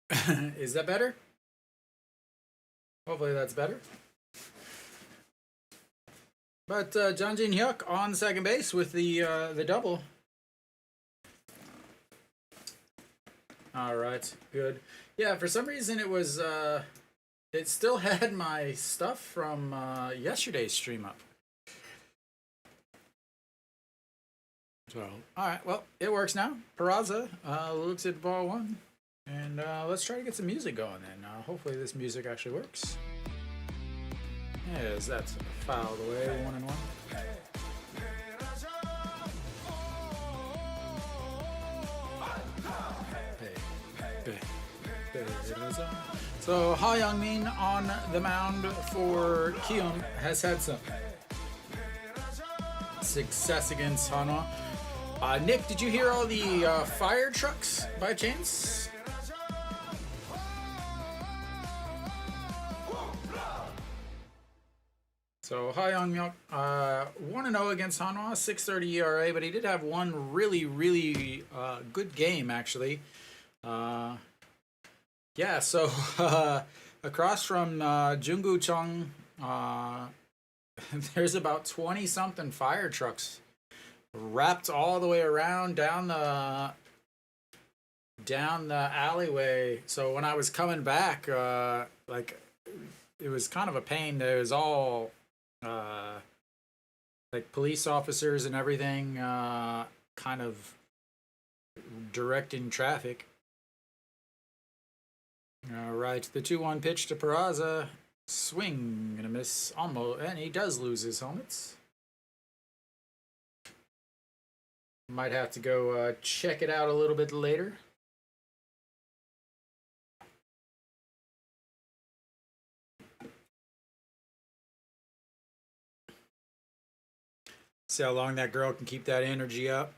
Is that better? Hopefully that's better. But John Jin Hyuk on second base with the double. All right, good. Yeah, for some reason it was it still had my stuff from yesterday's stream up. So, all right, well, it works now. Peraza looks at ball one, and let's try to get some music going then. Hopefully this music actually works. Yes, that's fouled away, 1-1. So Ha Young-min on the mound for Kiwoom has had some success against Hanwha. Nick, did you hear all the fire trucks by chance? So Ha Young-min 1-0 against Hanwha, 6.30 ERA, but he did have one really good game actually. Yeah, so across from Junggu Chung, there's about 20 something fire trucks wrapped all the way around down the alleyway. So when I was coming back, like it was kind of a pain. There was all like police officers and everything, kind of directing traffic. All right, the 2-1 pitch to Peraza. Swing and a miss, almost, and he does lose his helmets. Might have to go check it out a little bit later. See how long that girl can keep that energy up.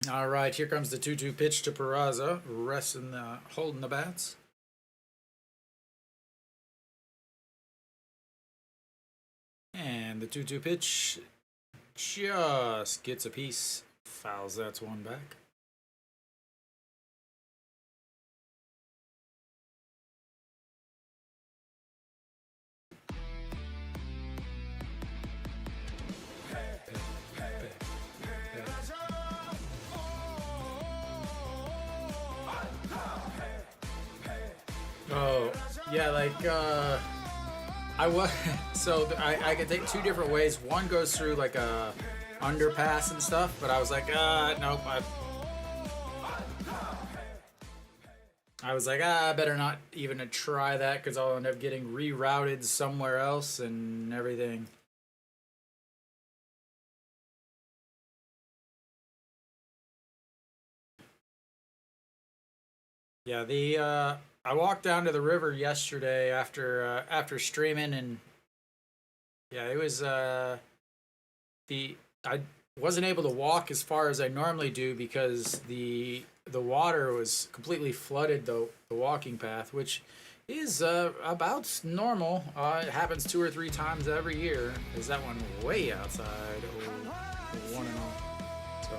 All right, here comes the 2-2 pitch to Peraza, resting holding the bats. And the 2-2 pitch just gets a piece, fouls that one back. Oh, yeah, like, I was, so I could take two different ways. One goes through like a underpass and stuff, but I was like, nope, I was like, I better not even try that because I'll end up getting rerouted somewhere else and everything. Yeah, I walked down to the river yesterday after streaming, and yeah, it was I wasn't able to walk as far as I normally do because the water was completely flooded the walking path, which is about normal. It happens 2 or 3 times every year. Is that one way outside? Oh, 1-0. So.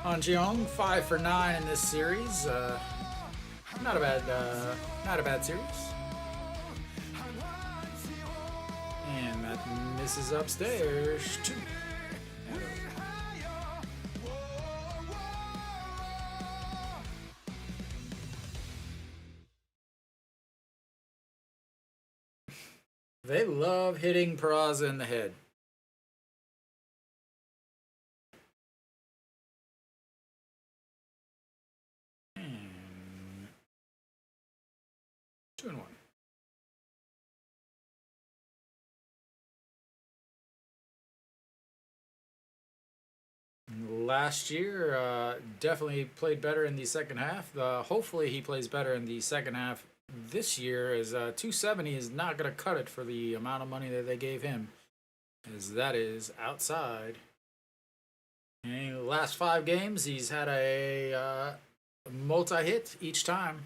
Daejeon 5 for 9 in this series. Not a bad series. And that misses upstairs too. They love hitting Peraza in the head. And 2-1. Last year, definitely played better in the second half. Hopefully, he plays better in the second half this year. As 270 is not going to cut it for the amount of money that they gave him, as that is outside. And the last 5 games, he's had a multi-hit each time.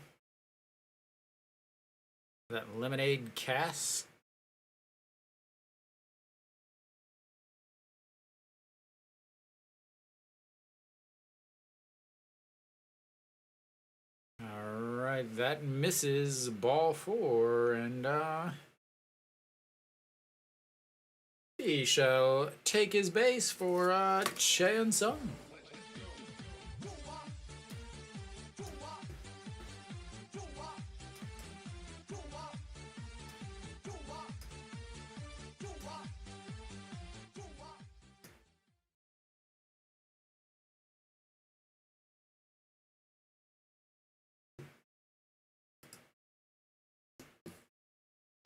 That lemonade cast. All right, that misses ball 4, and he shall take his base for Cheon Sung.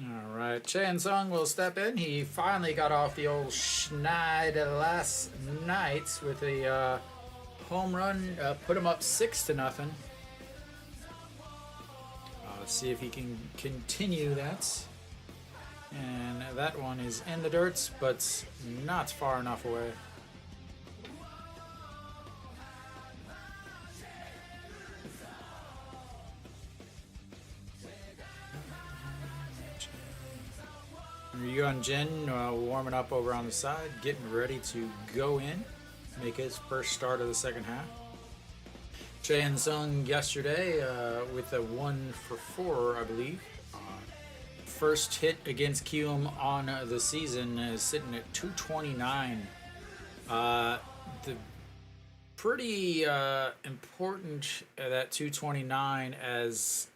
All right, Cheon Sung will step in. He finally got off the old schneid last night with a home run, put him up 6-0. Let's see if he can continue that. And that one is in the dirt, but not far enough away. Ryunjin warming up over on the side, getting ready to go in, make his first start of the second half. Cheon Sung yesterday with a 1-for-4, I believe. First hit against Kiwoom on the season is sitting at 229. The pretty important that 229, as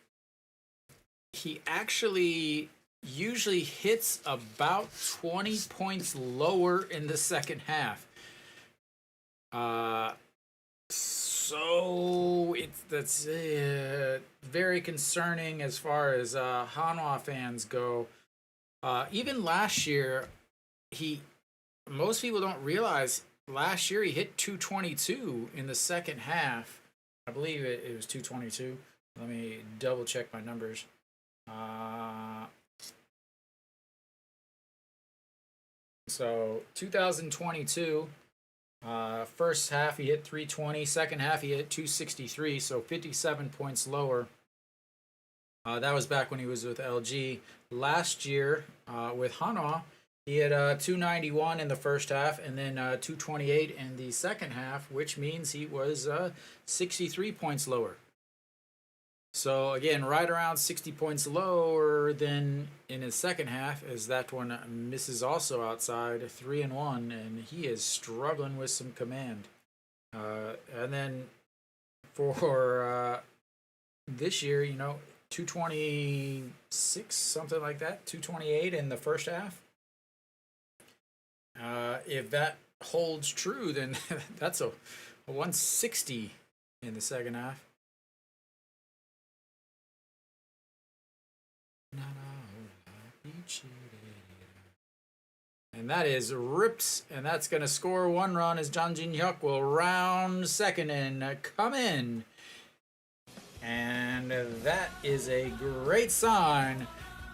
he actually usually hits about 20 points lower in the second half. So that's very concerning as far as Hanwha fans go. Even last year, most people don't realize last year he hit 222 in the second half. I believe it was 222. Let me double check my numbers. So 2022, first half he hit 320, second half he hit 263, so 57 points lower. That was back when he was with LG. Last year with Hanwha, he had 291 in the first half and then 228 in the second half, which means he was 63 points lower. So again, right around 60 points lower than in his second half, as that one misses also outside 3-1, and he is struggling with some command. And then for this year, 226, something like that, 228 in the first half. If that holds true, then that's a 160 in the second half. And that is rips, and that's going to score 1 run as Jang Jin-hyuk will round second and come in. And that is a great sign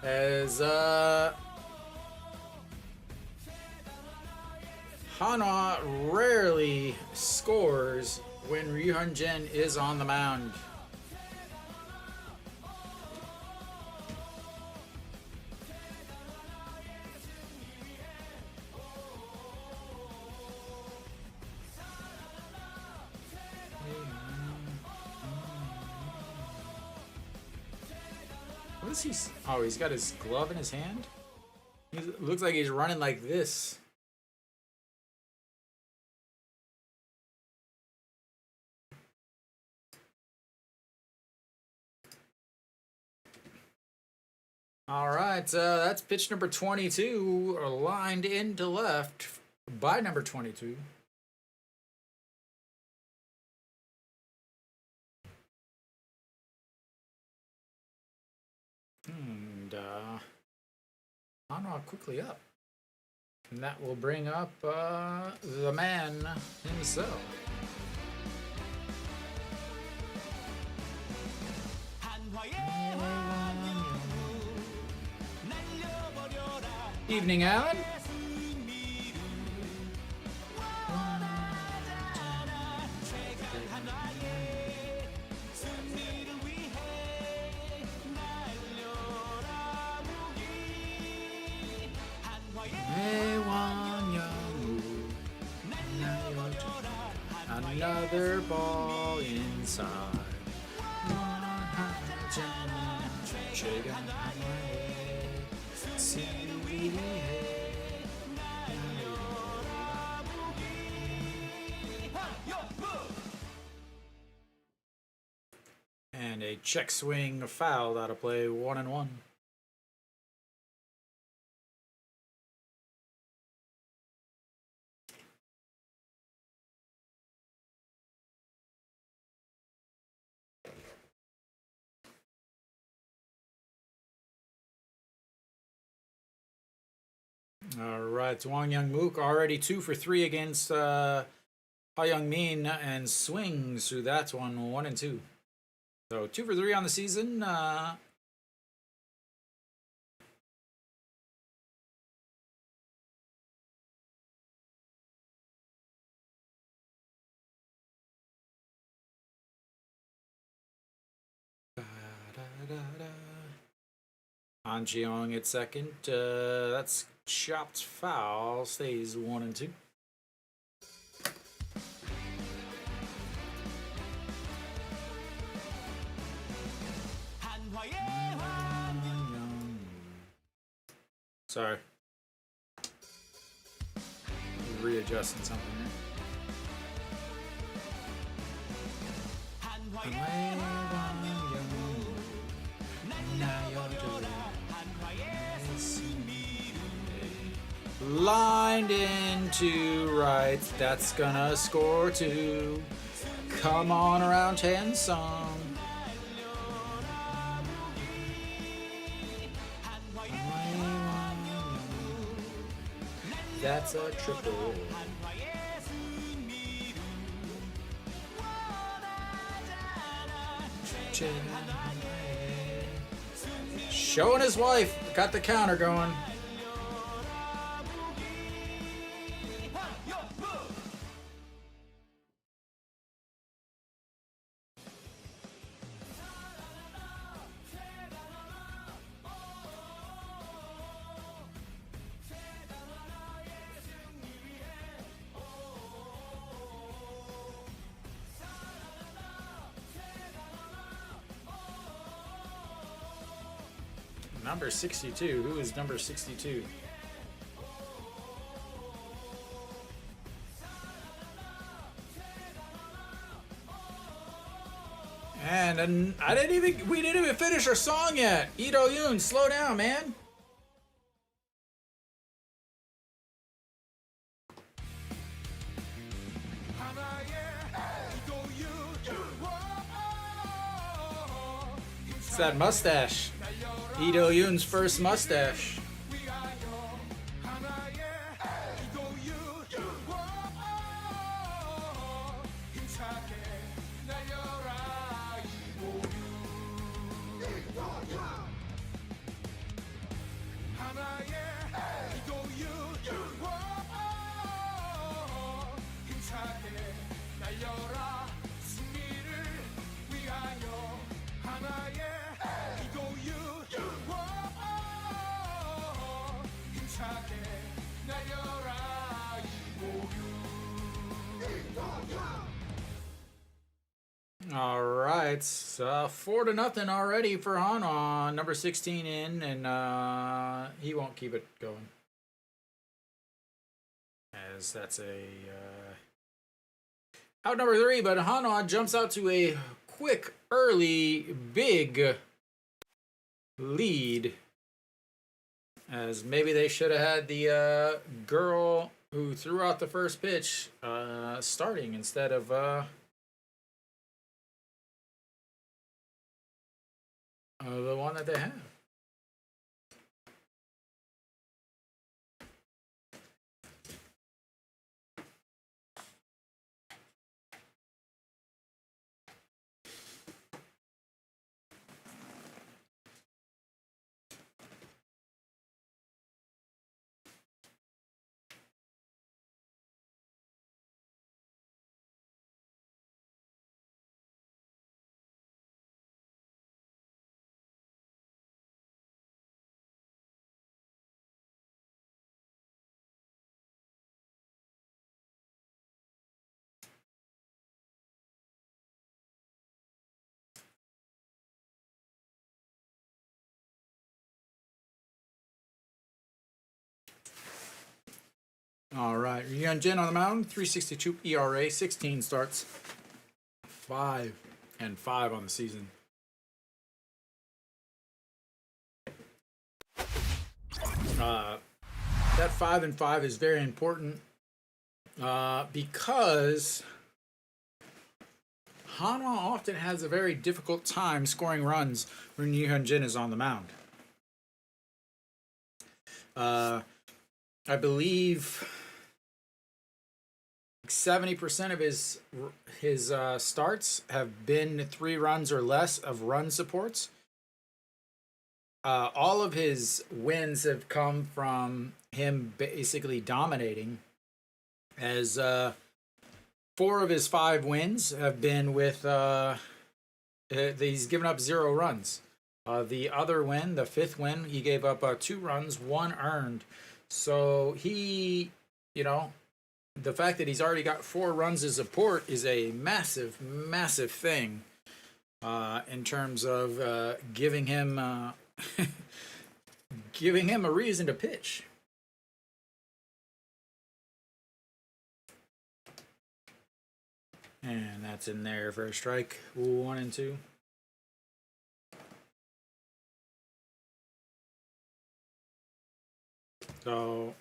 as Hanwha rarely scores when Ryunjin is on the mound. What is he? Oh, he's got his glove in his hand? He looks like he's running like this. All right, that's pitch number 22, lined into left by number 22. And Hanwha quickly up. And that will bring up the man himself. Evening, Alan. Another ball inside. And a check swing fouled out of play, 1-1. All right, Wang Young Mook already 2 for 3 against Ha Young Min and swings through that one, 1-2. So 2 for 3 on the season. Han Jeong at second. That's chopped foul. Stays 1-2. Sorry. Readjusting something here. Lined into right. That's gonna score 2. Come on around 10 song. That's a triple. Showing his wife. Got the counter going. Number 62. Who is number 62? And we didn't even finish our song yet. Lee Do-yoon, slow down, man. It's that mustache. Lee Do-yoon's first mustache. All right, 4-0 already for Hanwha. Number 16 in, and he won't keep it going, as that's a out number 3. But Hanwha jumps out to a quick, early, big lead, as maybe they should have had the girl who threw out the first pitch starting instead of the one that they have. All right, Jin on the mound, 3.62 ERA, 16 starts, 5-5 on the season. That 5-5 is very important because Hanwha often has a very difficult time scoring runs when Jin is on the mound. I believe 70% of his starts have been 3 runs or less of run supports. All of his wins have come from him basically dominating, as 4 of his 5 wins have been with he's given up 0 runs. The other win, the 5th win, he gave up 2 runs, 1 earned. So he, the fact that he's already got 4 runs of support is a massive, massive thing in terms of giving him giving him a reason to pitch. And that's in there for a strike. 1 and 2. So,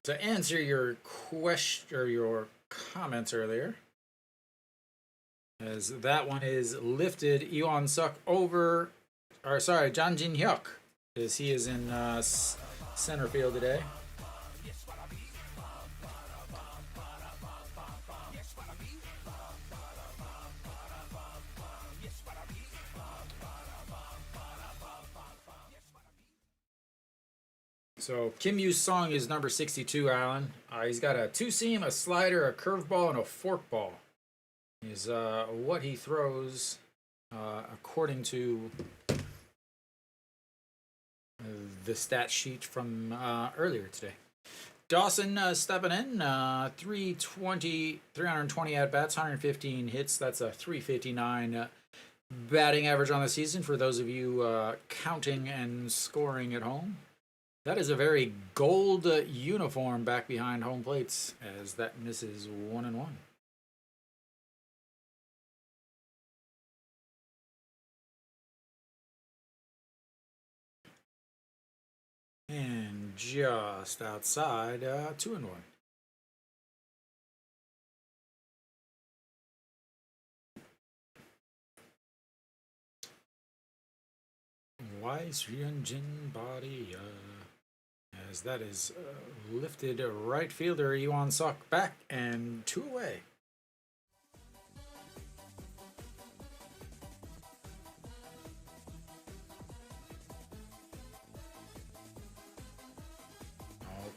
to answer your question or your comments earlier, as that one is lifted, Iwan Suk over, or sorry, Jang Jin Hyuk, as he is in center field today. So Kim Yu Sung is number 62, Alan. He's got a 2-seam, a slider, a curveball, and a forkball. Is what he throws according to the stat sheet from earlier today. Dawson stepping in, 320 at-bats, 115 hits. That's a 359 batting average on the season for those of you counting and scoring at home. That is a very gold uniform back behind home plates, as that misses 1 and 1. And just outside, 2 and 1. Why is Ryunjin body? As that is lifted right fielder Iwan Suk back and 2 away.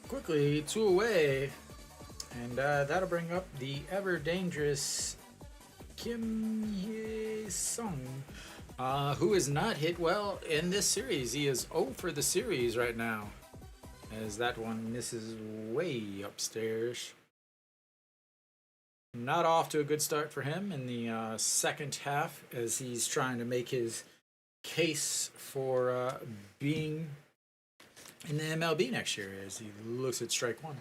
Quickly 2 away, and that'll bring up the ever dangerous Kim Hye Sung, who has not hit well in this series. He is 0 for the series right now, as that one misses way upstairs. Not off to a good start for him in the second half, as he's trying to make his case for being in the MLB next year, as he looks at strike 1.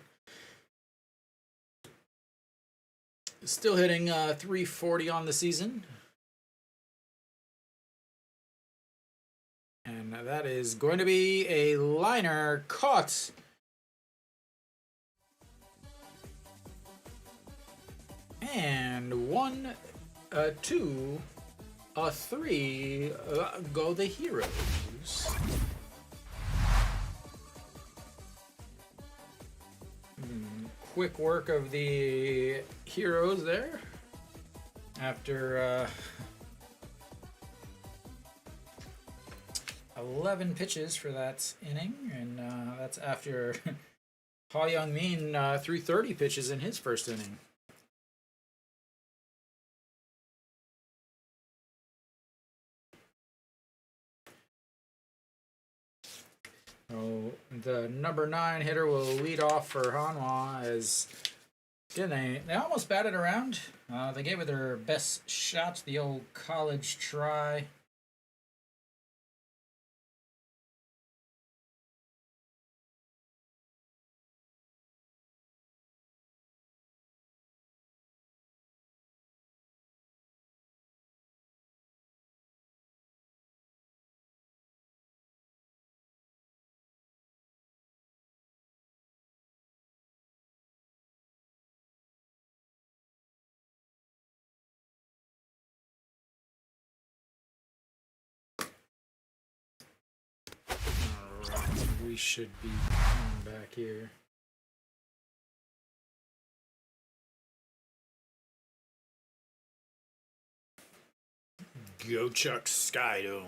Still hitting 340 on the season. And that is going to be a liner caught. And 1, 2, 3 go the Heroes. Quick work of the Heroes there after 11 pitches for that inning, and that's after Ha Young-min threw 30 pitches in his first inning. So the number 9 hitter will lead off for Hanwha, as again they almost batted around. They gave it their best shot, the old college try. we should be coming back here. Go Chuck Skydome.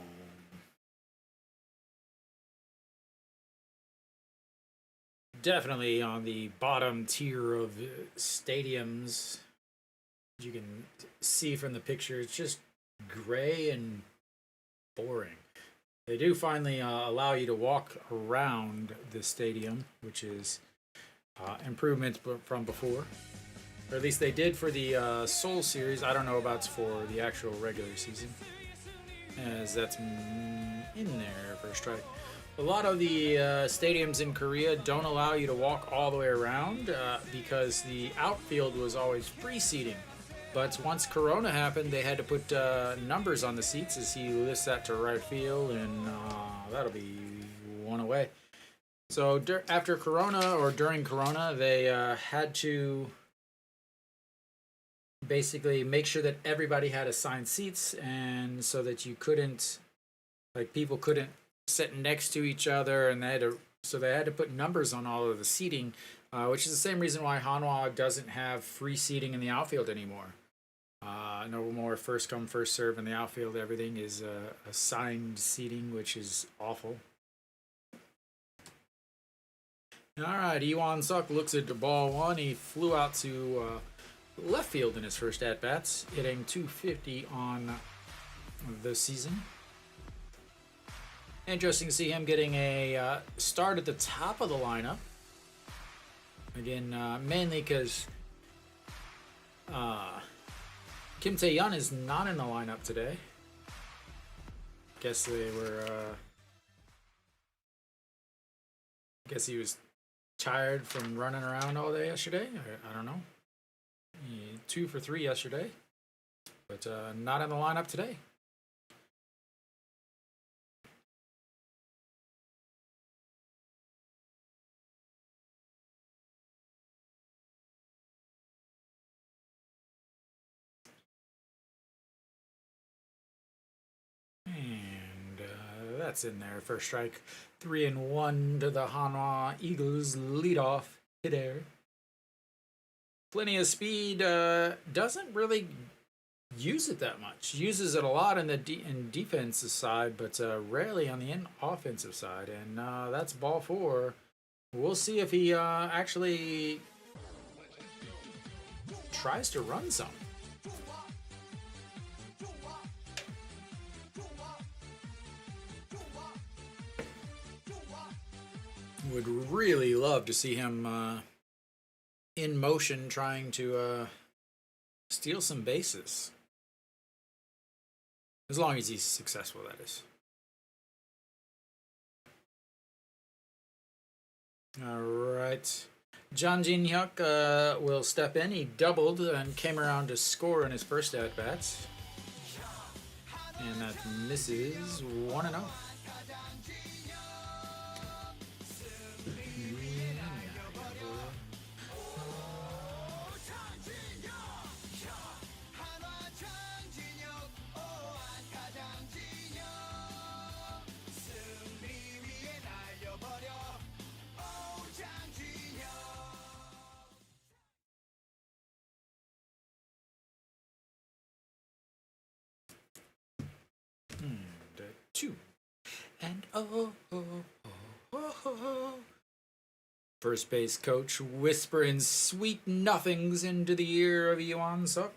Definitely on the bottom tier of stadiums. You can see from the picture, it's just gray and boring. They do finally allow you to walk around the stadium, which is improvements from before. Or at least they did for the Seoul series. I don't know about for the actual regular season, as that's in there for a strike. A lot of the stadiums in Korea don't allow you to walk all the way around because the outfield was always free seating. But once Corona happened, they had to put numbers on the seats as he lifts that to right field, and that'll be one away. So after Corona, or during Corona, they had to basically make sure that everybody had assigned seats, and so that you couldn't, like, people couldn't sit next to each other, and they had to put numbers on all of the seating, which is the same reason why Hanwha doesn't have free seating in the outfield anymore. No more first come first serve in the outfield. Everything is assigned seating, which is awful. All right, Iwan Suk looks at the ball one. He flew out to left field in his first at bats, hitting .250 on the season. Interesting to see him getting a start at the top of the lineup. Again, mainly because Kim Tae-yeon is not in the lineup today. Guess they were. Guess he was tired from running around all day yesterday. I don't know. 2 for 3 yesterday, but not in the lineup today. That's in there. First strike. 3-1 to the Hanwha Eagles leadoff hitter. Plenty of speed. Doesn't really use it that much. Uses it a lot in the defensive side, but rarely on the offensive side. And that's ball 4. We'll see if he actually tries to run some. Would really love to see him in motion trying to steal some bases. As long as he's successful, that is. All right. Jang Jin-hyuk will step in. He doubled and came around to score in his first at-bats. And that misses 1-0. And first base coach whispering sweet nothings into the ear of Iwan Suk.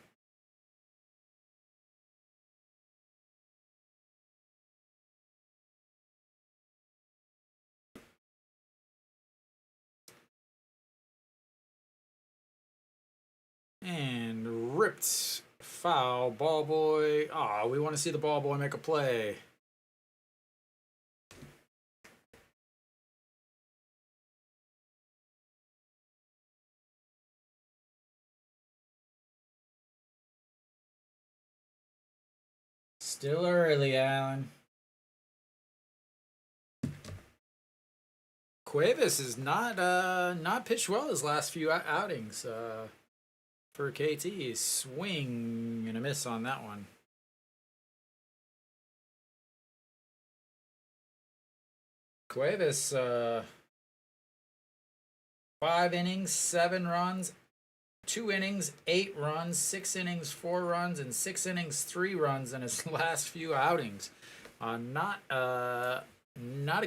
And ripped foul, ball boy. Ah, we want to see the ball boy make a play. Still early, Alan. Cuevas is not pitched well his last few outings. For KT, swing and a miss on that one. Cuevas, 5 innings, 7 runs, 2 innings, 8 runs, 6 innings, 4 runs, and 6 innings, 3 runs in his last few outings. Not a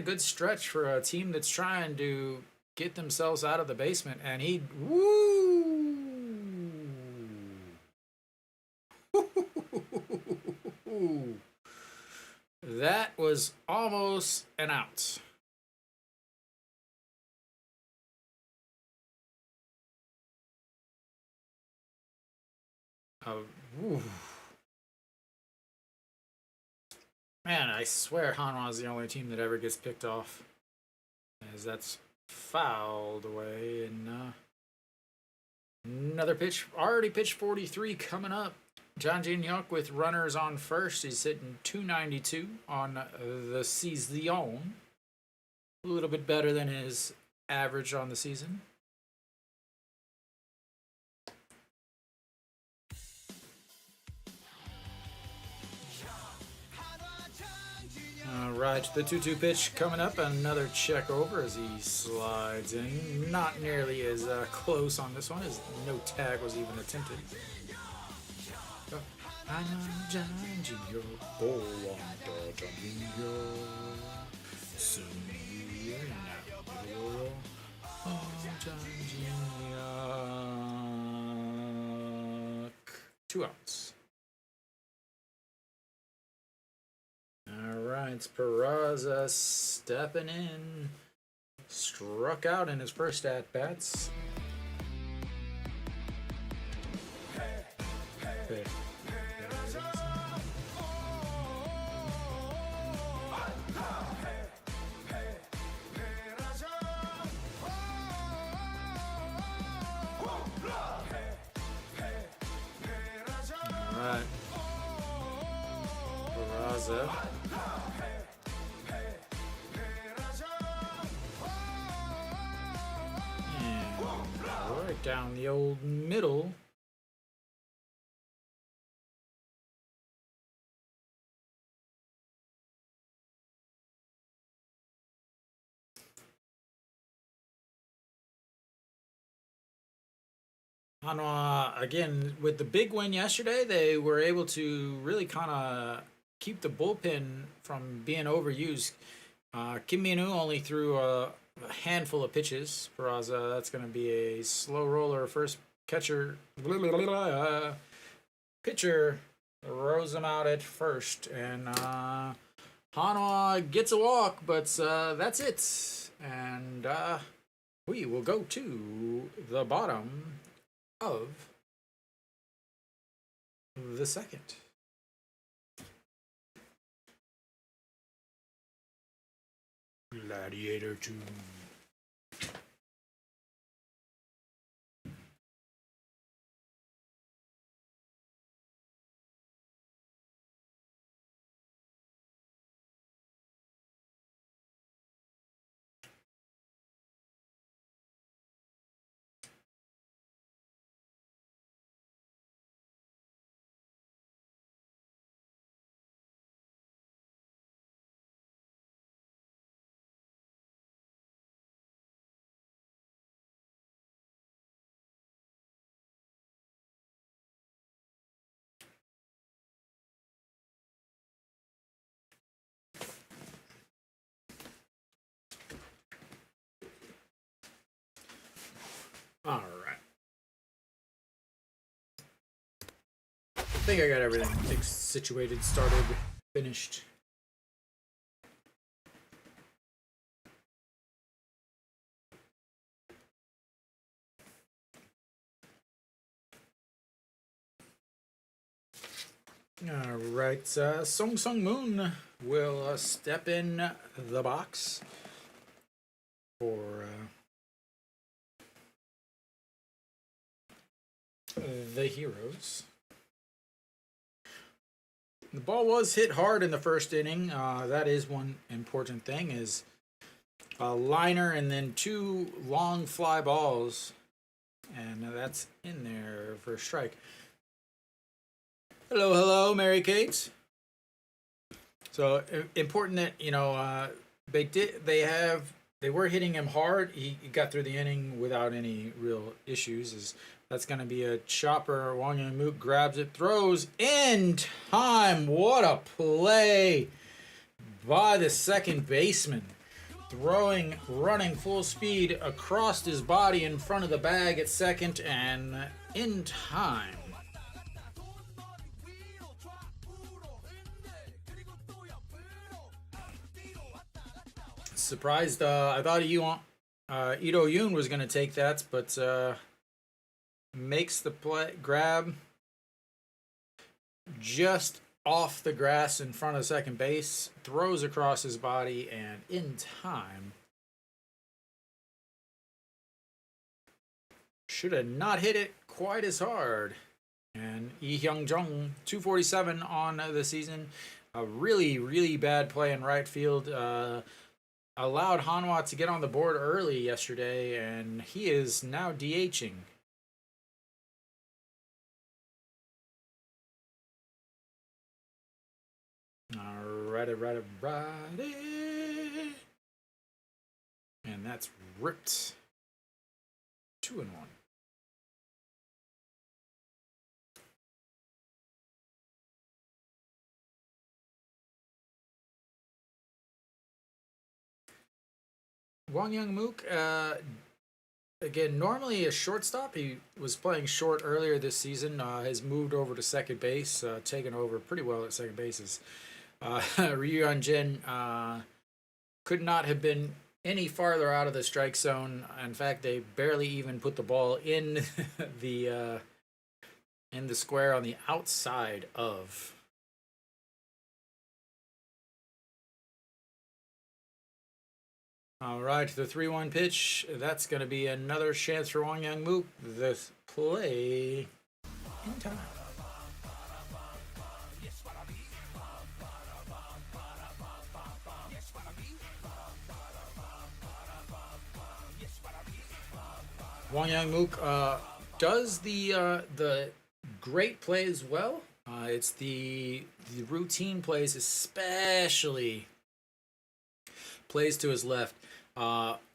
good stretch for a team that's trying to get themselves out of the basement. And he, that was almost an out. Woo. Man, I swear Hanwha is the only team that ever gets picked off, as that's fouled away. And another pitch, already pitch 43 coming up. Daejeon with runners on first. He's hitting 292 on the season. A little bit better than his average on the season. All right, the 2-2 pitch coming up. Another check over as he slides in. Not nearly as close on this one, as no tag was even attempted. Two outs. All right, Peraza stepping in. Struck out in his first at-bats. Okay. All right. Peraza. Right down the old middle. Hanwha, again, with the big win yesterday, they were able to really kind of keep the bullpen from being overused. Kim Min-woo only threw a handful of pitches. Peraza, that's going to be a slow roller. First pitcher rose him out at first, and Hanwha gets a walk, but that's it. And we will go to the bottom of the second. Gladiator 2. All right. I think I got everything situated, started, finished. All right, Song Sung Moon will step in the box for the Heroes. The ball was hit hard in the first inning. That is one important thing, is a liner and then 2 long fly balls, and that's in there for a strike. Hello, Mary Kate. So important that, They were hitting him hard. He got through the inning without any real issues. That's going to be a chopper. Wang Young-mook grabs it, throws in time. What a play by the second baseman. Running full speed across his body in front of the bag at second and in time. Surprised. I thought Ito Yoon was going to take that, but makes the play grab just off the grass in front of second base, throws across his body, and in time. Should have not hit it quite as hard. And Lee Hyung-jung, 247 on the season. A really, really bad play in right field. Allowed Hanwha to get on the board early yesterday, and he is now DHing. Alrighty. And that's ripped. 2-1. Wang Young-mook, again, normally a shortstop. He was playing short earlier this season. Has moved over to second base, taken over pretty well at second bases. Ryu Yeon-jin could not have been any farther out of the strike zone. In fact, they barely even put the ball in the square on the outside of. All right, the 3-1 pitch. That's going to be another chance for Wang Young-mook. This play in time. Wang Young-mook does the great plays well. It's the routine plays, especially plays to his left.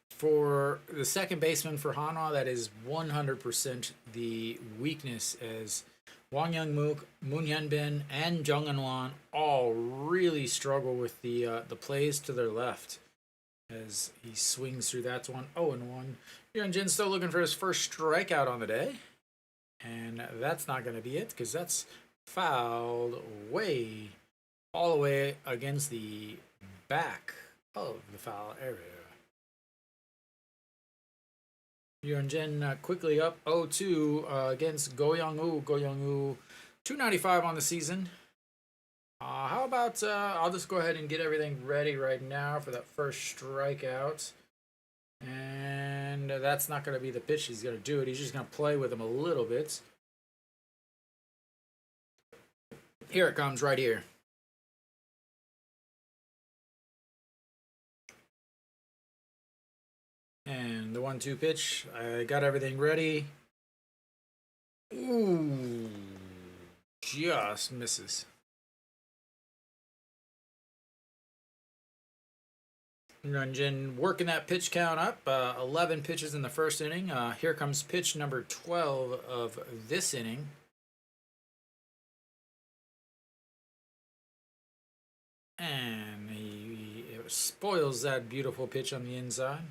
For the second baseman for Hanwha, that is 100% the weakness, as Wang Young-mook, Moon Hyun-bin, and Jung Eun-won all really struggle with the plays to their left. As he swings through that one, 0-1. Yeon-jin still looking for his first strikeout on the day. And that's not going to be it, because that's fouled all the way against the back of the foul area. Yeon-jin quickly up 0-2 against Go Young-woo. Go Young-woo, 295 on the season. How about I'll just go ahead and get everything ready right now for that first strikeout. And that's not going to be the pitch he's going to do it. He's just going to play with him a little bit. Here it comes right here. And the 1-2 pitch. I got everything ready. Ooh. Just misses. Yeon-jin working that pitch count up. 11 pitches in the first inning. Here comes pitch number 12 of this inning. And he spoils that beautiful pitch on the inside.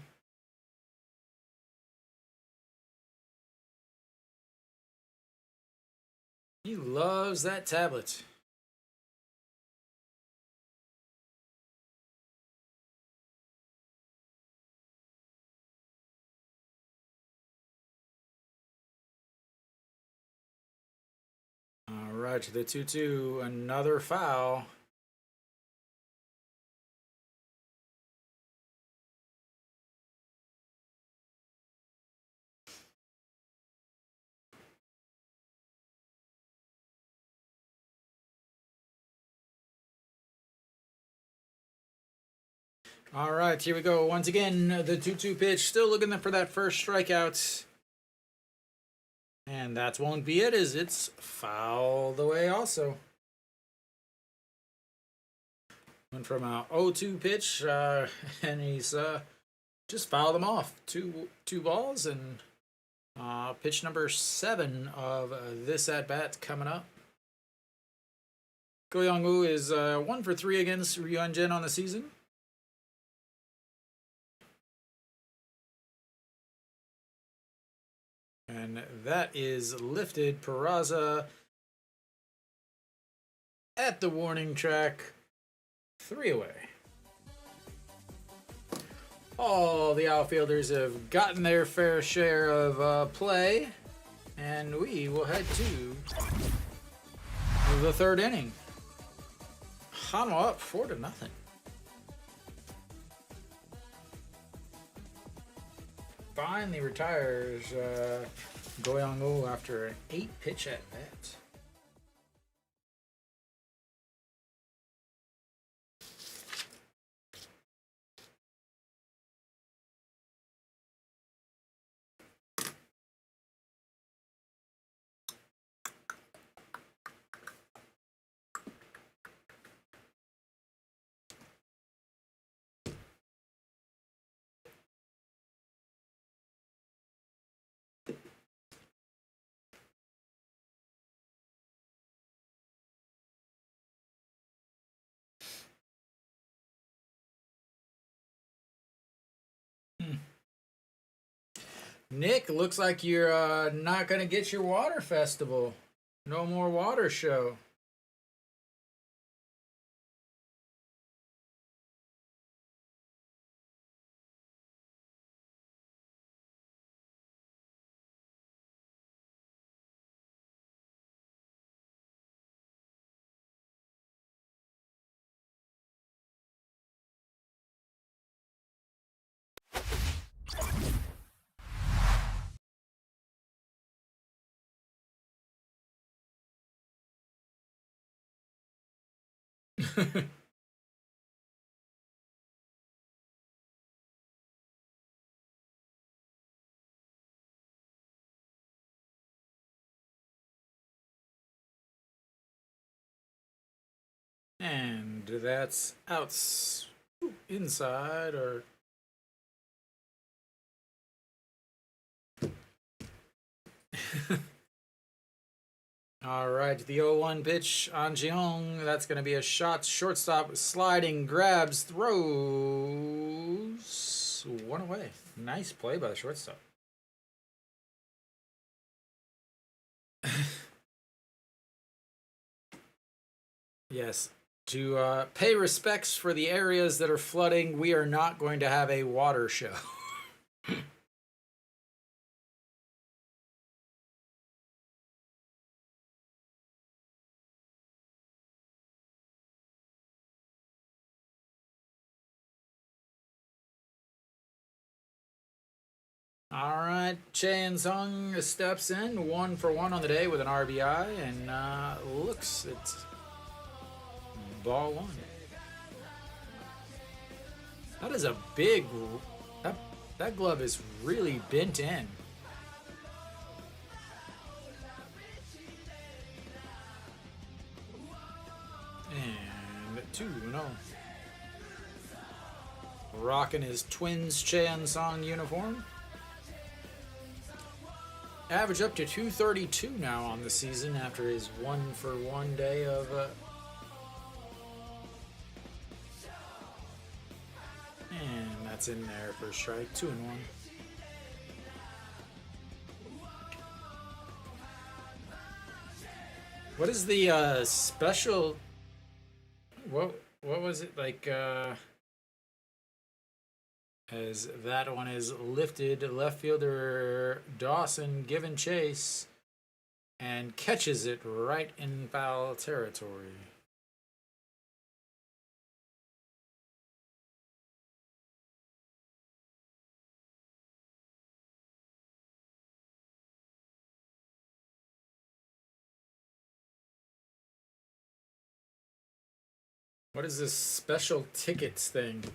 He loves that tablet. All right, the 2-2, another foul. All right, here we go. Once again, the 2-2 pitch. Still looking for that first strikeout. And that won't be it, as it's fouled away also. Went from a 0-2 pitch, and he's just fouled them off. Two balls, and pitch number 7 of this at bat coming up. Go Young-woo is 1 for 3 against Ryuan-jin on the season. And that is lifted. Peraza at the warning track. 3 away. All the outfielders have gotten their fair share of play. And we will head to the 3rd inning. Hanwha up 4-0. Finally retires Go Young-woo after an 8-pitch at bat. Nick, looks like you're not going to get your water festival. No more water show. And that's outs inside or all right, the 0-1 pitch on Jeong. That's going to be a shot. Shortstop sliding, grabs, throws. 1 away. Nice play by the shortstop. Yes. To pay respects for the areas that are flooding, we are not going to have a water show. All right, Chan Sung steps in 1 for 1 on the day with an RBI, and looks it's ball 1. That is a big. That glove is really bent in. And 2-0. Rocking his Twins Chan Sung uniform. Average up to 232 now on the season after his 1 for 1 day of and that's in there for a strike. 2-1. What is the special? What was it like? As that one is lifted, left fielder Dawson given chase and catches it right in foul territory. What is this special tickets thing?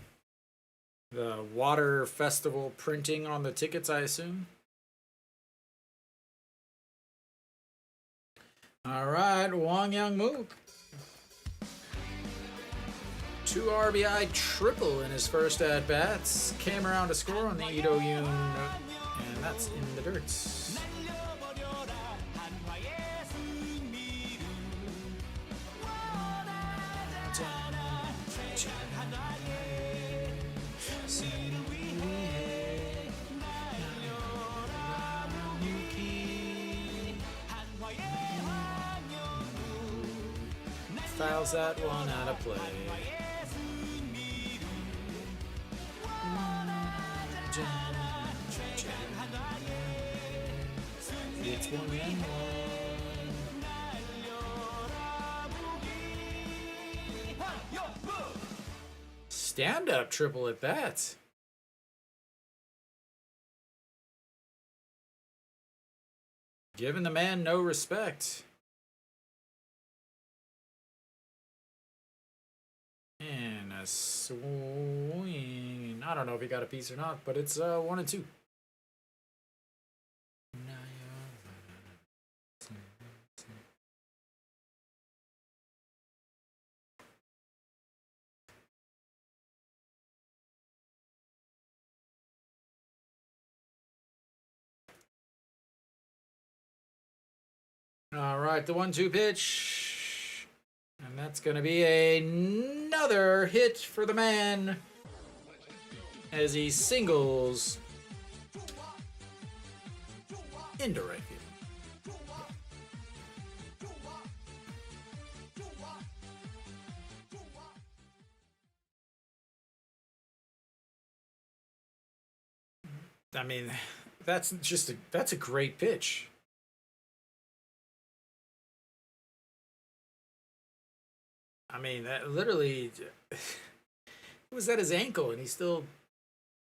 The water festival printing on the tickets, I assume. All right, Wang Young-mook. Two RBI triple in his first at bats. Came around to score on the Ito Yoon, and that's in the dirt. Fouls that one out of play. It's 1-1. Stand up triple at bats. Giving the man no respect. And a swing. I don't know if he got a piece or not, but it's 1-2. All right, the 1-2 pitch. And that's going to be another hit for the man as he singles into right field. I mean, that's a great pitch. I mean, that literally it was at his ankle, and he still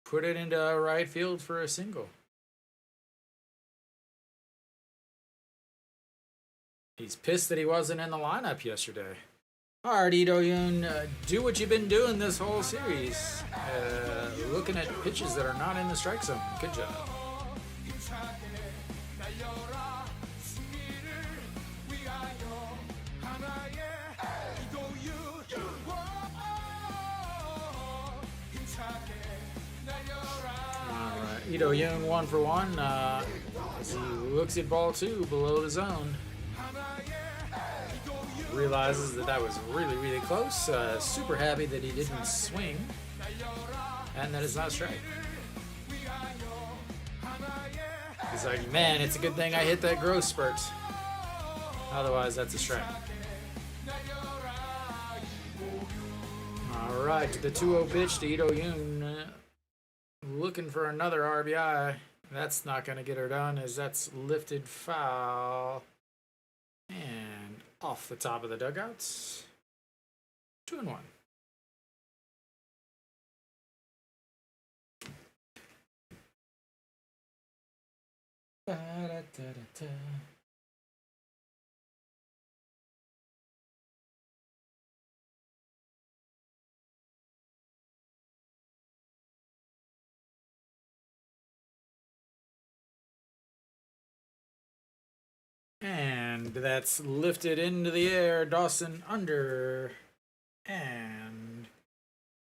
put it into right field for a single. He's pissed that he wasn't in the lineup yesterday. All right, Ito Yoon, do what you've been doing this whole series. Looking at pitches that are not in the strike zone. Good job. Ito Yoon 1 for 1 as he looks at ball 2 below the zone. Realizes that was really, really close. Super happy that he didn't swing and that it's not strike. He's like, man, it's a good thing I hit that growth spurt. Otherwise, that's a strike. All right, the 2-0 pitch to Ito Yoon. Looking for another RBI. That's not going to get her done as that's lifted foul. And off the top of the dugouts. 2-1. Da-da-da-da-da. And that's lifted into the air. Dawson under. And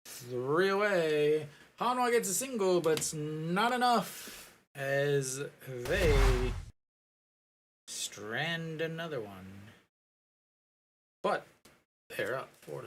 3 away. Hanwha gets a single, but it's not enough as they strand another one. But they're up 4-0.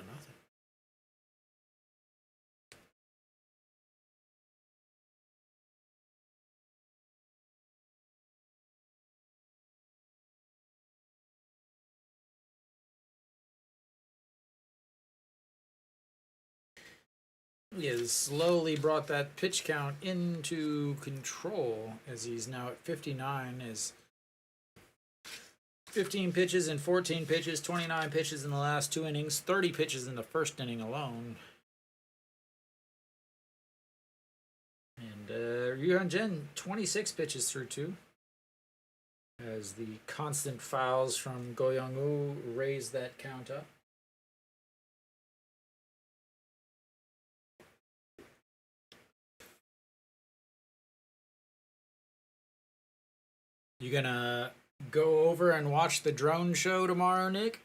He has slowly brought that pitch count into control as he's now at 59. Is 15 pitches and 14 pitches, 29 pitches in the last 2 innings, 30 pitches in the first inning alone. And Ryuhan Jin, 26 pitches through 2. As the constant fouls from Go Young-woo raise that count up. You gonna go over and watch the drone show tomorrow, Nick?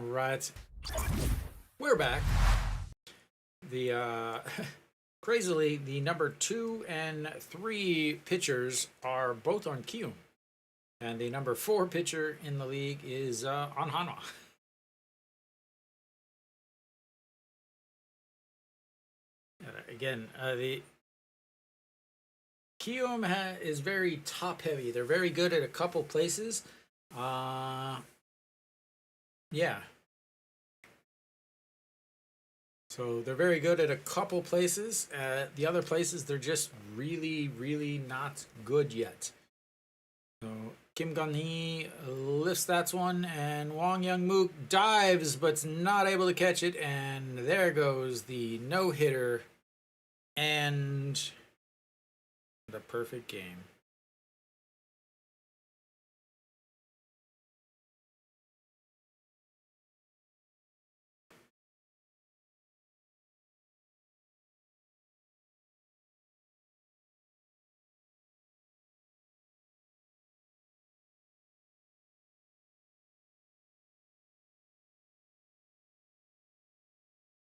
right. We're back. The crazily, the number 2 and 3 pitchers are both on Kiwoom, and the number 4 pitcher in the league is on Hanwha. Again, the Kiwoom is very top heavy. They're very good at a couple places. Yeah. So they're very good at a couple places. The other places, they're just really, really not good yet. So Kim Gun-hee lifts that one, and Wong Young-mook dives, but's not able to catch it, and there goes the no-hitter and the perfect game.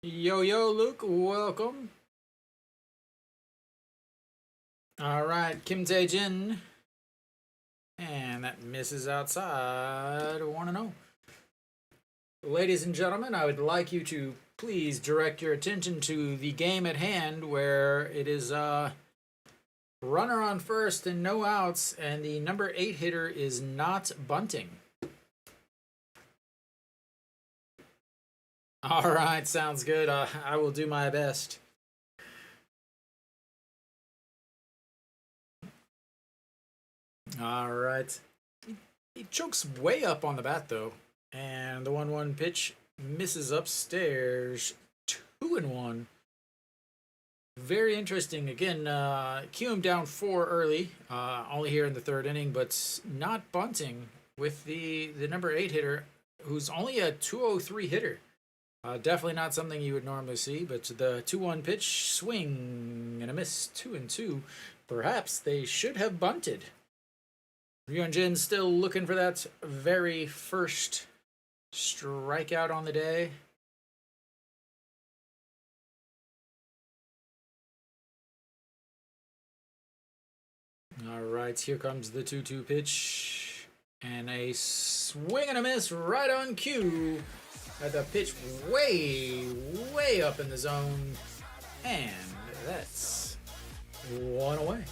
Yo, yo, Luke, welcome. All right, Kim Daejeon. And that misses outside 1-0. Ladies and gentlemen, I would like you to please direct your attention to the game at hand, where it is runner on first and no outs, and the number 8 hitter is not bunting. All right, sounds good. I will do my best. All right. He chokes way up on the bat, though. And the 1-1 pitch misses upstairs. 2-1. Very interesting. Again, Kiwoom down 4 early, only here in the 3rd inning, but not bunting with the number 8 hitter, who's only a 203 hitter. Definitely not something you would normally see, but the 2-1 pitch, swing and a miss, 2-2. Perhaps they should have bunted. Ryunjin still looking for that very first strikeout on the day. All right, here comes the 2-2 pitch. And a swing and a miss right on cue. At the pitch way, way up in the zone. And that's 1 away.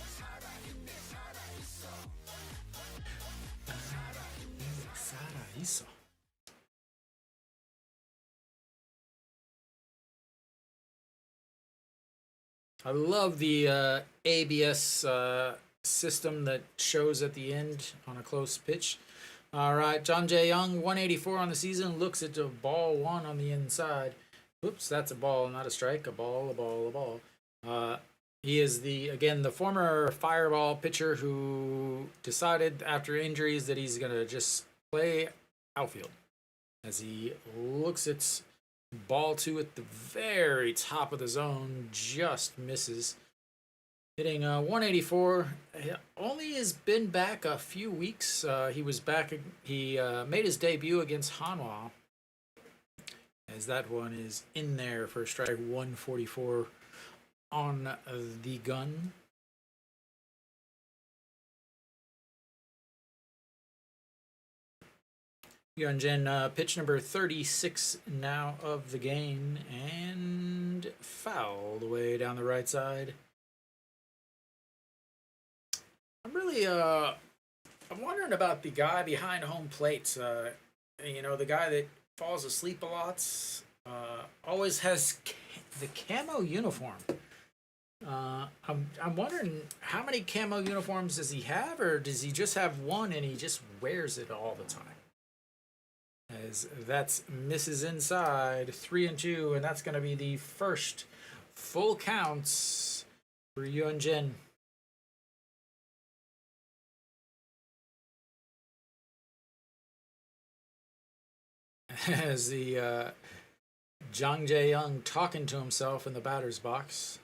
I love the ABS system that shows at the end on a close pitch. All right, John Jae Young, 184 on the season, looks at the ball 1 on the inside. Oops, that's a ball, not a strike. A ball, a ball, a ball. He is the former Fireball pitcher who decided after injuries that he's gonna just play outfield. As he looks at ball 2 at the very top of the zone, just misses. Hitting 184. Only has been back a few weeks. He was back. He made his debut against Hanwha. As that one is in there for strike 144 on the gun. Hyunjin, pitch number 36 now of the game, and fouled away down the right side. I'm wondering about the guy behind home plate. The guy that falls asleep a lot, always has the camo uniform. I'm wondering how many camo uniforms does he have, or does he just have one and he just wears it all the time? As that's misses inside, 3-2, and that's going to be the first full counts for Hyunjin. As the Jang Jae-young talking to himself in the batter's box.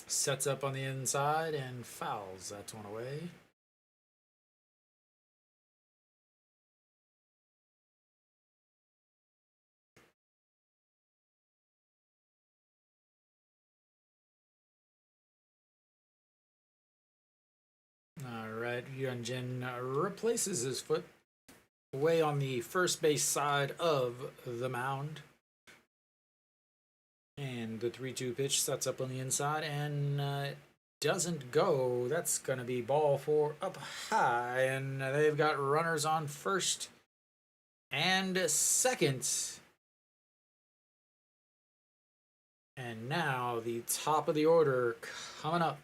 Sets up on the inside and fouls that one away. right, Hyunjin replaces his foot away on the first base side of the mound. And the 3-2 pitch sets up on the inside and doesn't go. That's going to be ball 4 up high. And they've got runners on first and second. And now the top of the order coming up.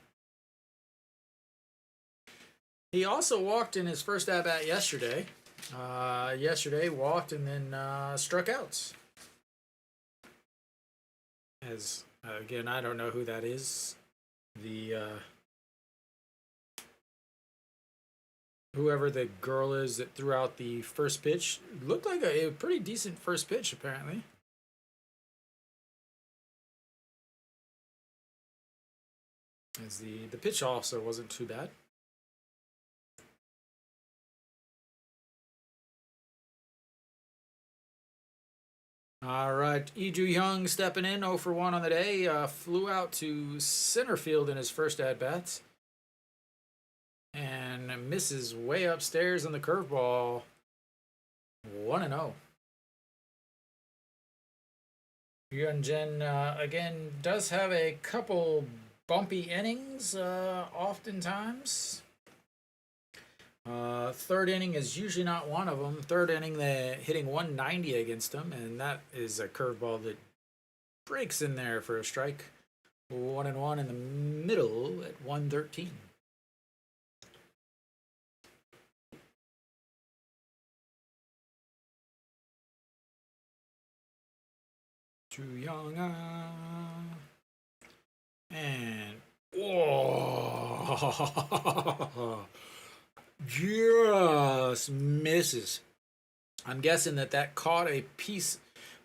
He also walked in his first at-bat yesterday. Yesterday, walked and then struck out. As again, I don't know who that is. The whoever the girl is that threw out the first pitch looked like a pretty decent first pitch, apparently. As the pitch also wasn't too bad. All right, Lee Joo-hyung stepping in, 0 for 1 on the day. Flew out to center field in his first at-bat. And misses way upstairs on the curveball. 1-0. Hyunjin, again, does have a couple bumpy innings, oftentimes. Third inning is usually not one of them. Third inning, they're hitting 190 against him, and that is a curveball that breaks in there for a strike. 1-1 in the middle at 113. Joo-hyung, and whoa. Just misses. I'm guessing that caught a piece,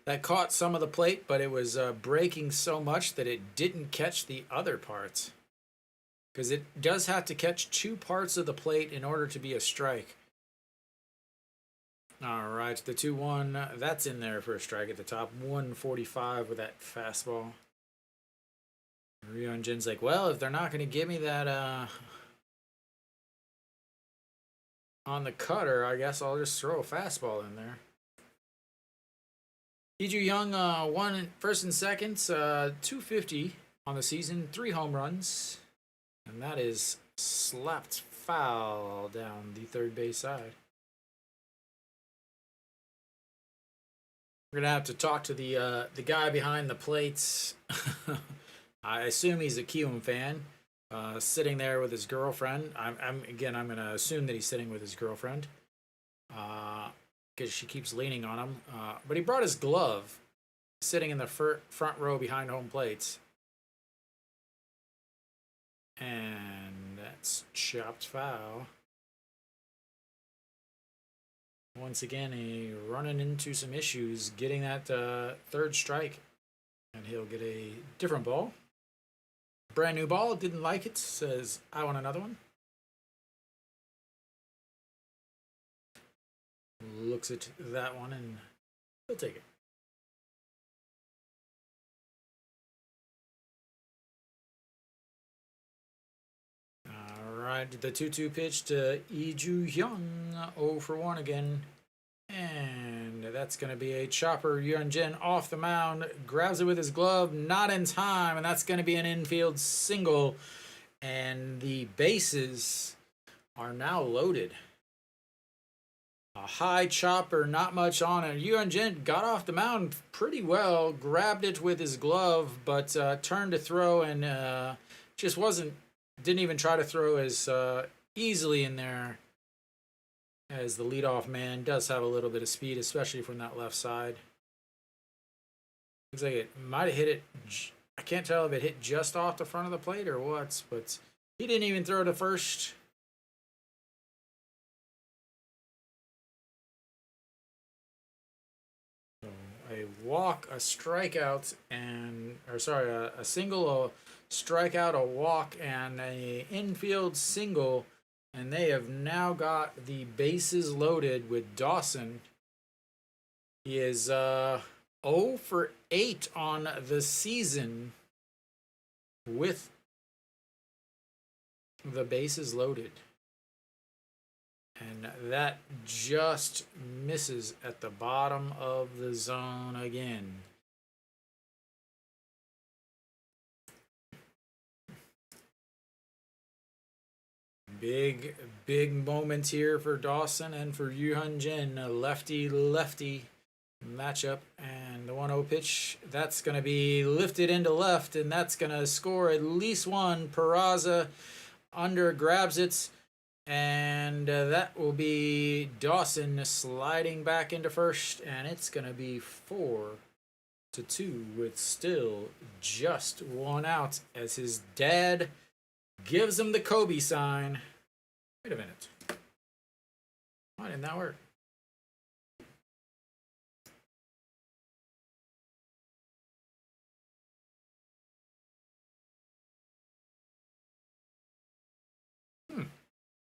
that caught some of the plate, but it was breaking so much that it didn't catch the other parts. Because it does have to catch 2 parts of the plate in order to be a strike. All right, the 2-1, that's in there for a strike at the top. 145 with that fastball. Hyunjin's like, well, if they're not going to give me that on the cutter, I guess I'll just throw a fastball in there. Lee Joo-hyung, 1 first and second, 250 on the season, 3 home runs. And that is slapped foul down the third base side. We're going to have to talk to the guy behind the plates. I assume he's a Kiwoom fan. Sitting there with his girlfriend. I'm going to assume that he's sitting with his girlfriend. Because she keeps leaning on him. But he brought his glove, sitting in the front row behind home plates. And that's chopped foul. Once again, he running into some issues getting that third strike. And he'll get a different ball. Brand new ball, didn't like it, says, I want another one. Looks at that one and he'll take it. All right, the 2-2 pitch to Lee Joo-hyung, 0 for 1 again. And that's going to be a chopper. Hyunjin off the mound, grabs it with his glove, not in time, and that's going to be an infield single. And the bases are now loaded. A high chopper, not much on it. Hyunjin got off the mound pretty well, grabbed it with his glove, but turned to throw and just didn't even try to throw as easily in there. As the leadoff man does have a little bit of speed, especially from that left side. Looks like it might have hit it. I can't tell if it hit just off the front of the plate or what, but he didn't even throw to first. So a walk, a strikeout, a single, a strikeout, a walk, and a infield single. And they have now got the bases loaded with Dawson. He is 0 for 8 on the season with the bases loaded. And that just misses at the bottom of the zone again. Big, big moment here for Dawson and for Yu Hun Jin, a lefty-lefty matchup. And the 1-0 pitch, that's going to be lifted into left, and that's going to score at least one. Peraza under grabs it, and that will be Dawson sliding back into first, and it's going to be 4-2 with still just one out as his dad gives him the Kobe sign. Wait a minute. Why didn't that work?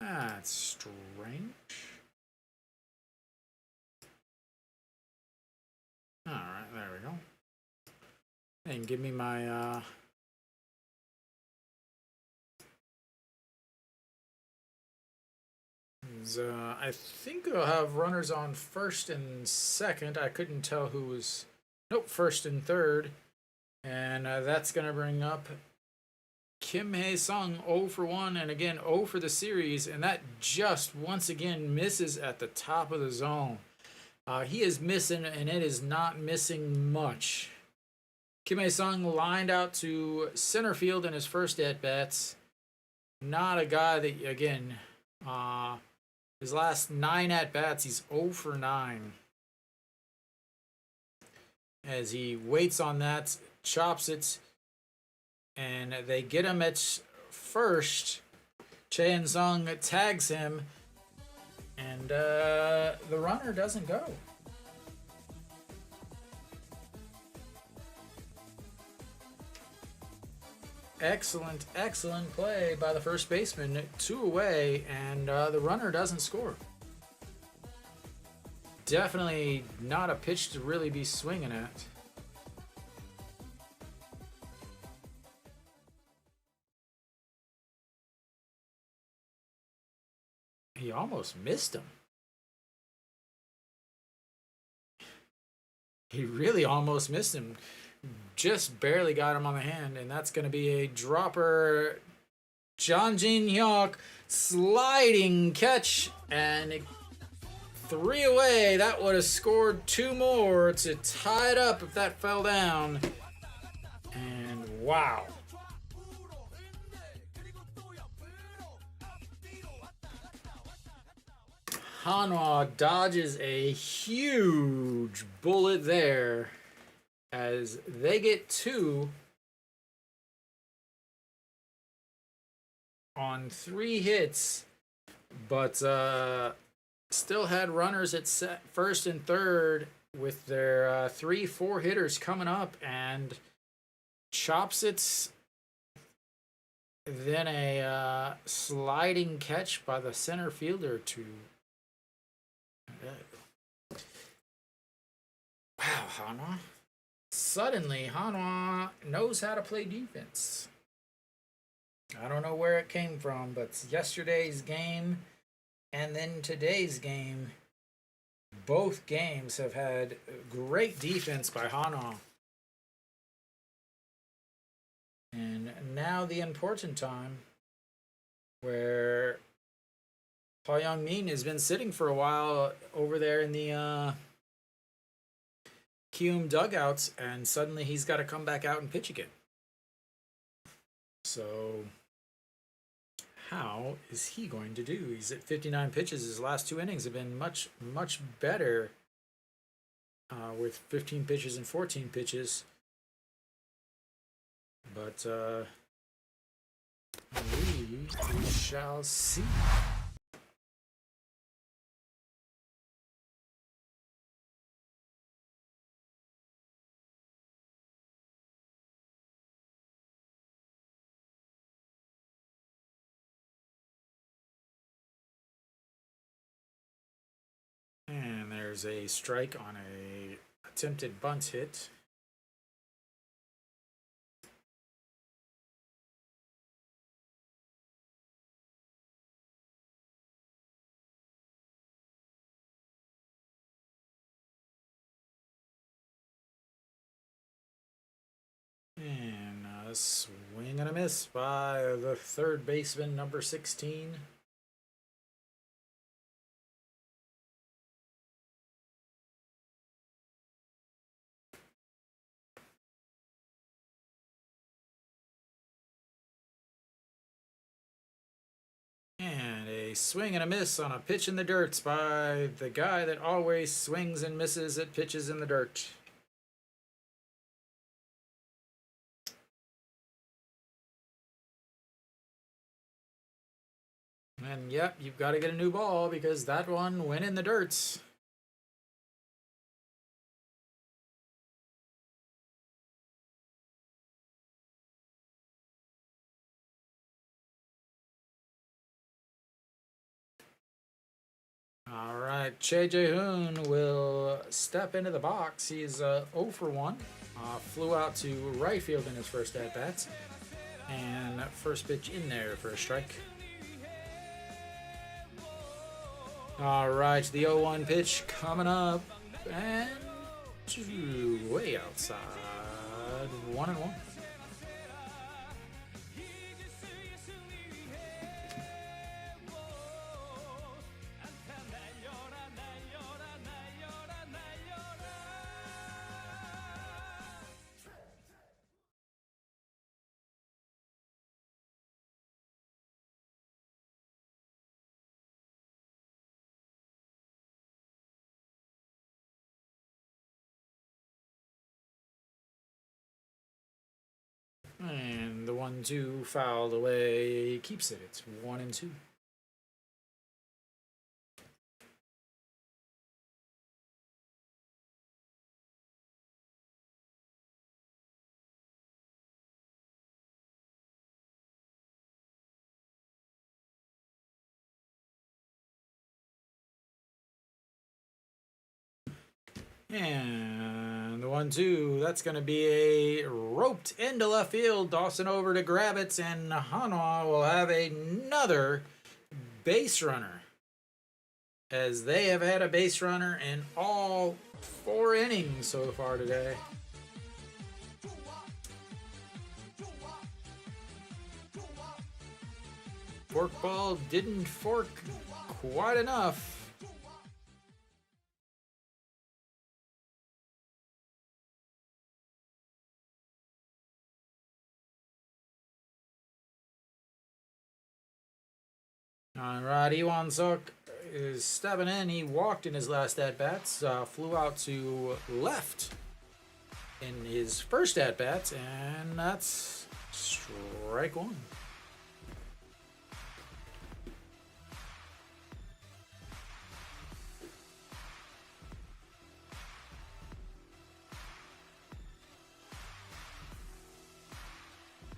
That's strange. Alright, there we go. And give me my I think I'll have runners on first and second. I couldn't tell who was... Nope, first and third. And that's going to bring up Kim Hae-sung 0 for 1, and again 0 for the series, and that just once again misses at the top of the zone. He is missing, and it is not missing much. Kim Hae-sung lined out to center field in his first at-bats. Not a guy that, again, his last 9 at-bats, he's 0 for 9. As he waits on that, chops it, and they get him at first. Chae Sung tags him, and the runner doesn't go. Excellent, excellent play by the first baseman. 2 away, and the runner doesn't score. Definitely not a pitch to really be swinging at. He almost missed him. He really almost missed him. Just barely got him on the hand, and that's going to be a dropper. John Jin Hyuk sliding catch, and 3 away. That would have scored 2 more to tie it up if that fell down. And wow. Hanwha dodges a huge bullet there as they get 2 on 3 hits, but still had runners at first and third with their 3-4 hitters coming up, and chops it. Then a sliding catch by the center fielder to... Wow, Hanwha. Suddenly, Hanwha knows how to play defense. I don't know where it came from, but yesterday's game and then today's game, both games have had great defense by Hanwha. And now the important time, where Paul Young-min has been sitting for a while over there in the Kiwoom dugouts, and suddenly he's got to come back out and pitch again. So how is he going to do? He's at 59 pitches. His last 2 innings have been much, much better with 15 pitches and 14 pitches. But we shall see. And there's a strike on a attempted bunt hit. Swing and a miss by the third baseman, number 16. And a swing and a miss on a pitch in the dirt by the guy that always swings and misses at pitches in the dirt. And yep, you've got to get a new ball because that one went in the dirt. All right, Daejeon will step into the box. He's 0 for 1. Flew out to right field in his first at-bats. And first pitch in there for a strike. All right, the 0-1 pitch coming up. And way outside. 1-1. And the 1-2 fouled away. Keeps it. It's 1-2. And the 1-2, that's going to be a roped into left field. Dawson over to grab it, and Hanwha will have another base runner. As they have had a base runner in all 4 innings so far today. Forkball didn't fork quite enough. All right, Iwan Suk is stepping in. He walked in his last at-bats, flew out to left in his first at-bats, and that's strike 1.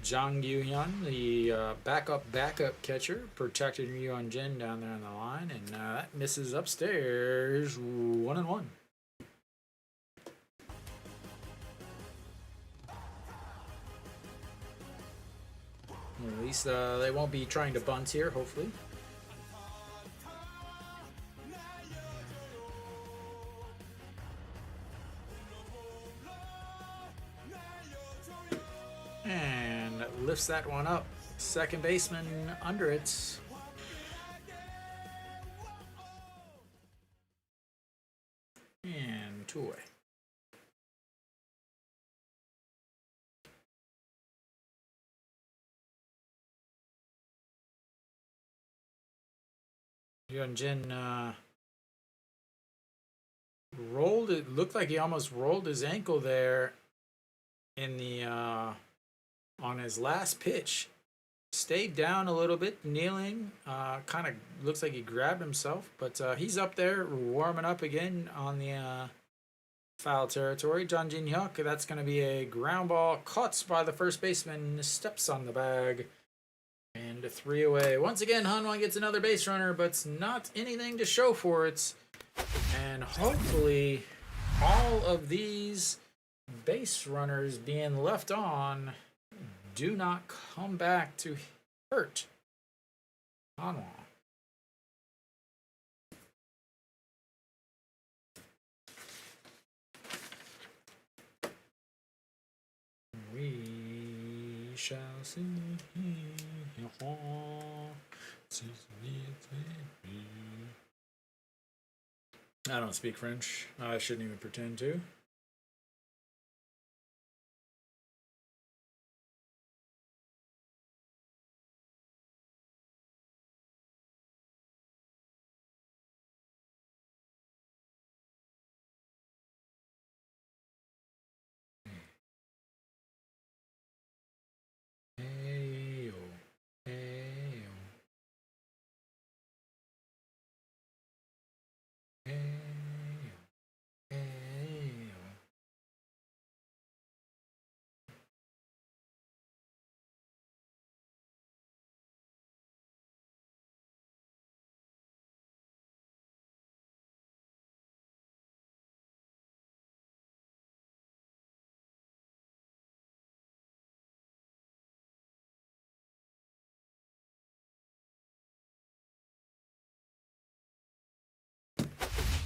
Jang Yoo-hyun, the backup catcher, protected Ryun Jin down there on the line, and that misses upstairs. 1-1. At least they won't be trying to bunt here, hopefully. And lifts that one up. Second baseman under it. And 2 away. Hyunjin rolled it. Looked like he almost rolled his ankle there in the on his last pitch. Stayed down a little bit, kneeling. Kind of looks like he grabbed himself, but he's up there warming up again on the foul territory. Jang Jin-hyuk, that's going to be a ground ball caught by the first baseman, steps on the bag, and 3 away. Once again, Hanwha gets another base runner, but it's not anything to show for it. And hopefully, all of these base runners being left on do not come back to hurt Hanwha. We shall see. I don't speak French. I shouldn't even pretend to. Hey, oh. Hey, oh. Hey, oh. Hey, oh.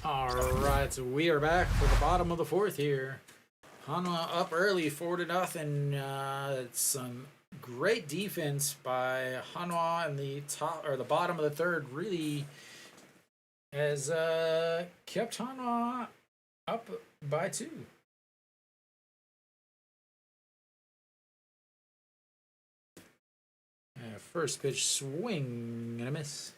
Alright, so we are back for the bottom of the fourth here. Hanwha up early, 4-0. It's some great defense by Hanwha in the top or the bottom of the third. Really has kept Hanwha up by 2. First pitch swing and a miss.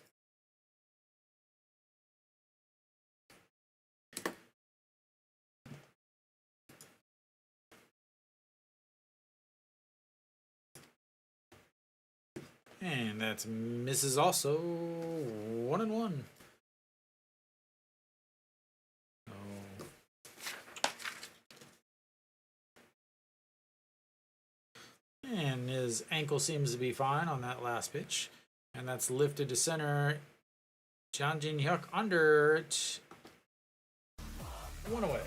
And that misses also. 1-1. Oh. And his ankle seems to be fine on that last pitch. And that's lifted to center. Jeon Hyuk under it. 1 away.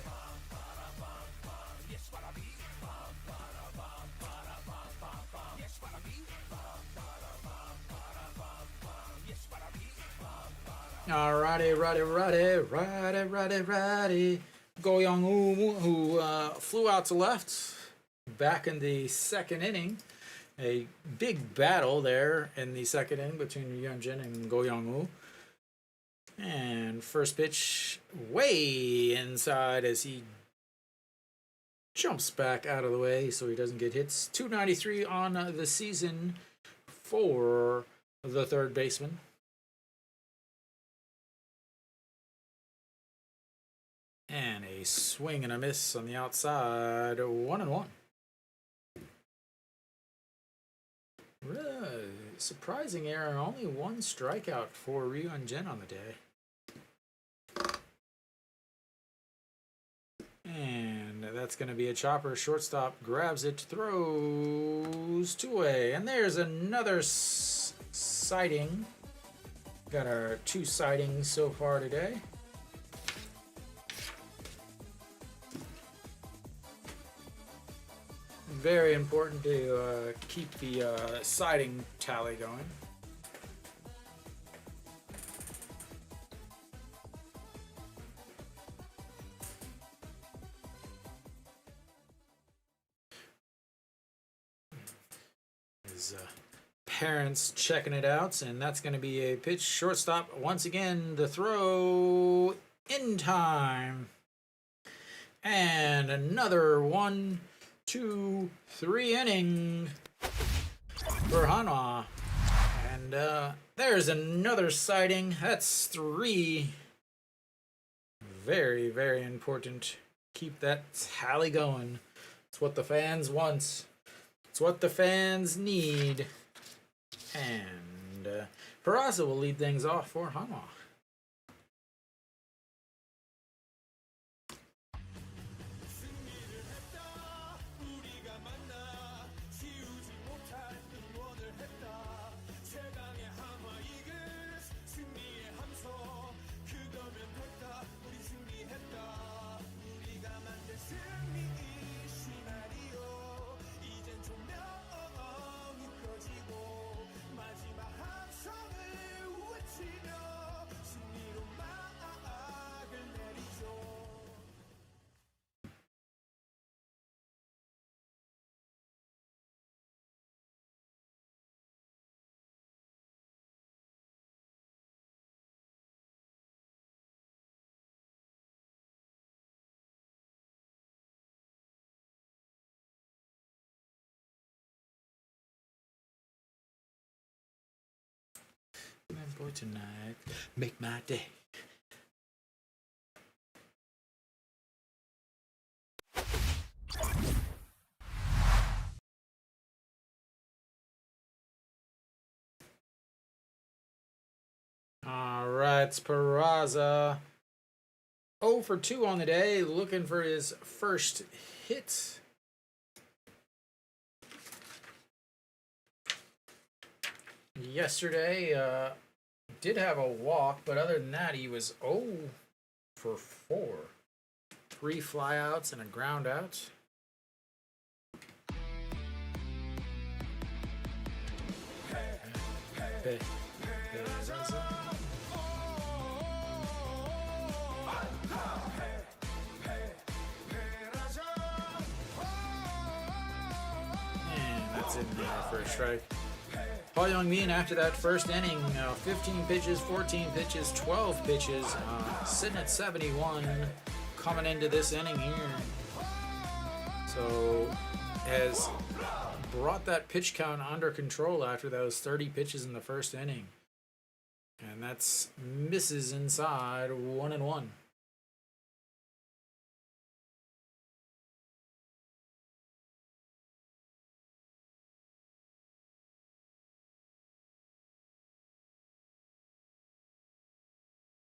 Alrighty. Go Young-woo, who flew out to left back in the second inning. A big battle there in the second inning between Yeonjin and Go Young-woo. And first pitch way inside as he jumps back out of the way so he doesn't get hits. 293 on the season for the third baseman. And a swing and a miss on the outside. 1-1. Really surprising error. Only 1 strikeout for Ryun-jin on the day. And that's going to be a chopper. Shortstop grabs it, throws 2 away. And there's another sighting. Got our 2 sightings so far today. Very important to keep the sighting tally going. His parents checking it out, and that's going to be a pitch. Shortstop once again. The throw in time, and another 1, 2, 3 inning for Hanwha. And there's another sighting. That's 3. Very, very important. Keep that tally going. It's what the fans want. It's what the fans need. And Peraza will lead things off for Hanwha. And boy, tonight, make my day. All right, it's Peraza. 0 for 2 on the day, looking for his first hit. Yesterday, did have a walk, but other than that, he was 0 for 4. 3 flyouts and a ground out. Hey. That's in there for a strike. Paul Young-min after that first inning, 15 pitches, 14 pitches, 12 pitches, sitting at 71 coming into this inning here. So has brought that pitch count under control after those 30 pitches in the first inning. And that's misses inside 1-1.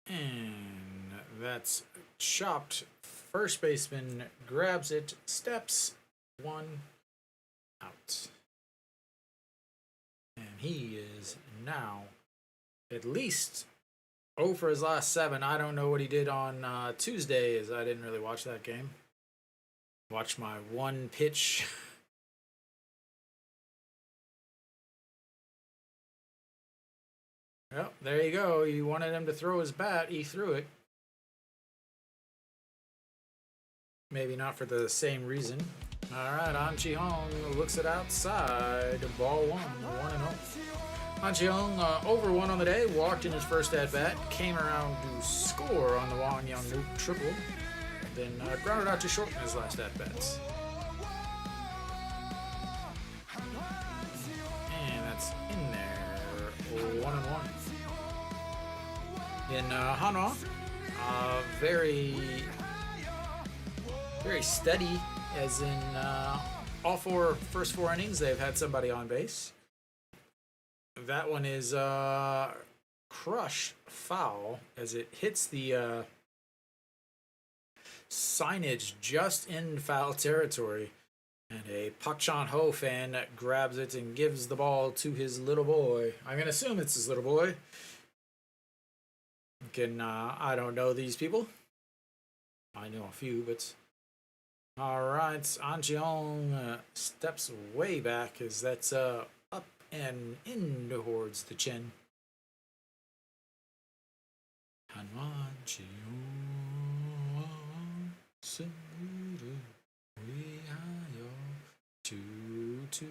And that's chopped. First baseman grabs it, steps, 1 out. And he is now at least 0 for his last 7. I don't know what he did on Tuesday, as I didn't really watch that game. Watch my one pitch. Well, there you go. You wanted him to throw his bat. He threw it. Maybe not for the same reason. All right, An Chi-hong looks it outside. Ball 1, 1-0. An Chi-hong over 1 on the day. Walked in his first at-bat. Came around to score on the Wang Young-nuk triple. Then grounded out to short in his last at-bats. And that's in there. 1-1. In Hanwha, very steady, as in all first four innings they've had somebody on base. That one is crush foul as it hits the signage just in foul territory, and a Pak Chan-ho fan grabs it and gives the ball to his little boy. I'm gonna assume it's his little boy. I don't know these people. I know a few, but alright, An Chi-hong steps way back as that's up and in towards the chin. Hanwha Chi-hong 2-2,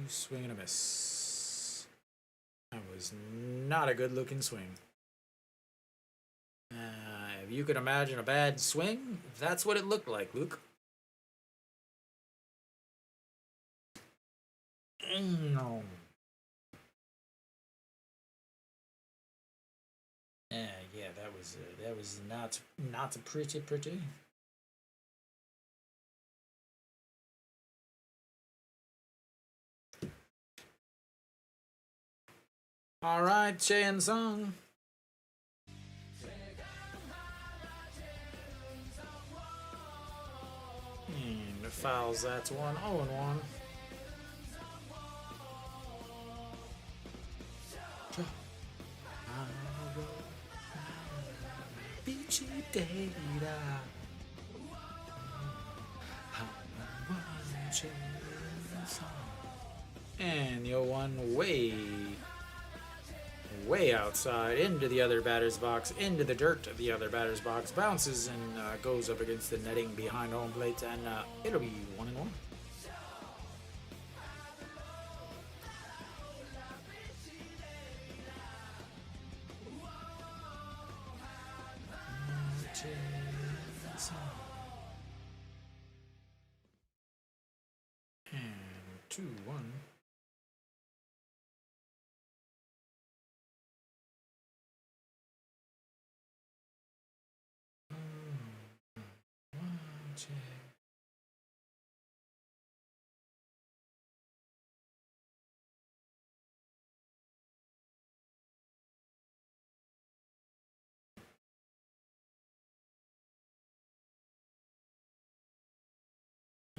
swing and a miss. That was not a good looking swing. If you can imagine a bad swing, that's what it looked like, Luke. No. Yeah, that was not pretty. All right, Chae Sung. And fouls, that's 1-0-1. And the 0-1 way outside, into the other batter's box, into the dirt of the other batter's box, bounces and goes up against the netting behind home plate, and it'll be 1-1. And 2-1.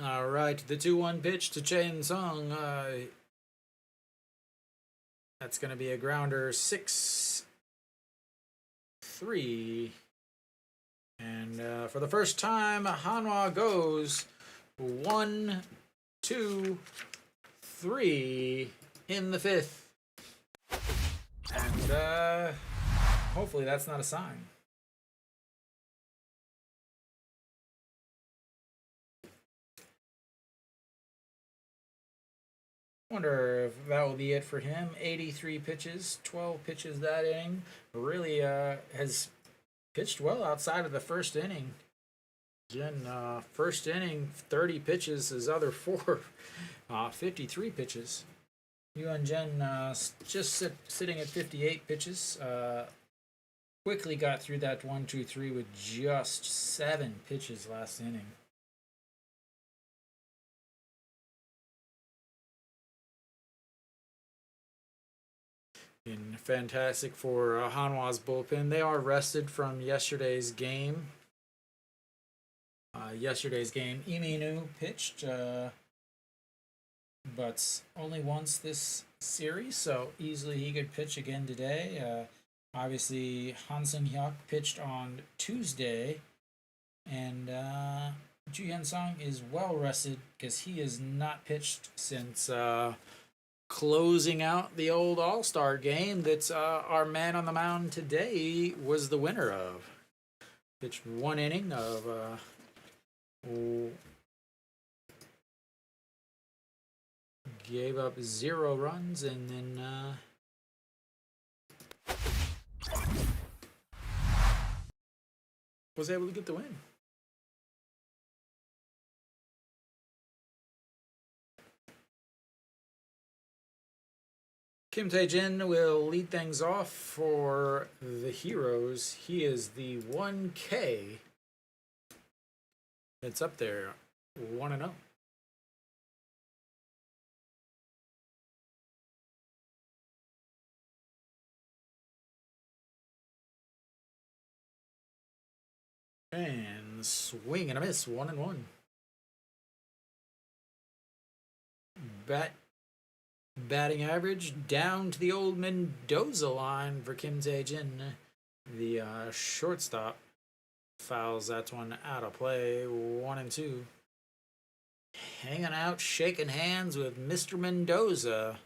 All right, the 2-1 pitch to Chen Sung. That's going to be a grounder 6-3. And for the first time, Hanwha goes 1, 2, 3 in the fifth. And hopefully that's not a sign. Wonder if that will be it for him. 83 pitches, 12 pitches that inning. Really has pitched well outside of the first inning. Jin, first inning, 30 pitches. His other four, 53 pitches. Yuan Jin just sitting at 58 pitches. Quickly got through that 1-2-3 with just 7 pitches last inning. Been fantastic for Hanwha's bullpen. They are rested from yesterday's game. Iminu pitched, but only once this series, so easily he could pitch again today. Obviously, Hansen Hyuk pitched on Tuesday, and Ju Hyun Sung is well rested because he has not pitched since closing out the old All-Star game that our man on the mound today was the winner of. Pitched 1 inning of gave up 0 runs and then was able to get the win. Kim Daejeon will lead things off for the Heroes. He is the 1K. It's up there, 1-0. And swing and a miss, 1-1. Batting average down to the old Mendoza line for Kim Daejeon. The shortstop fouls that one out of play, 1-2. Hanging out, shaking hands with Mr. Mendoza.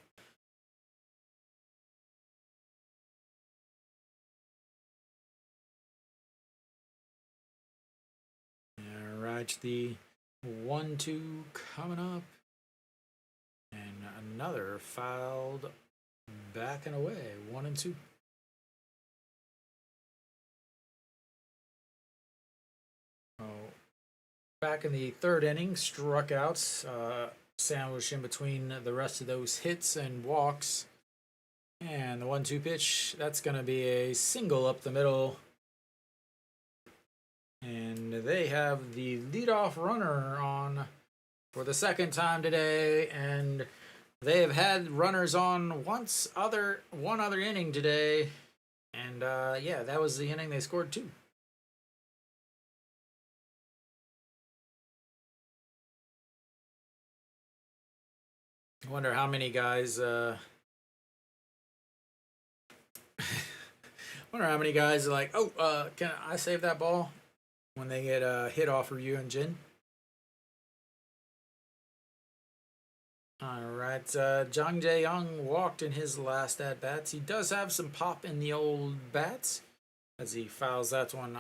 All right, the 1-2 coming up. And another fouled back and away, 1-2. Oh, back in the third inning, struck out, sandwiched in between the rest of those hits and walks. And the 1-2 pitch, that's going to be a single up the middle. And they have the leadoff runner on for the second time today, and they have had runners on one other inning today, and yeah, that was the inning they scored 2. I wonder how many guys are like, oh, can I save that ball when they get hit off of you and Jin? All right, Jang Jae-young walked in his last at-bats. He does have some pop in the old bats as he fouls that one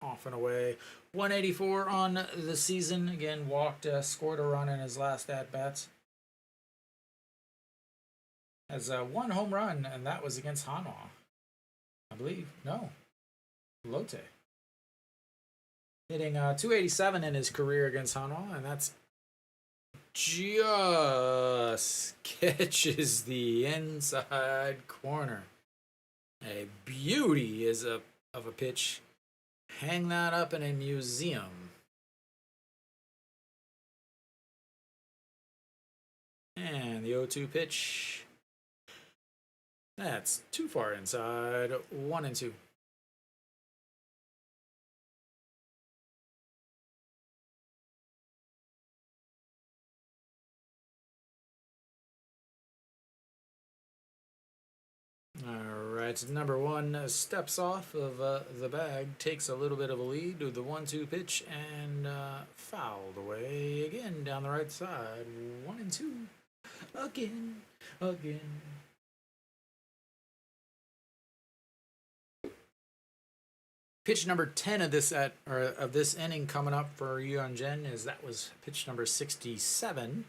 off and away. 184 on the season. Again, walked, scored a run in his last at-bats. Has 1 home run, and that was against Hanwha, I believe. No, Lotte. Hitting 287 in his career against Hanwha, and that's just catches the inside corner. A beauty of a pitch. Hang that up in a museum. And the 0-2 pitch. That's too far inside. 1-2. right, number one steps off of the bag, takes a little bit of a lead with the 1-2 pitch, and fouled away again down the right side. 1-2. Again. Pitch number 10 of this inning coming up for Yeonjen that was pitch number 67.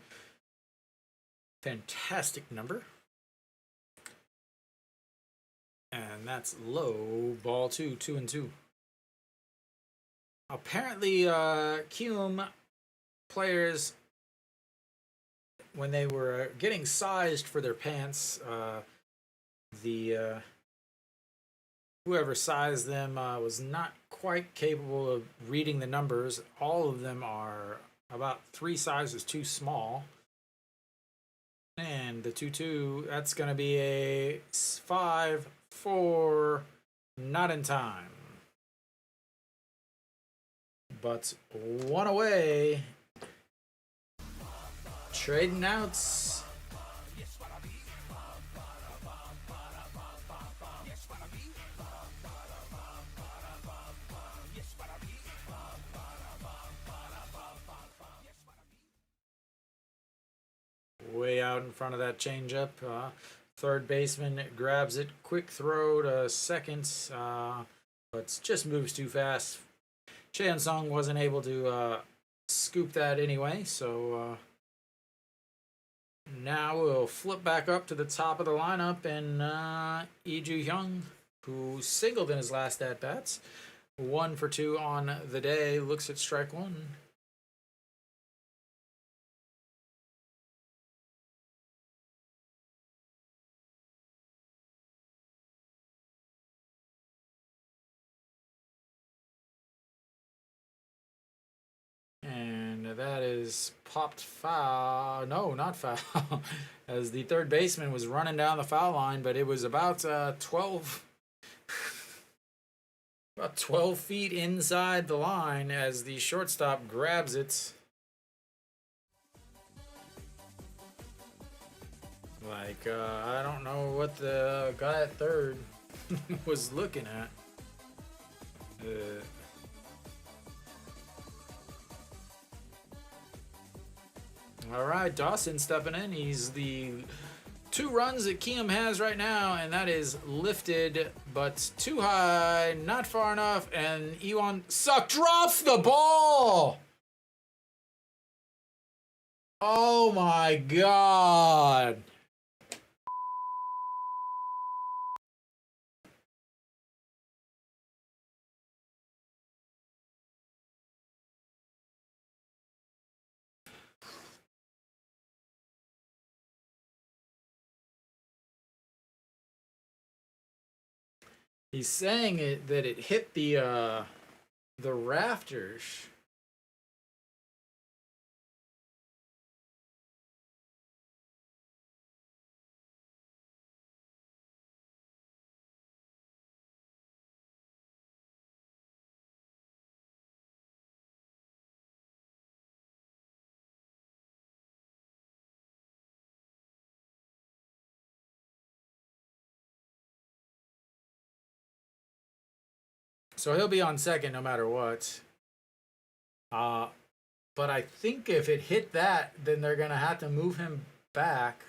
Fantastic number. And that's low, ball 2, 2-2. Apparently, Kiwoom players, when they were getting sized for their pants, whoever sized them was not quite capable of reading the numbers. All of them are about 3 sizes too small. And the 2-2, that's going to be a 5-4, not in time. But one away. Trading outs. Way out in front of that changeup. Third baseman grabs it. Quick throw to second, but just moves too fast. Chan Sung wasn't able to scoop that anyway, so now we'll flip back up to the top of the lineup, and Lee Ju-hyung, who singled in his last at-bats, 1 for 2 on the day, looks at strike 1. And that is popped foul. No, not foul. As the third baseman was running down the foul line, but it was about 12 feet inside the line as the shortstop grabs it. Like, I don't know what the guy at third was looking at. All right, Dawson stepping in. He's the 2 runs that Kiwoom has right now, and that is lifted, but too high, not far enough, and Iwon Suk drops the ball! Oh my god! He's saying that it hit the rafters. So he'll be on second no matter what. But I think if it hit that, then they're going to have to move him back.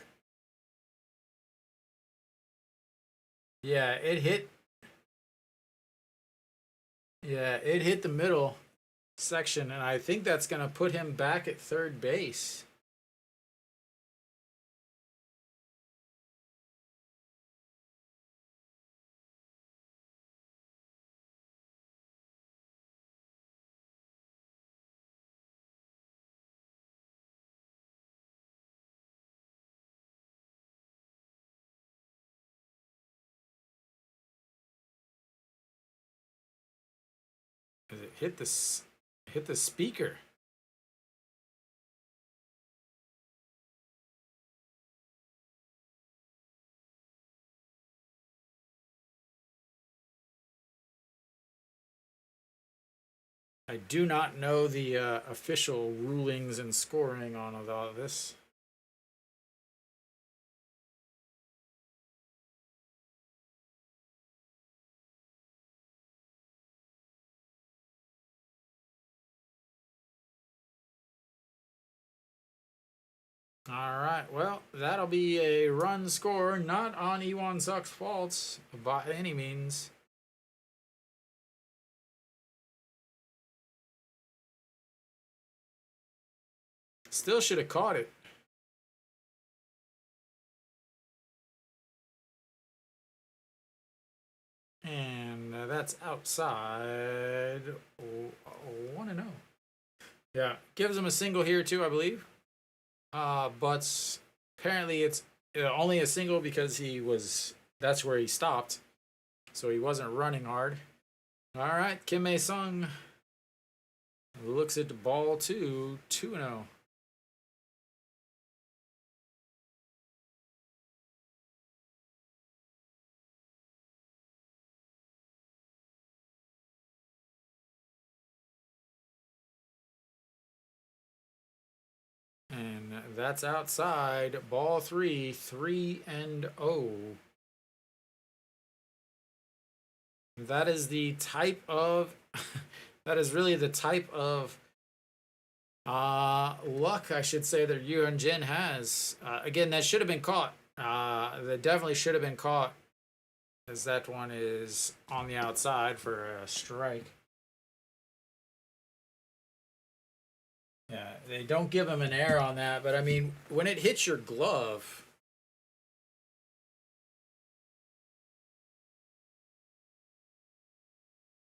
Yeah, it hit. Yeah, it hit the middle section, and I think that's going to put him back at third base. It hit the speaker. I do not know the official rulings and scoring on all of this. All right. Well, that'll be a run score, not on Iwan Suk's faults by any means. Still should have caught it. And that's outside 1-0. Yeah, gives him a single here too, I believe. But apparently it's only a single because that's where he stopped. So he wasn't running hard. All right, Kim Mae-sung looks at the ball 2-0. And that's outside. Ball 3-0. That is the type of that is really the type of luck, I should say, that Yuan Jin has. Again, that should have been caught. That definitely should have been caught, as that one is on the outside for a strike. Yeah, they don't give him an error on that, but I mean, when it hits your glove,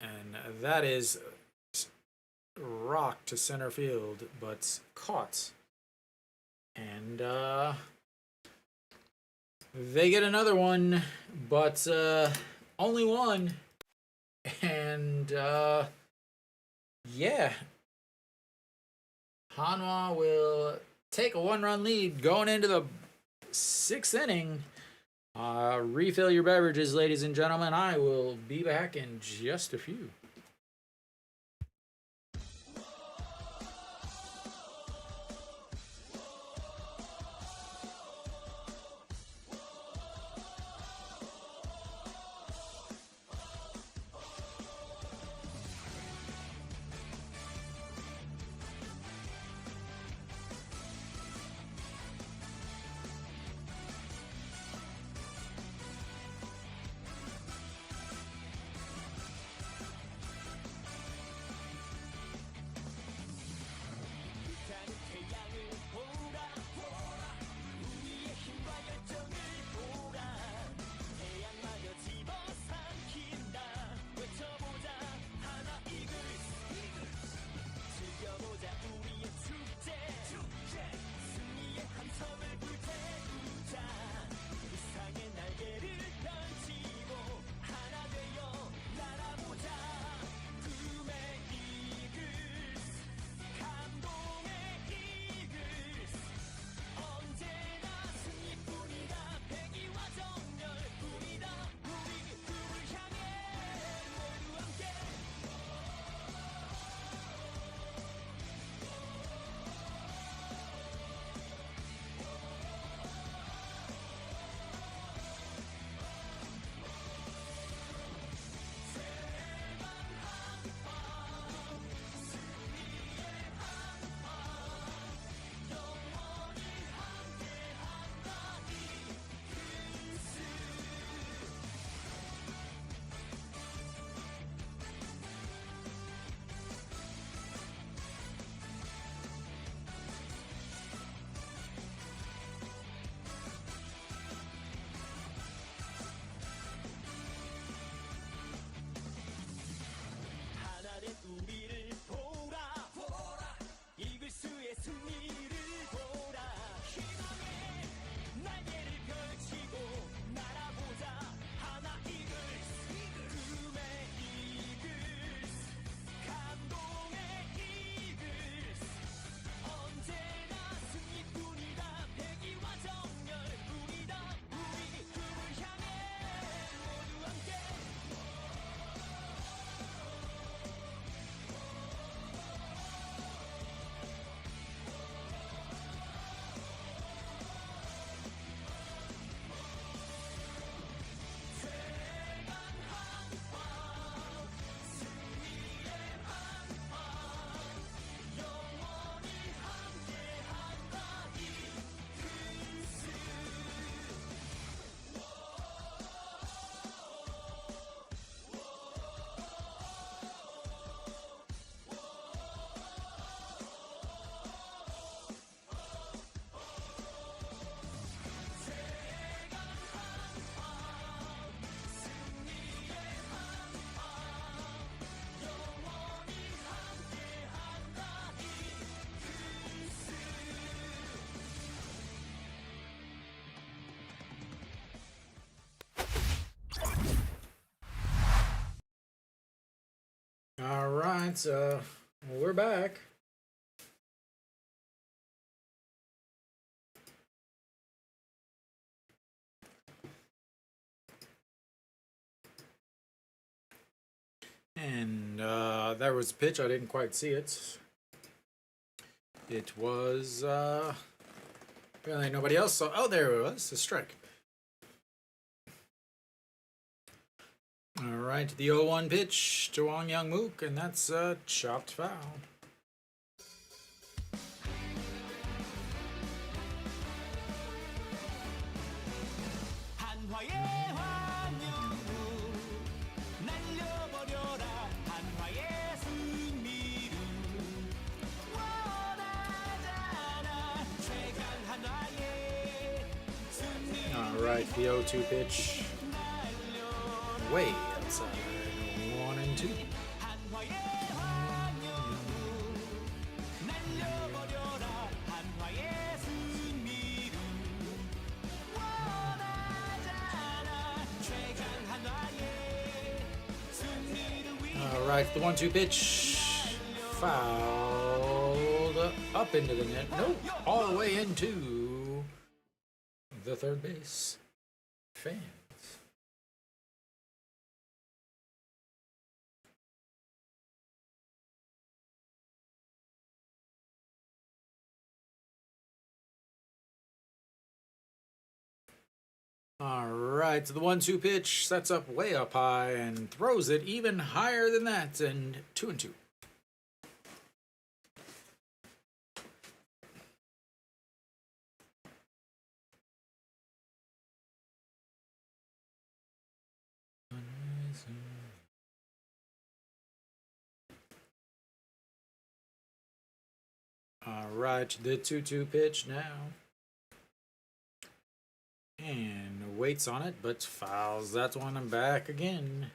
and that is rocked to center field, but caught. And they get another one, but only one. And yeah, Hanwha will take a 1-run lead going into the 6th inning. Refill your beverages, ladies and gentlemen. I will be back in just a few. right, we're back. And there was a pitch. I didn't quite see it. It was apparently nobody else saw. Oh, there it was. A strike. All right, the 0-1 pitch to Wang Young-mook, and that's a chopped foul. All right, the 0-2 pitch. Way outside. 1-2. All right, the 1-2 pitch. Fouled up into the net. Nope, all the way into the third base. Fans. All right, so the 1-2 pitch sets up way up high and throws it even higher than that, and 2-2. All right, the 2-2 pitch now. And waits on it, but fouls that one and back again.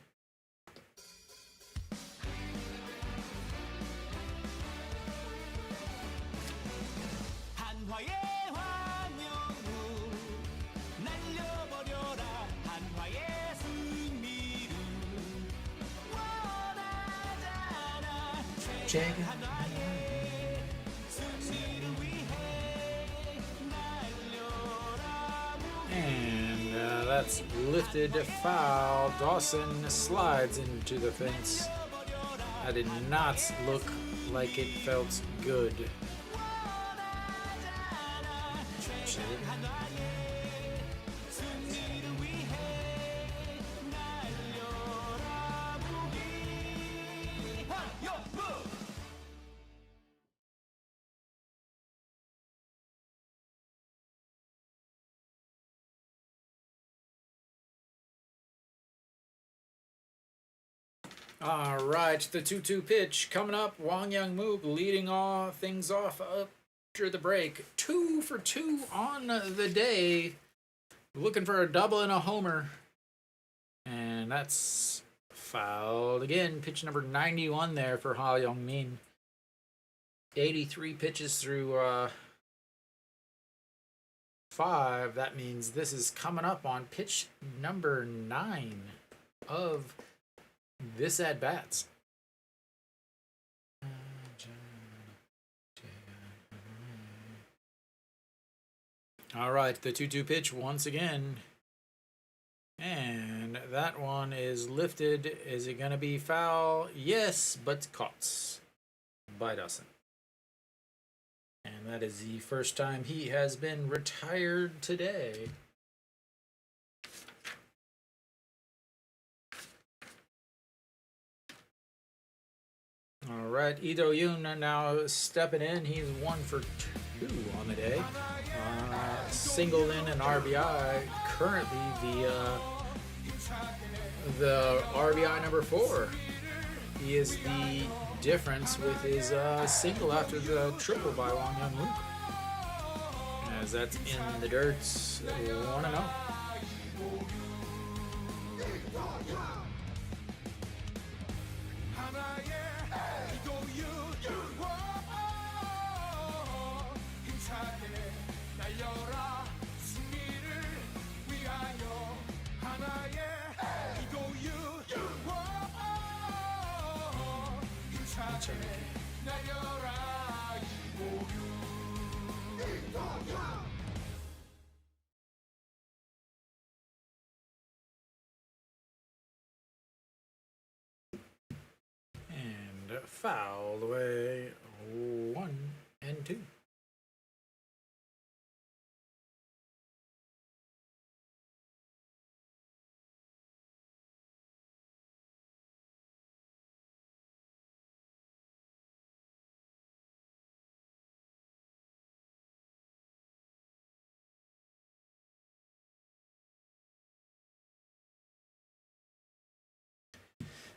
And that's lifted foul. Dawson slides into the fence. That did not look like it felt good. All right, the 2-2 pitch coming up. Wang Young-mook leading things off after the break. 2 for 2 on the day. Looking for a double and a homer. And that's fouled again. Pitch number 91 there for Ha Young-min. 83 pitches through 5. That means this is coming up on pitch number 9 of this at bats. All right, the 2-2 pitch once again. And that one is lifted. Is it going to be foul? Yes, but caught by Dawson. And that is the first time he has been retired today. All right, Lee Do-yoon now stepping in. He's 1 for 2 on the day. Singled in an RBI. Currently the RBI number 4. He is the difference with his single after the triple by Wang Young-mook. As that's in the dirt, 1-0. turn. And fouled away 1 and 2.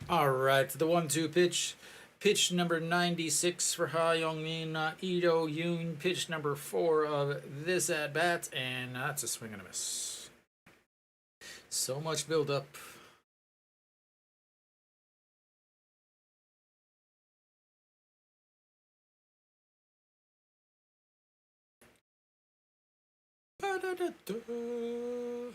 All right, the 1-2 pitch. Pitch number 96 for Ha Young-min, Ito Yoon. Pitch number 4 of this at bat, and that's a swing and a miss. So much build up. Ba-da-da-da.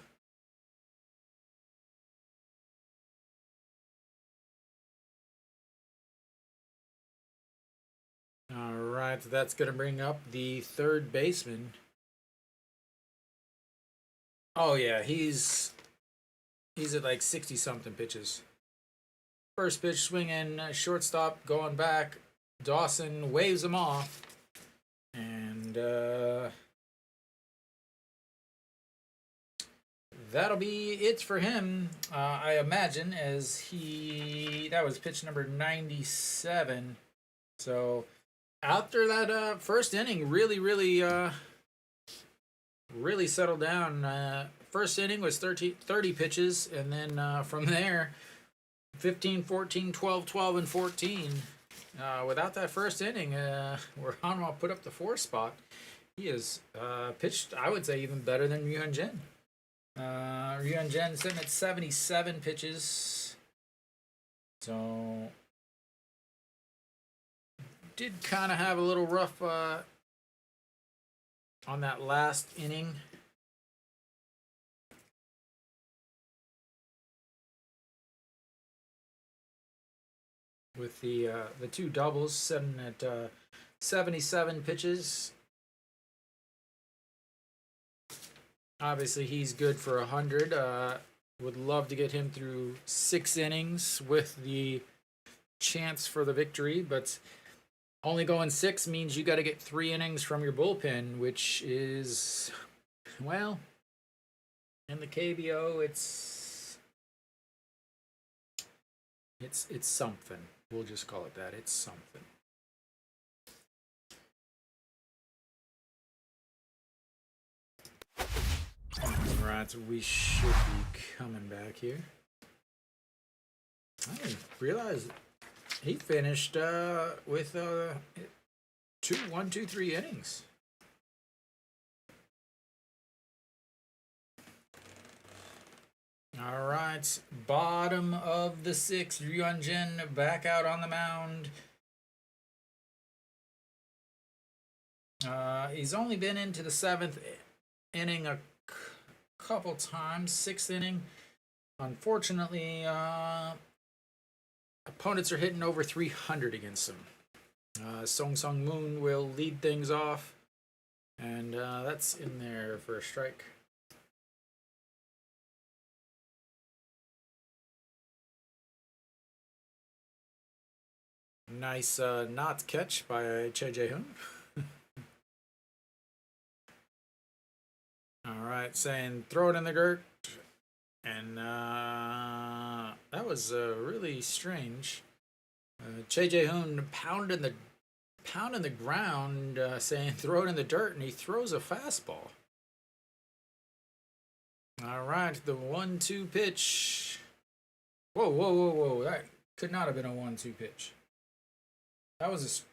All right, that's going to bring up the third baseman. Oh yeah, he's at like 60 something pitches. First pitch swinging, shortstop going back. Dawson waves him off, and that'll be it for him, I imagine, as that was pitch number 97. So after that first inning, really settled down. First inning was 30 pitches, and then from there, 15, 14, 12, 12, and 14. Without that first inning, where Hanwha put up the 4 spot, he has pitched, I would say, even better than Ryun Jin. Ryun Jin sitting at 77 pitches. So did kind of have a little rough on that last inning. With the 2 doubles sitting at 77 pitches. Obviously, he's good for 100. Would love to get him through 6 innings with the chance for the victory, but only going 6 means you got to get 3 innings from your bullpen, which is, well, in the KBO, it's something. We'll just call it that. It's something. Alright, so we should be coming back here. I didn't realize he finished with 3 innings. All right, bottom of the 6th, Ryun Jin back out on the mound. He's only been into the 7th inning a couple times. 6th inning, unfortunately, opponents are hitting over 300 against him. Song Sung Moon will lead things off, and that's in there for a strike. Nice not catch by Daejeon. All right, saying throw it in the dirt, and that was really strange. Daejeon pounding the ground, saying throw it in the dirt, and he throws a fastball. All right, the 1-2 pitch. Whoa! That could not have been a 1-2 pitch. That was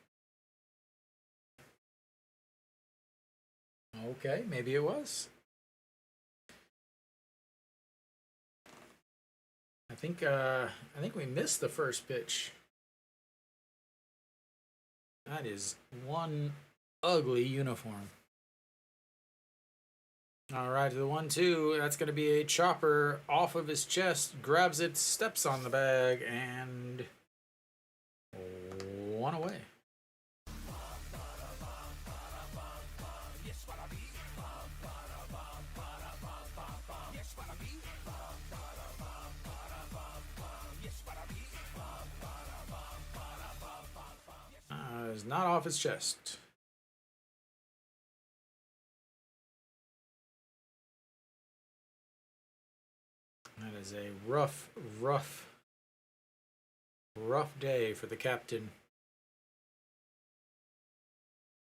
okay. Maybe it was. I think we missed the first pitch. That is one ugly uniform. All right, the 1-2. That's going to be a chopper off of his chest. Grabs it, steps on the bag, and one away. Is not off his chest. That is a rough day for the captain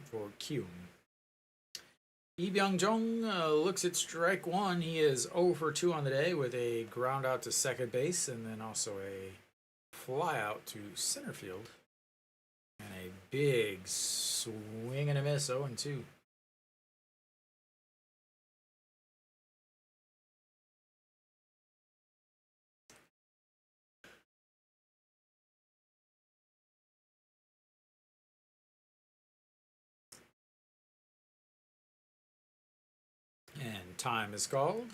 for Kiwoom. Lee Byung-jung looks at strike one. He is 0 for 2 on the day with a ground out to second base and then also a fly out to center field. And a big swing and a miss, 0 and 2. And time is called.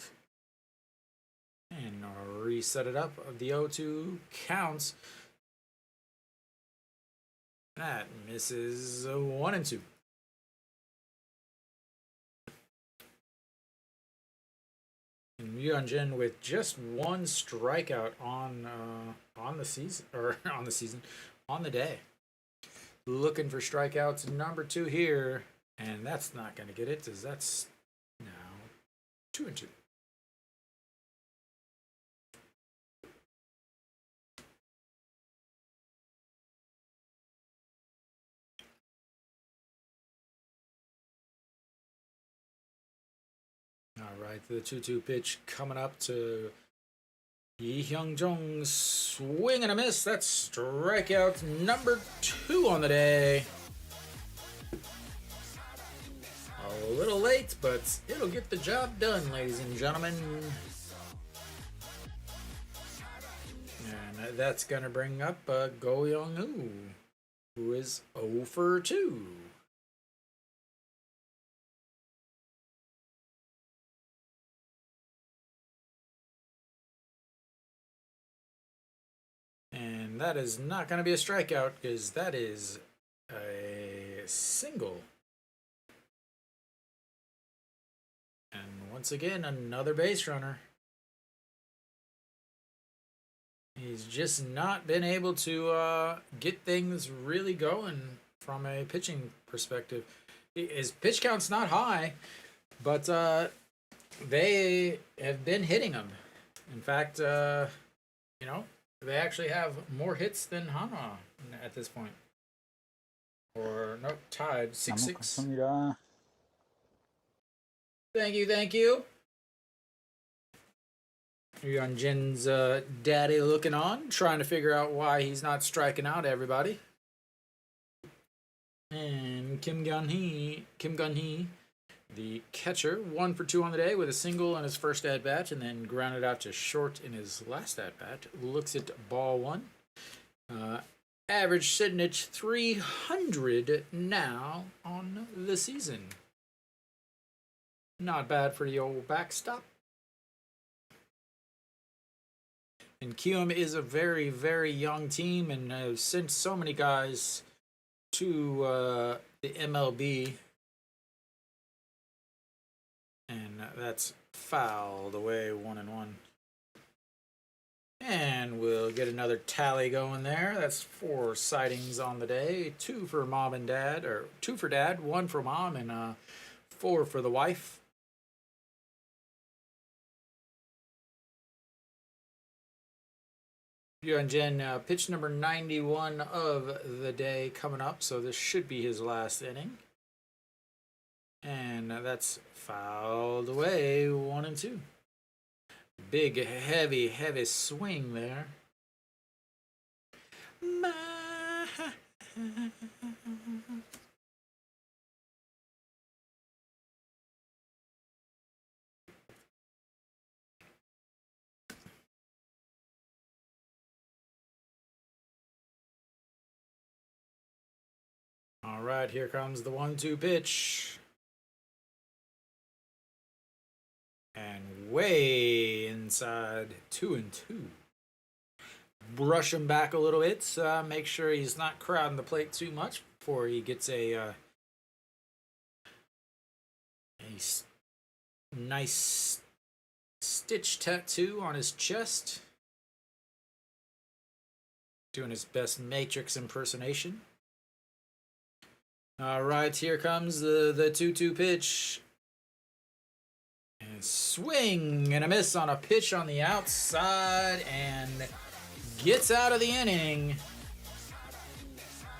And I'll reset it up. The 0-2 counts. That misses 1 and 2. And Ryunjin with just one strikeout on the season on the day. Looking for strikeouts number 2 here, and that's not going to get it, as that's now 2 and 2. All right, the 2-2 pitch coming up to Lee Hyung-jung, swing and a miss. That's strikeout number 2 on the day. A little late, but it'll get the job done, ladies and gentlemen. And that's going to bring up Go Young-woo, who is 0 for 2. And that is not going to be a strikeout because that is a single. And once again, another base runner. He's just not been able to get things really going from a pitching perspective. His pitch count's not high, but they have been hitting him. In fact, they actually have more hits than Hanwha at this point. Or, no, tied, 6-6. Thank you. Ryunjin's daddy looking on, trying to figure out why he's not striking out everybody. And Kim Gun-hee, the catcher, 1 for 2 on the day with a single on his first at-bat and then grounded out to short in his last at-bat. Looks at ball 1. Average sitting at 300 now on the season. Not bad for the old backstop. And Kiwoom is a very, very young team and has sent so many guys to the MLB. And that's fouled away, 1 and 1. And we'll get another tally going there. That's 4 sightings on the day. 2 for mom and dad, or 2 for dad, 1 for mom, and 4 for the wife. Ryunjin, pitch number 91 of the day coming up, so this should be his last inning. And that's fouled away, 1 and 2. Big, heavy swing there. All right, here comes the 1-2 pitch. And way inside, 2 and 2. brush him back a little bit. Make sure he's not crowding the plate too much before he gets a nice stitch tattoo on his chest. Doing his best Matrix impersonation. All right, here comes the 2-2 pitch. And swing and a miss on a pitch on the outside and gets out of the inning.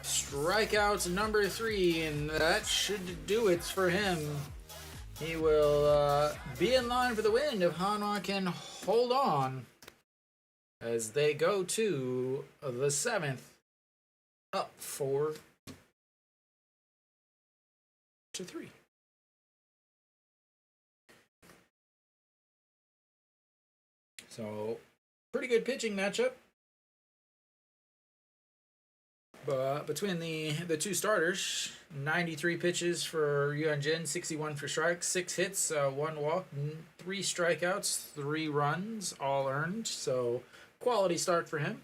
Strikeout number 3, and that should do it for him. He will be in line for the win if Hanwha can hold on as they go to the 7th, up 4-3. So, pretty good pitching matchup. But between the two starters, 93 pitches for Yuan-jin, 61 for strikes, 6 hits, 1 walk, 3 strikeouts, 3 runs, all earned. So, quality start for him.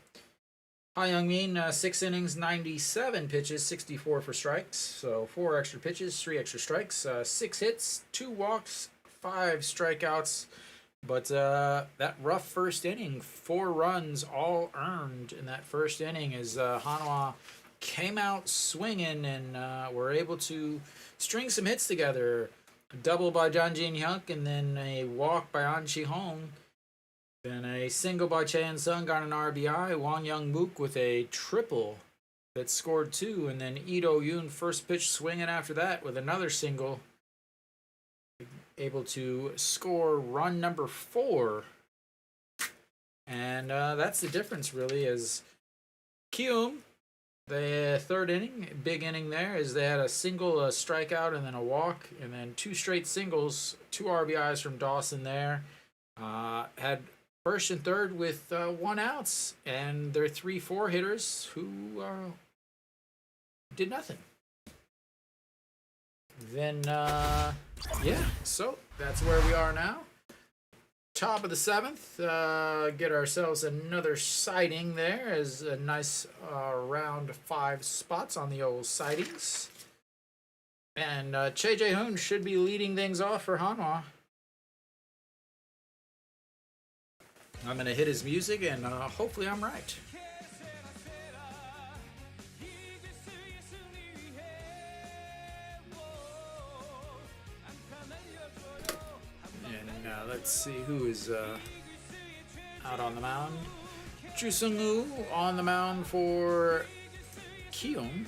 Ha Young-min, 6 innings, 97 pitches, 64 for strikes. So 4 extra pitches, 3 extra strikes, 6 hits, 2 walks, 5 strikeouts. But that rough first inning, 4 runs, all earned in that first inning as Hanwha came out swinging and were able to string some hits together. A double by Jang Jin-hyuk and then a walk by An Chi-hong. Then a single by Chan Sung got an RBI. Wang Young-mook with a triple that scored 2. And then Lee Do-yoon first pitch swinging after that with another single. Able to score run number 4. And that's the difference really is Kiwoom, the 3rd inning, big inning there, is they had a single, a strikeout, and then a walk. And then 2 straight singles, 2 RBIs from Dawson there. Had first and third with 1 outs, and their 3-4 hitters who did nothing. Then, yeah, so that's where we are now. Top of the 7th, get ourselves another sighting there as a nice round 5 spots on the old sightings. And Che Jae-hoon should be leading things off for Hanwha. I'm going to hit his music, and hopefully I'm right. And let's see who is out on the mound. Chu Sung-woo on the mound for Kiwoom.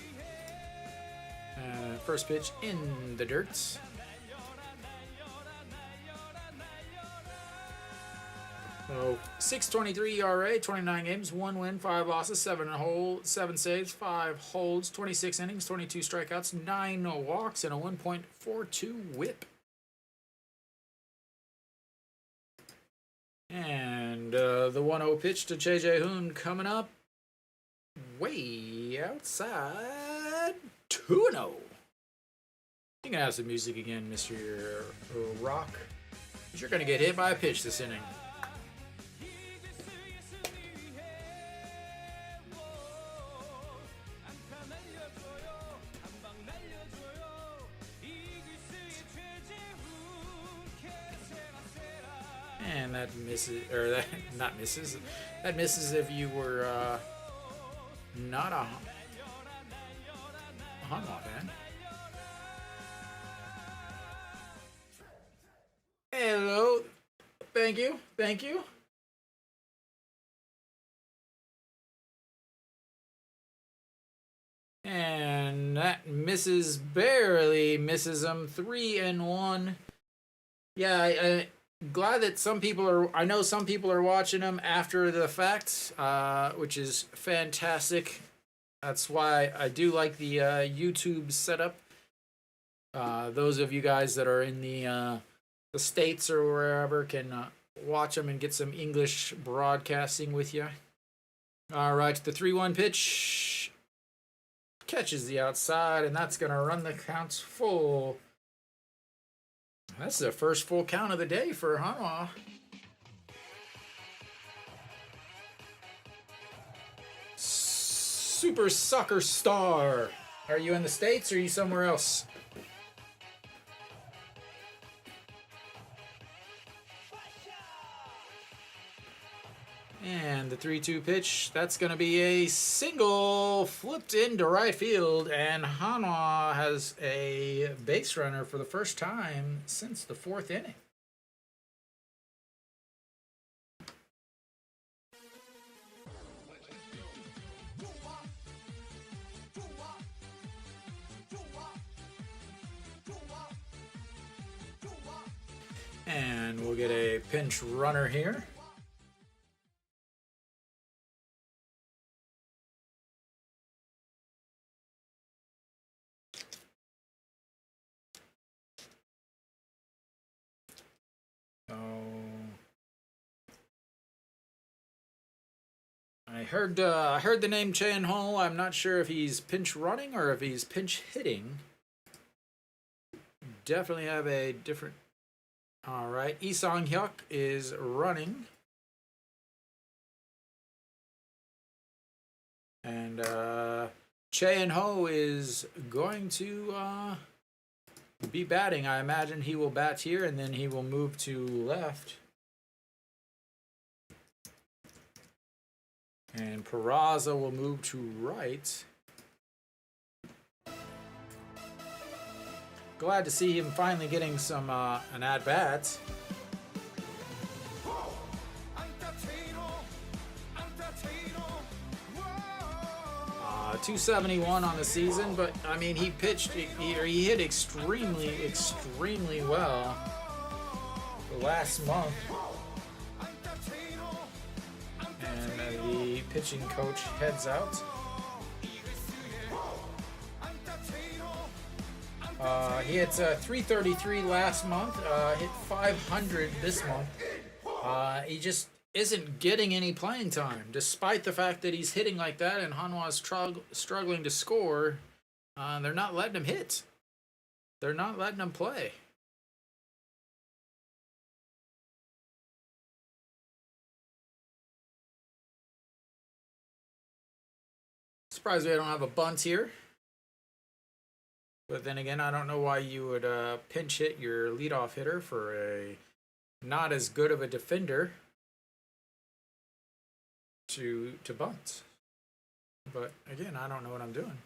First pitch in the dirt. So 6.23 ERA, 29 games, 1 win, 5 losses, 7 saves, 5 holds, 26 innings, 22 strikeouts, 9 walks, and a 1.42 WHIP. And the 1-0 pitch to Che Jae-hoon coming up way outside, 2-0. You can have some music again, Mr. Rock. But you're going to get hit by a pitch this inning. And that misses, or that not misses. That misses if you were not a Hanwha fan. Hello, thank you. And that misses, barely misses him. 3-1. Yeah, glad that some people are. I know some people are watching them after the fact, which is fantastic. That's why I do like the YouTube setup. Those of you guys that are in the States or wherever can watch them and get some English broadcasting with you. All right, the 3-1 pitch catches the outside, and that's gonna run the counts full. That's the first full count of the day for Hanwha. Super Soccer Star. Are you in the States or are you somewhere else? And the 3-2 pitch, that's going to be a single flipped into right field. And Hanwha has a base runner for the first time since the 4th inning. And we'll get a pinch runner here. I heard the name Hanwha. I'm not sure if he's pinch running or if he's pinch hitting. Definitely have a different. All right, Lee Sang-hyuk is running, and Hanwha is going to be batting. I imagine he will bat here, and then he will move to left. And Peraza will move to right. Glad to see him finally getting some an at-bat. 271 on the season, but I mean he pitched, he hit extremely well the last month. And the pitching coach heads out. He hit 333 last month, hit 500 this month. He just isn't getting any playing time, despite the fact that he's hitting like that and Hanwha's struggling to score. They're not letting him hit. They're not letting him play. Surprised we don't have a bunt here. But then again, I don't know why you would pinch hit your leadoff hitter for a not as good of a defender to bunt. But again, I don't know what I'm doing.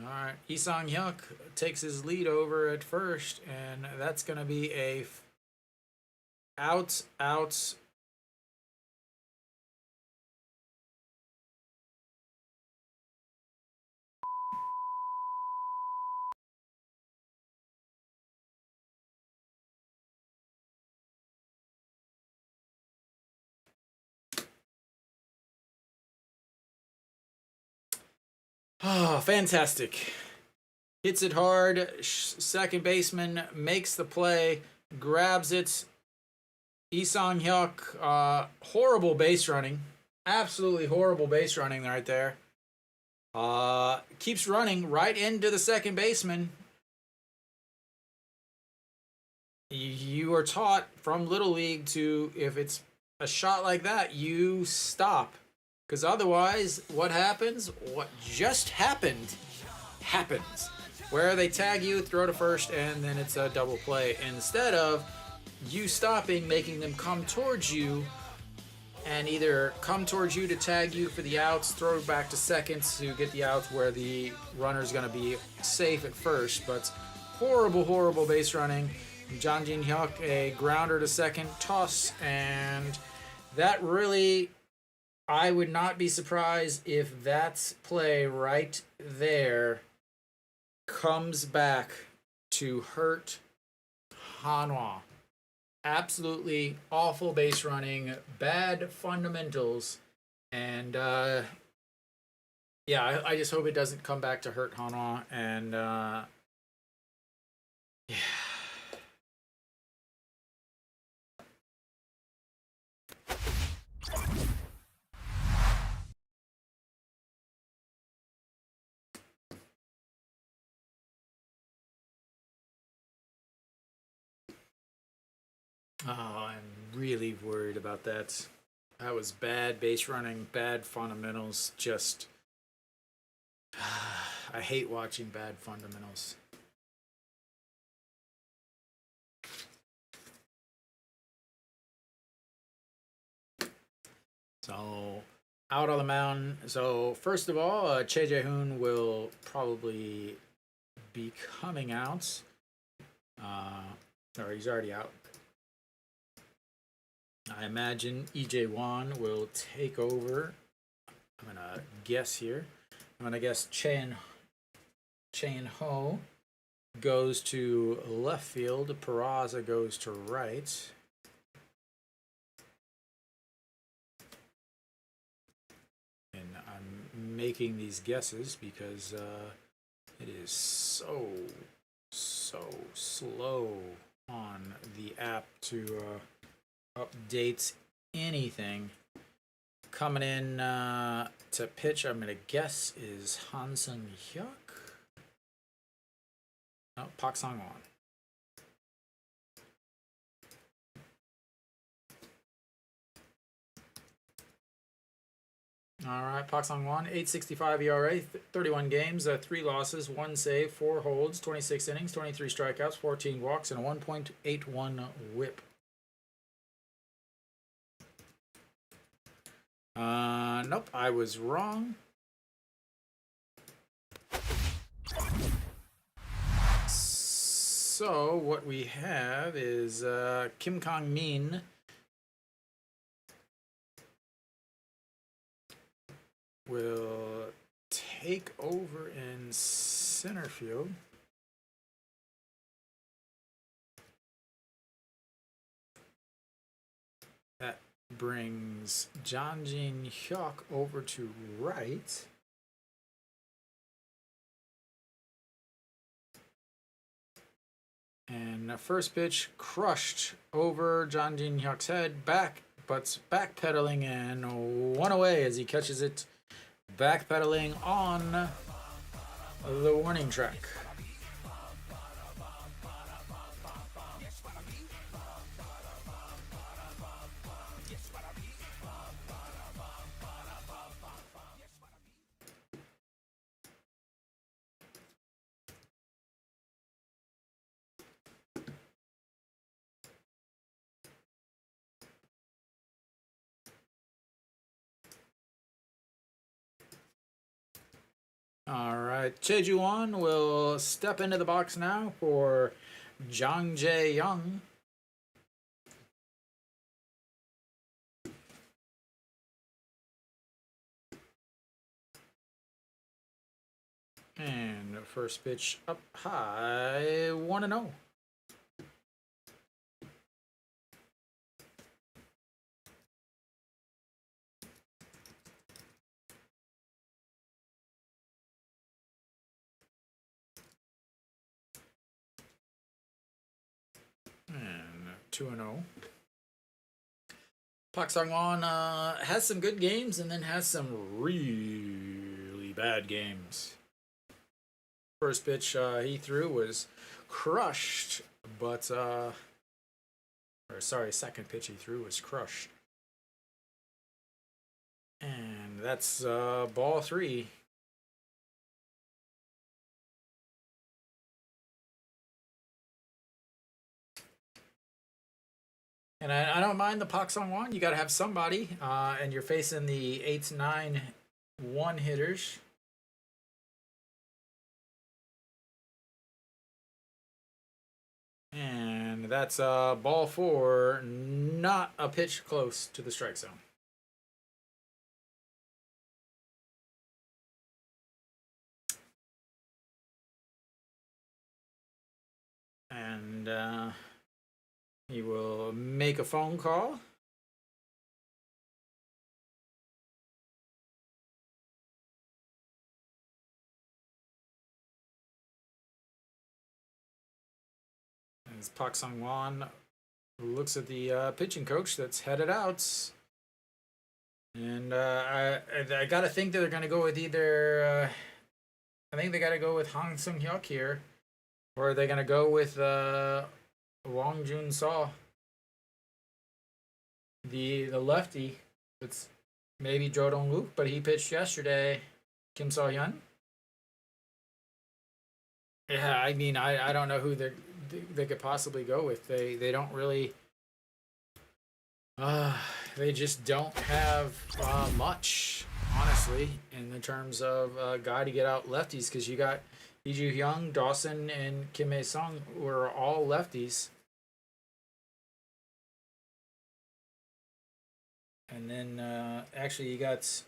All right, Lee Sang-hyuk takes his lead over at first, and that's going to be a out. Oh, fantastic. Hits it hard. Second baseman makes the play, grabs it. Lee Sang-hyuk, horrible base running. Absolutely horrible base running right there. Keeps running right into the second baseman. You are taught from Little League to, if it's a shot like that, you stop. Because otherwise, what happens? What just happened happens. Where they tag you, throw to first, and then it's a double play. Instead of you stopping, making them come towards you, and either come towards you to tag you for the outs, throw back to second to get the outs where the runner's going to be safe at first. But horrible base running. Daejeon a grounder to second, toss, and that really... I would not be surprised if that play right there comes back to hurt Hanwha. Absolutely awful base running, bad fundamentals, and yeah, I just hope it doesn't come back to hurt Hanwha, and yeah. Oh, I'm really worried about that. That was bad base running, bad fundamentals. Just, I hate watching bad fundamentals. So, out on the mound. So, first of all, Daejeon will probably be coming out. Or he's already out. I imagine EJ1 will take over. I'm going to guess here. I'm going to guess Chain Ho goes to left field. Peraza goes to right. And I'm making these guesses because it is so slow on the app to update anything. Coming in to pitch, I'm going to guess, is Han Sung-hyuk. No, Park Sang-won. All right, Park Sang-won, 8.65 ERA, 31 games, 3 losses, 1 save, 4 holds, 26 innings, 23 strikeouts, 14 walks, and a 1.81 whip. Nope, I was wrong. So what we have is Kim Kang-min will take over in center field. That brings Jang Jin-hyuk over to right. And the first pitch crushed over Jang Jin-hyuk's head, but backpedaling and one away as he catches it, backpedaling on the warning track. All right, Daejeon will step into the box now for Jang Jae-young. And first pitch up high, 1-0. And 2-0. Park Sang-won has some good games and then has some really bad games. First pitch he threw was crushed, but second pitch he threw was crushed. And that's ball 3. And I don't mind the Park Sang-won. You got to have somebody, and you're facing the 8-9 one hitters. And that's ball 4, not a pitch close to the strike zone. And he will make a phone call. As Park Sang-won looks at the pitching coach that's headed out. And I got to think that they're going to go with either... I think they got to go with Han Sung-hyuk here. Or are they going to go with Wong Jun-seo, the lefty It's maybe Jo Dong-wook, but he pitched yesterday. Kim So-hyun. Yeah, I mean, I don't know who they could possibly go with. They don't really. Uh, they just don't have much, honestly, in the terms of guy to get out lefties. Because you got Lee Ju-hyung, Dawson, and Kim Hae-sung, who are all lefties. And then actually, you got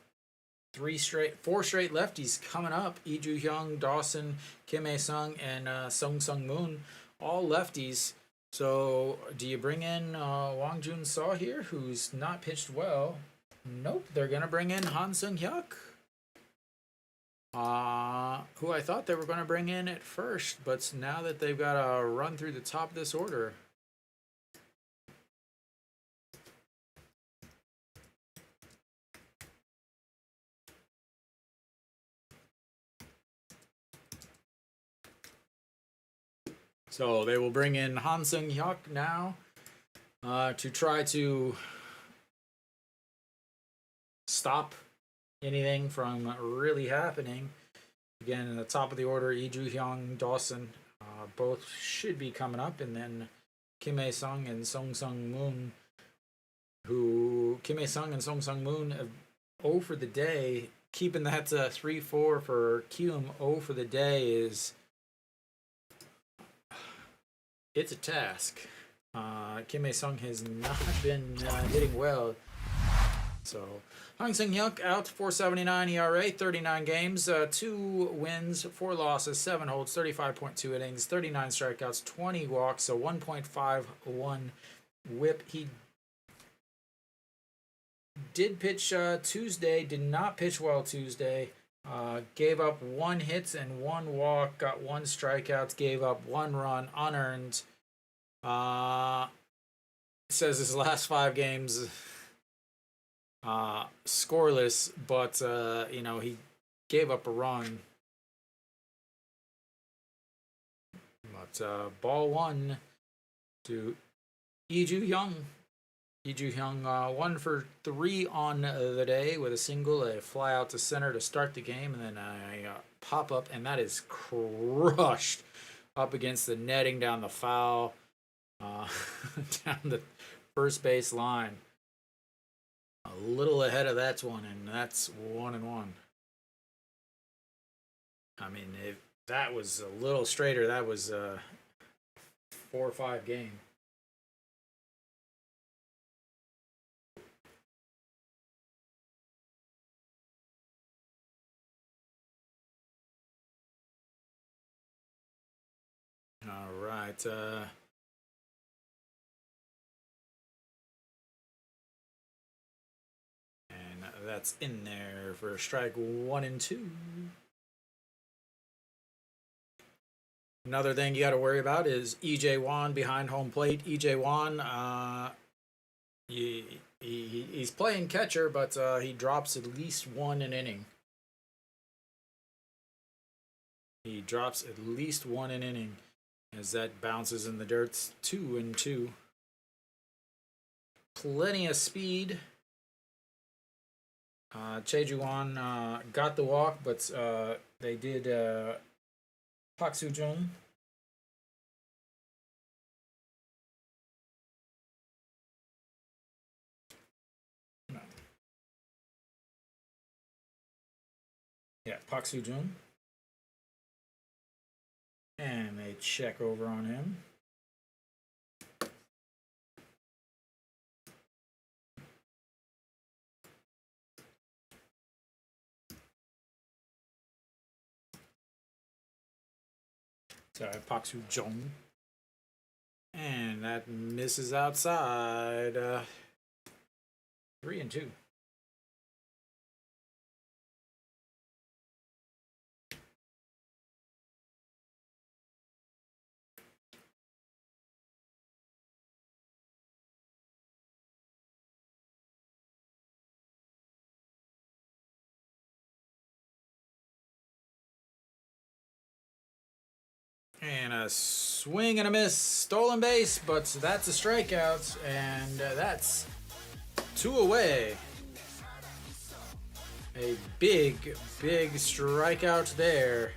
four straight lefties coming up. Lee Ju-hyung, Dawson, Kim Hae-sung, and Sung Sung Moon, all lefties. So, do you bring in Wang Jun Seo here, who's not pitched well? Nope, they're gonna bring in Han Sung Hyuk, who I thought they were gonna bring in at first, but now that they've got to run through the top of this order. So they will bring in Han Sung Hyuk now to try to stop anything from really happening. Again, in the top of the order, Lee Ju-hyung, Dawson, both should be coming up, and then Kim Hae-sung and Sung Sung Moon, who Kim Hae-sung and Sung Sung Moon have 0 for the day. Keeping that 3-4 for Kiwoom 0 for the day is it's a task. Kim Hae-sung has not been hitting well. So, Han Sung Hyuk out, 4.79 ERA, 39 games, 2 wins, 4 losses, 7 holds, 35.2 innings, 39 strikeouts, 20 walks, so 1.51 whip. He did pitch Tuesday, did not pitch well Tuesday. Gave up 1 hit and 1 walk, got 1 strikeout, gave up 1 run, unearned. Says his last 5 games scoreless, but he gave up a run. But ball 1 to Lee Ju-hyung. Lee Ju-hyung 1 for 3 on the day with a single, a fly out to center to start the game, and then a pop up, and that is crushed up against the netting down the foul, down the first base line. A little ahead of that one, and that's 1-1. I mean, if that was a little straighter, that was a 4-5 game. All right. And that's in there for strike 1 and 2. Another thing you got to worry about is E.J. Wan behind home plate. E.J. Wan, he's playing catcher, but he drops at least 1 an inning. He drops at least 1 an inning as that bounces in the dirt. 2 and 2. Plenty of speed. Cheju-won got the walk, but they did Park Soo-jung. No. Yeah, Park Soo-jung. And they check over on him. Sorry, Park Soo-jung. And that misses outside. 3 and 2. And a swing and a miss, stolen base, but that's a strikeout, and that's 2 away. A big, big strikeout there.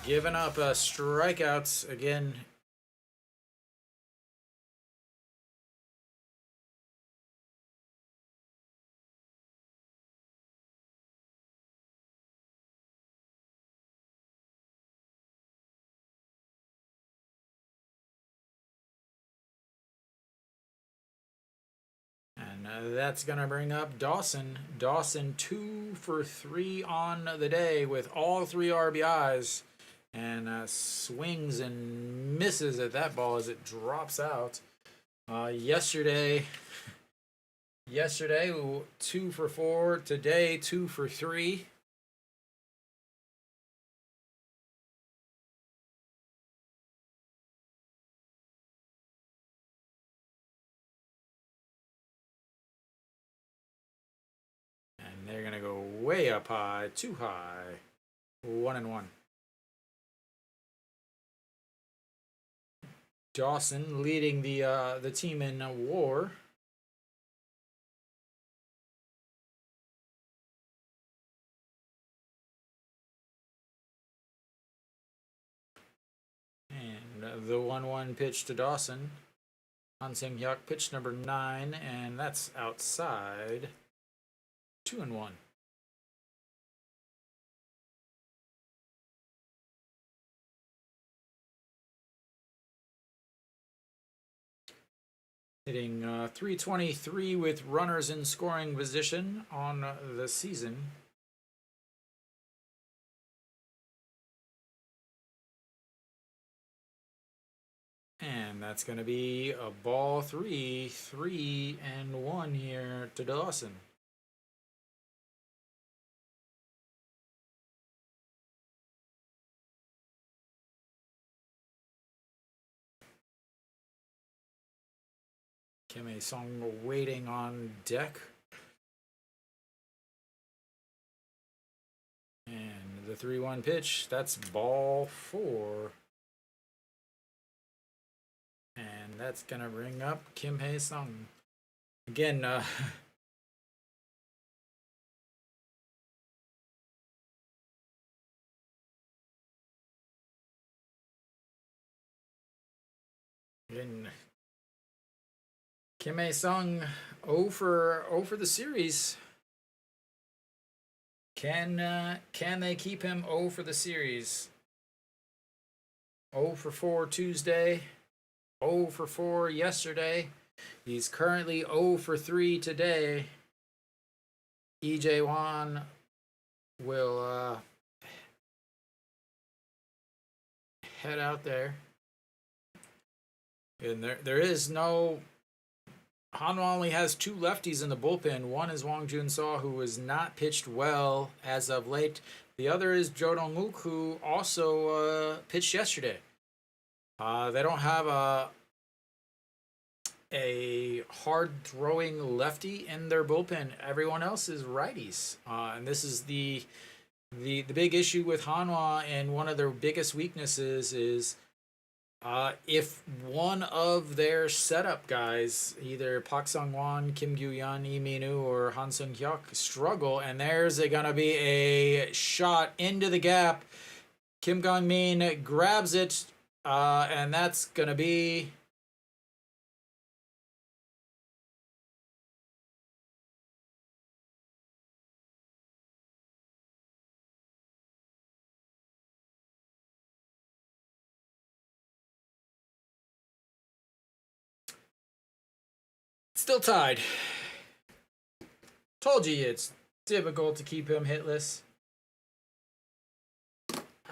Giving up strikeouts again. And that's going to bring up Dawson. Dawson 2 for 3 on the day with all 3 RBIs. And swings and misses at that ball as it drops out. Yesterday 2 for 4. Today 2 for 3. And they're going to go way up high, too high. 1-1. Dawson leading the team in WAR. And the 1-1 pitch to Dawson. Han Seung-hyuk pitch number 9, and that's outside. 2-1. Hitting 323 with runners in scoring position on the season. And that's going to be a ball 3-1 here to Dawson. Kim A-sung waiting on deck. And the 3-1 pitch, that's ball 4. And that's going to bring up Kim Hae-sung. Again, Kim Hae-sung 0 for the series. Can they keep him 0 for the series? 0 for 4 Tuesday. 0 for 4 yesterday. He's currently 0 for 3 today. Daejeon will head out there. And there is no... Hanwha only has 2 lefties in the bullpen. One is Wang Jun-seo, who has not pitched well as of late. The other is Jo Dong-wook, who also pitched yesterday. They don't have a hard-throwing lefty in their bullpen. Everyone else is righties. And this is the big issue with Hanwha, and one of their biggest weaknesses is if one of their setup guys, either Park Sung-won, Kim Gyu-yeon, Lee Min-woo, or Han Seung-hyuk, struggle, and there's going to be a shot into the gap. Kim Gong-min grabs it, and that's going to be... Still tied. Told you it's difficult to keep him hitless.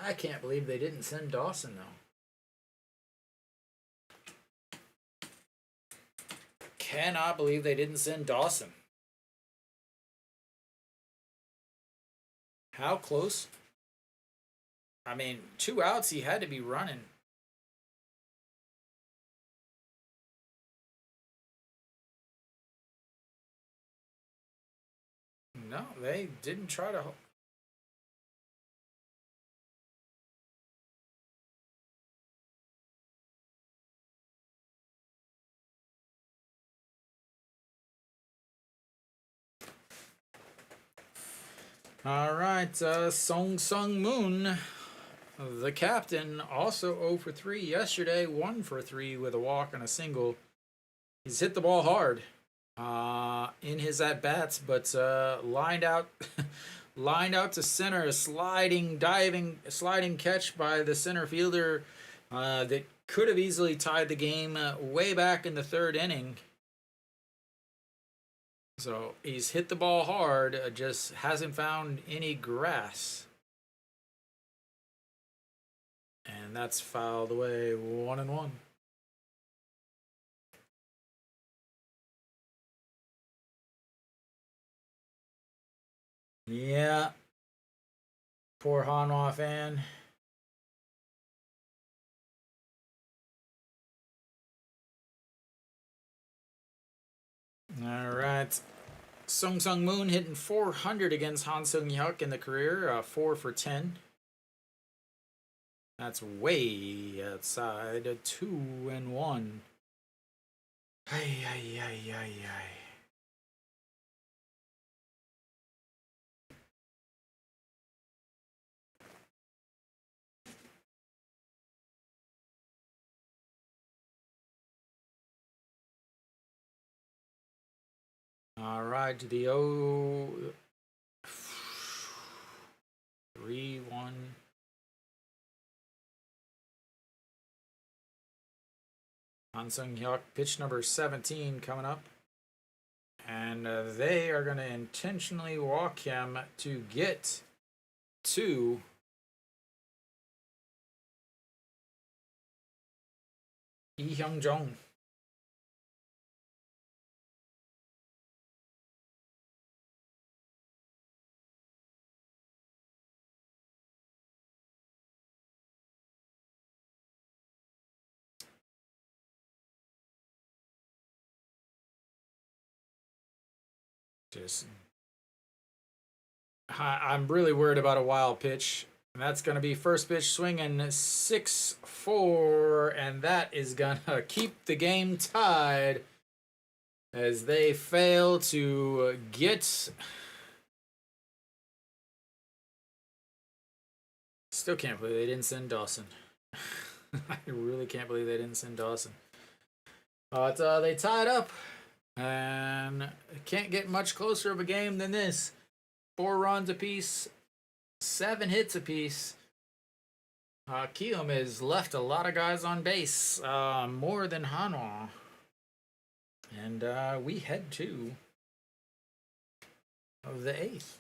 I can't believe they didn't send Dawson, though. Cannot believe they didn't send Dawson. How close? I mean, 2 outs, he had to be running. No, they didn't try to... All right, Sung Moon, the captain, also 0 for 3 yesterday, 1 for 3 with a walk and a single. He's hit the ball hard in his at bats, but lined out, lined out to center, a sliding catch by the center fielder that could have easily tied the game way back in the third inning. So he's hit the ball hard, just hasn't found any grass. And that's fouled away, 1-1. Yeah. Poor Hanwha fan. All right. Sung Moon hitting 400 against Han Sung-hyuk in the career, 4 for 10. That's way outside, 2-1. Ay, ay, ay, ay, ay. All right, the 3-1. Han Sung-hyuk, pitch number 17 coming up. And they are going to intentionally walk him to get to Lee Hyung-jong. I'm really worried about a wild pitch. And that's going to be first pitch swinging 6-4. And that is going to keep the game tied as they fail to get. Still can't believe they didn't send Dawson. I really can't believe they didn't send Dawson. But they tied up. And can't get much closer of a game than this. 4 runs apiece, 7 hits apiece. Kiwoom has left a lot of guys on base, more than Hanwha. And we head to the 8th.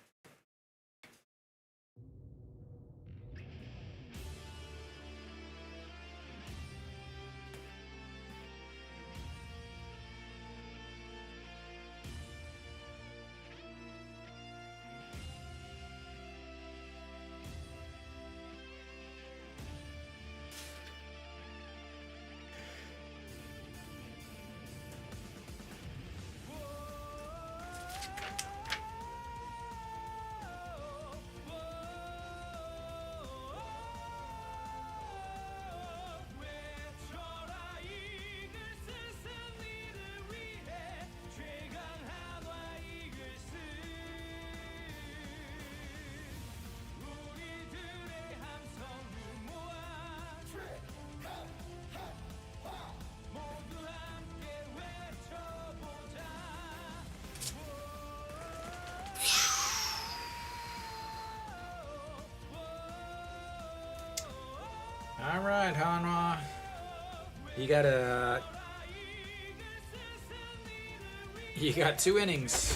All right, Hanwha. You got 2 innings.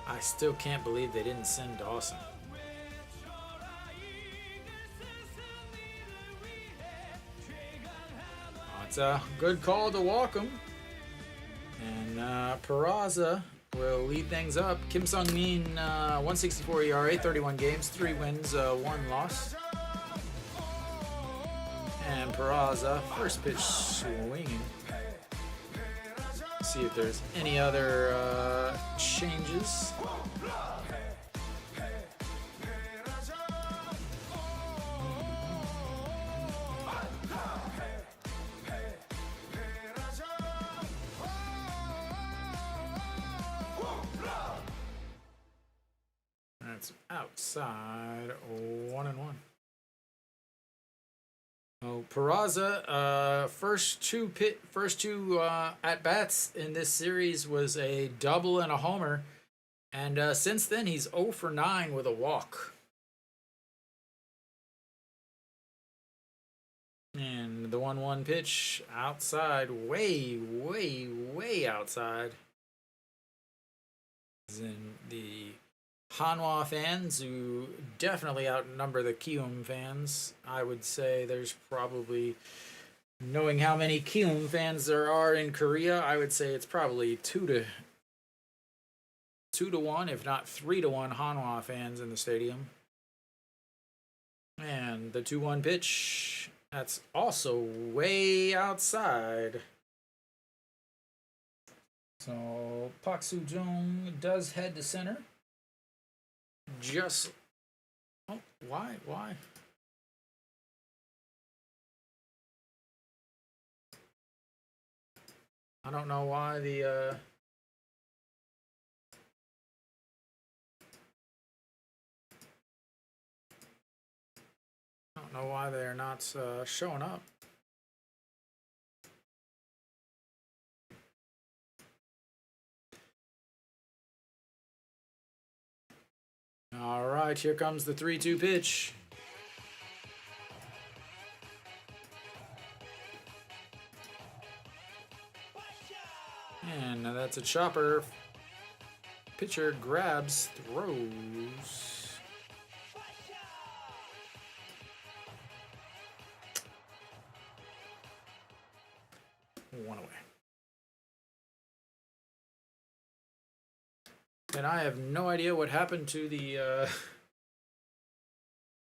I still can't believe they didn't send Dawson. It's a good call to walk him. And Peraza will lead things up. Kim Sung-min, 164 ERA, 31 games, 3 wins, 1 loss. And Peraza, first pitch swinging. See if there's any other changes. is outside. 1-1. Oh, Peraza, first two at bats in this series was a double and a homer, and since then he's 0 for 9 with a walk. And the 1-1 pitch outside, way outside. And the Hanwha fans, who definitely outnumber the Kiwoom fans, I would say there's probably, knowing how many Kiwoom fans there are in Korea, I would say it's probably 2 to 1, if not 3 to 1 Hanwha fans in the stadium. And the 2-1 pitch, that's also way outside. So Park Soo-jung does head to center. Just, oh, why? I don't know why the I don't know why they're not showing up. All right, here comes the 3-2 pitch. And that's a chopper. Pitcher grabs, throws. One away. And I have no idea what happened to the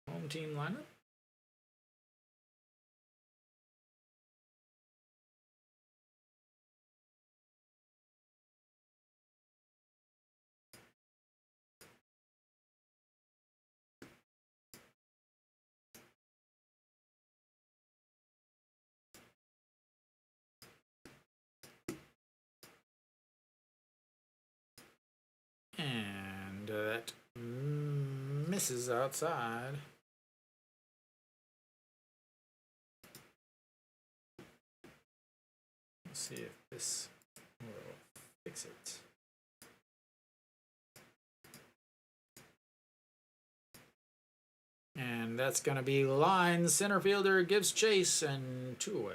home team lineup. And that misses outside. Let's see if this will fix it. And that's going to be line. Center fielder gives chase, and 2 away.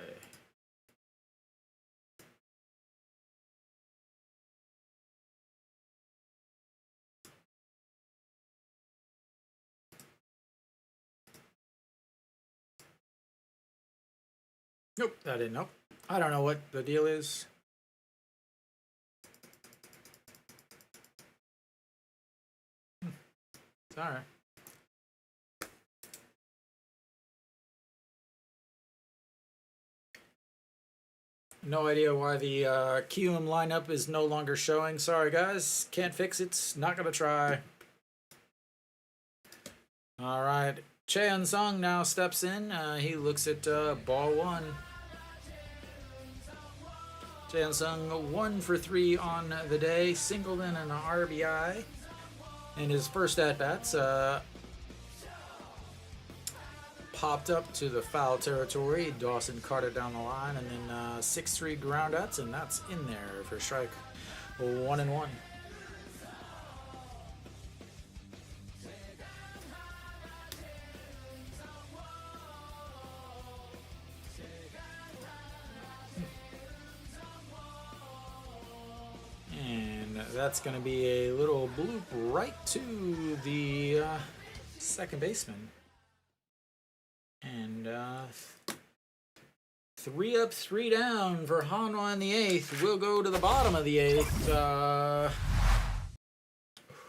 Nope, that didn't help. I don't know what the deal is. It's all right. No idea why the Kiwoom lineup is no longer showing. Sorry, guys. Can't fix it. Not going to try. All right. Cheon Sung now steps in. He looks at ball 1. Cheon Sung 1 for 3 on the day. Singled in an RBI. In his first at-bats, popped up to the foul territory. Dawson caught it down the line, and then 6-3 groundouts, and that's in there for strike 1-1. And that's going to be a little bloop right to the second baseman. And 3 up, 3 down for Hanwha in the 8th. We'll go to the bottom of the 8th.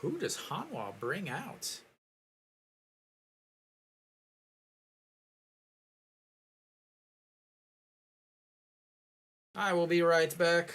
Who does Hanwha bring out? I will be right back.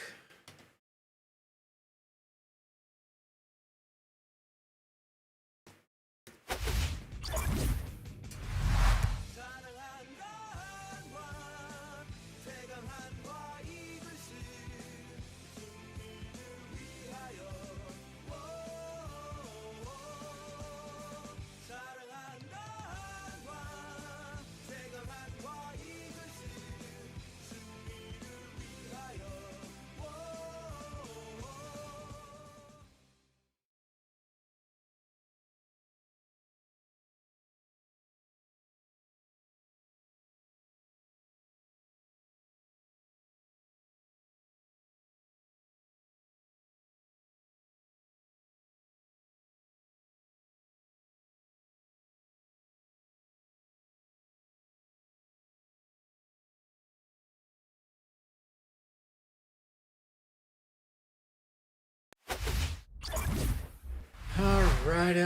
All right.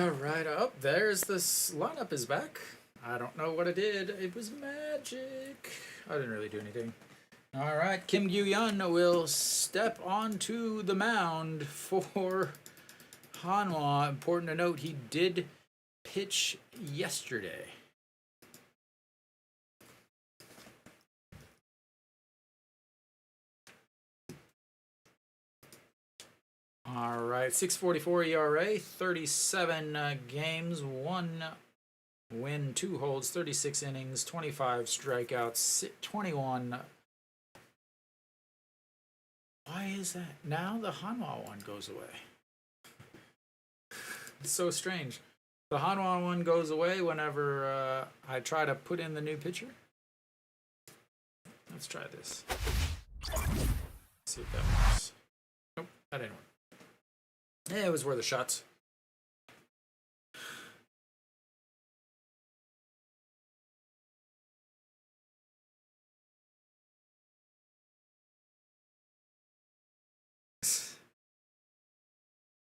Oh, there's this lineup is back. I don't know what I did. It was magic. I didn't really do anything. All right, Kim Gyu-yeon will step onto the mound for Hanwha. Important to note, he did pitch yesterday. All right, 6.44 ERA, 37 games, 1 win, 2 holds, 36 innings, 25 strikeouts, 21. Why is that? Now the Hanwha one goes away. It's so strange. The Hanwha one goes away whenever I try to put in the new pitcher. Let's try this. See if that works. Nope, that didn't work. Yeah, it was worth a shot.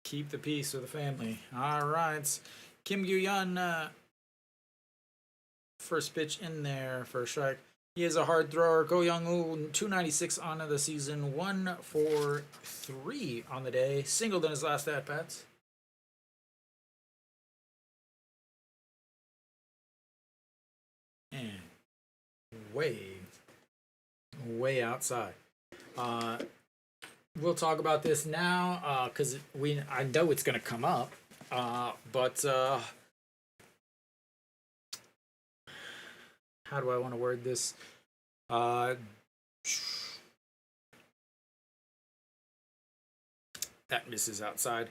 Keep the peace with the family. All right. Kim Gyu-yeon, first pitch in there for strike. He is a hard thrower. Go Young-woo, 296 on the season, 1 for 3 on the day. Singled in his last at-bats. And way outside. We'll talk about this now because I know it's going to come up. But how do I want to word this? That misses outside.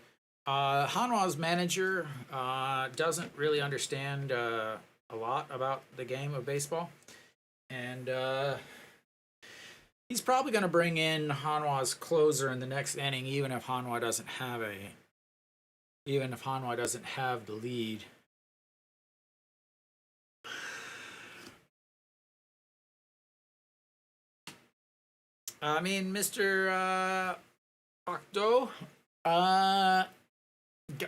Hanwha's manager doesn't really understand a lot about the game of baseball, and he's probably going to bring in Hanwha's closer in the next inning, even if Hanwha doesn't have the lead. I mean, Mr. Octo,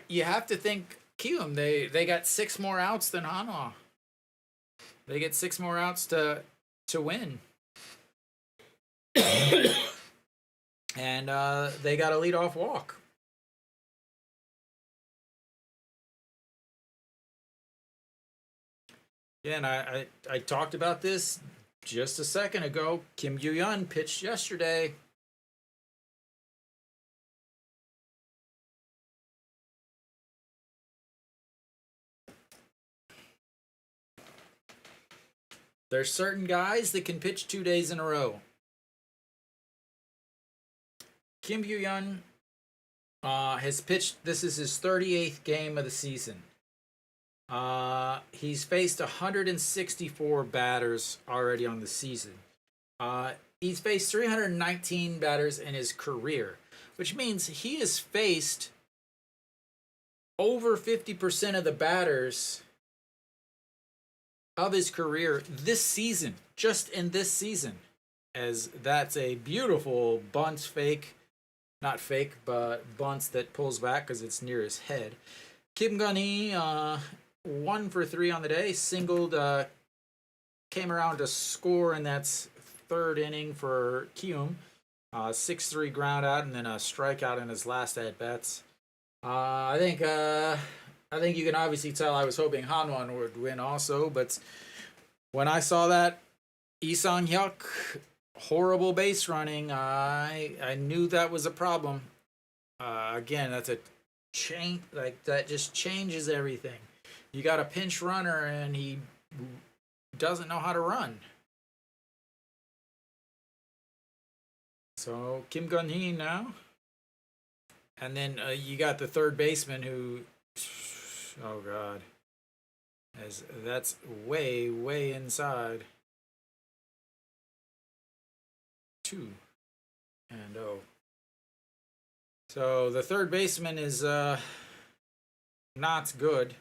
you have to think Kiwoom. They got 6 more outs than Hanwha. They get 6 more outs to win. And they got a leadoff walk. Yeah, and I talked about this just a second ago. Kim Gyu-yeon pitched yesterday. There's certain guys that can pitch 2 days in a row. Kim Gyu-yeon has pitched. This is his 38th game of the season. He's faced 164 batters already on the season. He's faced 319 batters in his career, which means he has faced over 50% of the batters of his career this season, just in this season, as that's a beautiful bunt fake, not fake, but bunts that pulls back because it's near his head. Kim Gun-hee, 1 for 3 on the day, singled, came around to score in that 3rd inning for Kiwoom. 6-3 ground out and then a strikeout in his last at bats. I think you can obviously tell I was hoping Hanwha would win also, but when I saw that Lee Sang-hyuk horrible base running, I knew that was a problem. Again, that's a change, like that just changes everything. You got a pinch runner and he doesn't know how to run. So Kim Gun-hee now. And then you got the third baseman who, oh God, that's way inside. 2 and 0. So the third baseman is not good.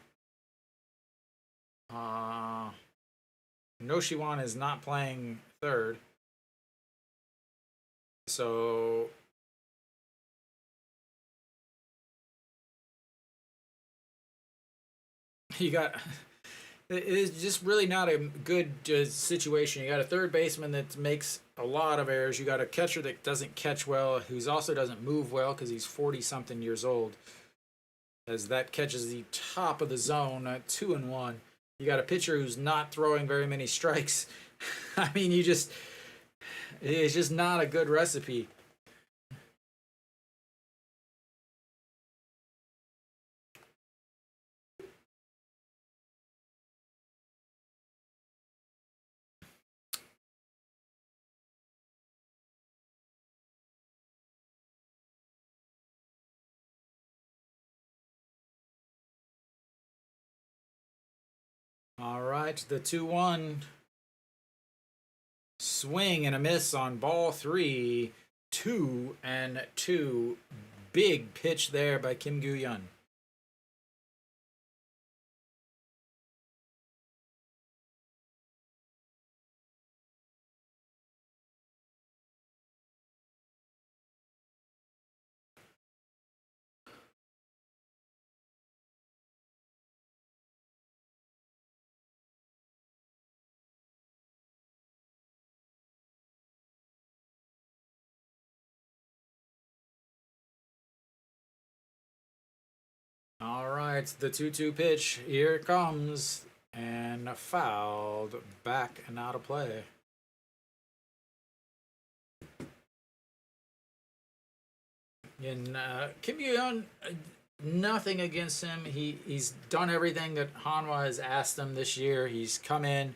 Noshiwan is not playing third. So You got it is just really not a good situation. You got a third baseman that makes a lot of errors. You got a catcher that doesn't catch well, who's also doesn't move well because he's 40 something years old. As that catches the top of the zone, 2-1. You got a pitcher who's not throwing very many strikes. I mean, it's just not a good recipe. All right, the 2-1 swing and a miss on ball three. 2-2. Big pitch there by Kim Goo-yeon. All right, the 2-2 pitch. Here it comes. And fouled back and out of play. And Kim Goo-yeon, nothing against him. He's done everything that Hanwha has asked him this year. He's come in,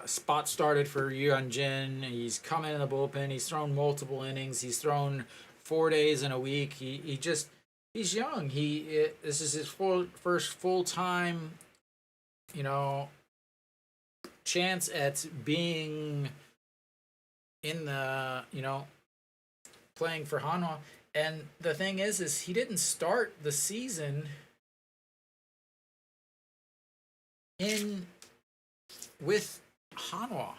spot started for Yuan Jin. He's come in the bullpen. He's thrown multiple innings. He's thrown 4 days in a week. He's young. This is his first full time, chance at being in the playing for Hanwha. And the thing is he didn't start the season with Hanwha. All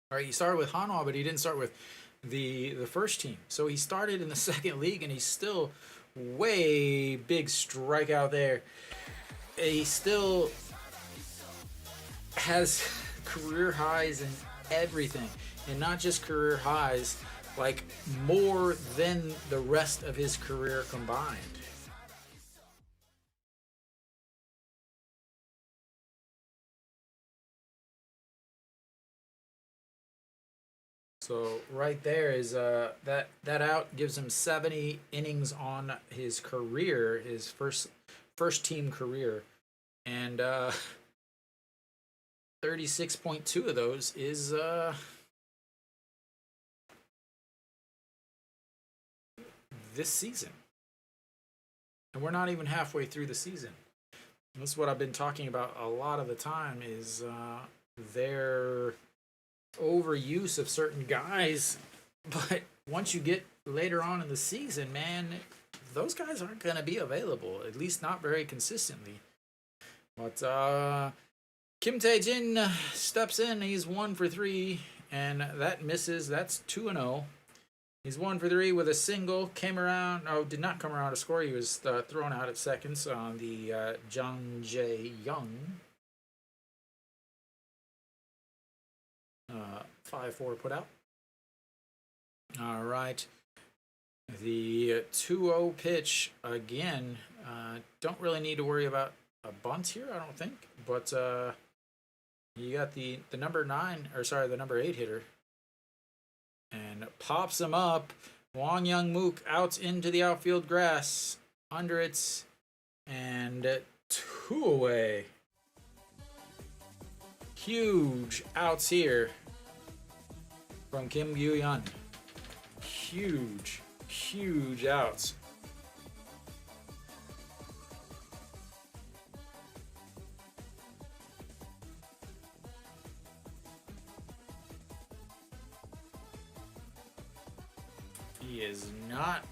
right, he started with Hanwha, but he didn't start with the first team. So he started in the second league, and he's still way big strikeout there. He still has career highs and everything, and not just career highs, like more than the rest of his career combined. So right there is that out gives him 70 innings on his career, his first team career, and 36.2 of those is this season. And we're not even halfway through the season. And this is what I've been talking about a lot of the time is their overuse of certain guys. But once you get later on in the season, man, those guys aren't going to be available, at least not very consistently. But Kim Tae-jin steps in. He's 1 for 3, and that misses. That's 2-0. He's 1 for 3 with a single. Came around. Oh, did not come around to score. He was thrown out at seconds on the Jung Jae-young. 5-4 put out. All right. The 2-0 pitch again. Don't really need to worry about a bunt here, I don't think. But you got the number 8 hitter. And pops him up. Wong Young Mook out into the outfield grass. Under it. And 2 away. Huge outs here from Kim Goo-yeon. Huge outs. He is not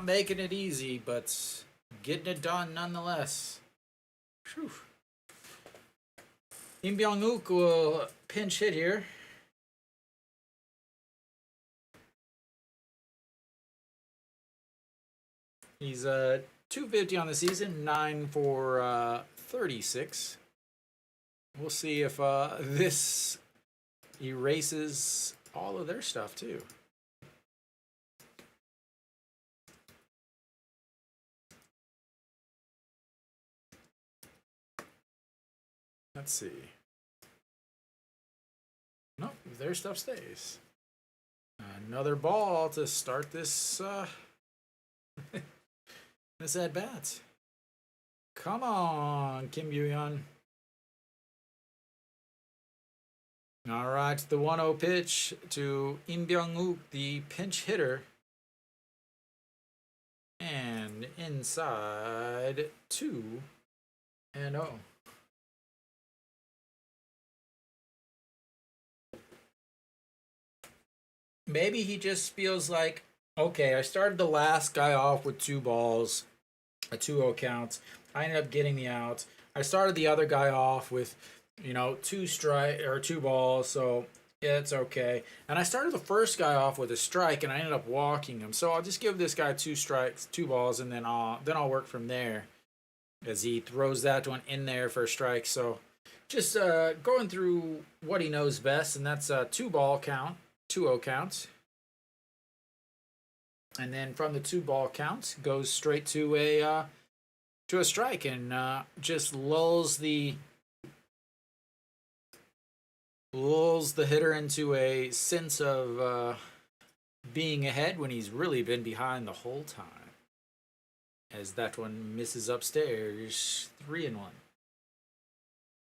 making it easy, but getting it done nonetheless. Whew. Im Byung-wook will pinch hit here. He's 250 on the season, 9 for 36. We'll see if this erases all of their stuff too. Let's see. Nope, their stuff stays. Another ball to start this this at bat. Come on, Kim Yoo-yeon. All right, the 1-0 pitch to Im Byung-wook, the pinch hitter. And inside 2-0. Maybe he just feels like, okay, I started the last guy off with 2 balls, a 2-0 count. I ended up getting the out. I started the other guy off with, 2 balls, so yeah, it's okay. And I started the first guy off with a strike, and I ended up walking him. So I'll just give this guy 2 strikes, 2 balls, and then I'll work from there. As he throws that one in there for a strike. So just going through what he knows best, and that's a 2-ball count. 2-0 count. And then from the 2-ball count goes straight to a strike and just lulls the hitter into a sense of being ahead when he's really been behind the whole time. As that one misses upstairs, 3-1.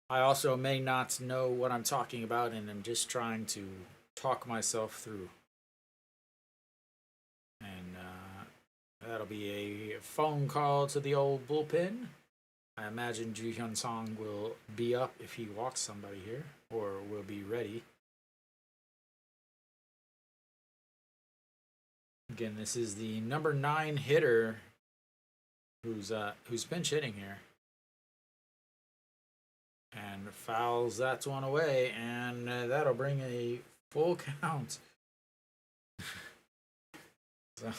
I also may not know what I'm talking about, and I'm just trying to talk myself through. And that'll be a phone call to the old bullpen. I imagine Ju Hyun Song will be up if he walks somebody here, or will be ready. Again, this is the number 9 hitter who's pinch hitting here. And fouls that one away, and that'll bring a full count. So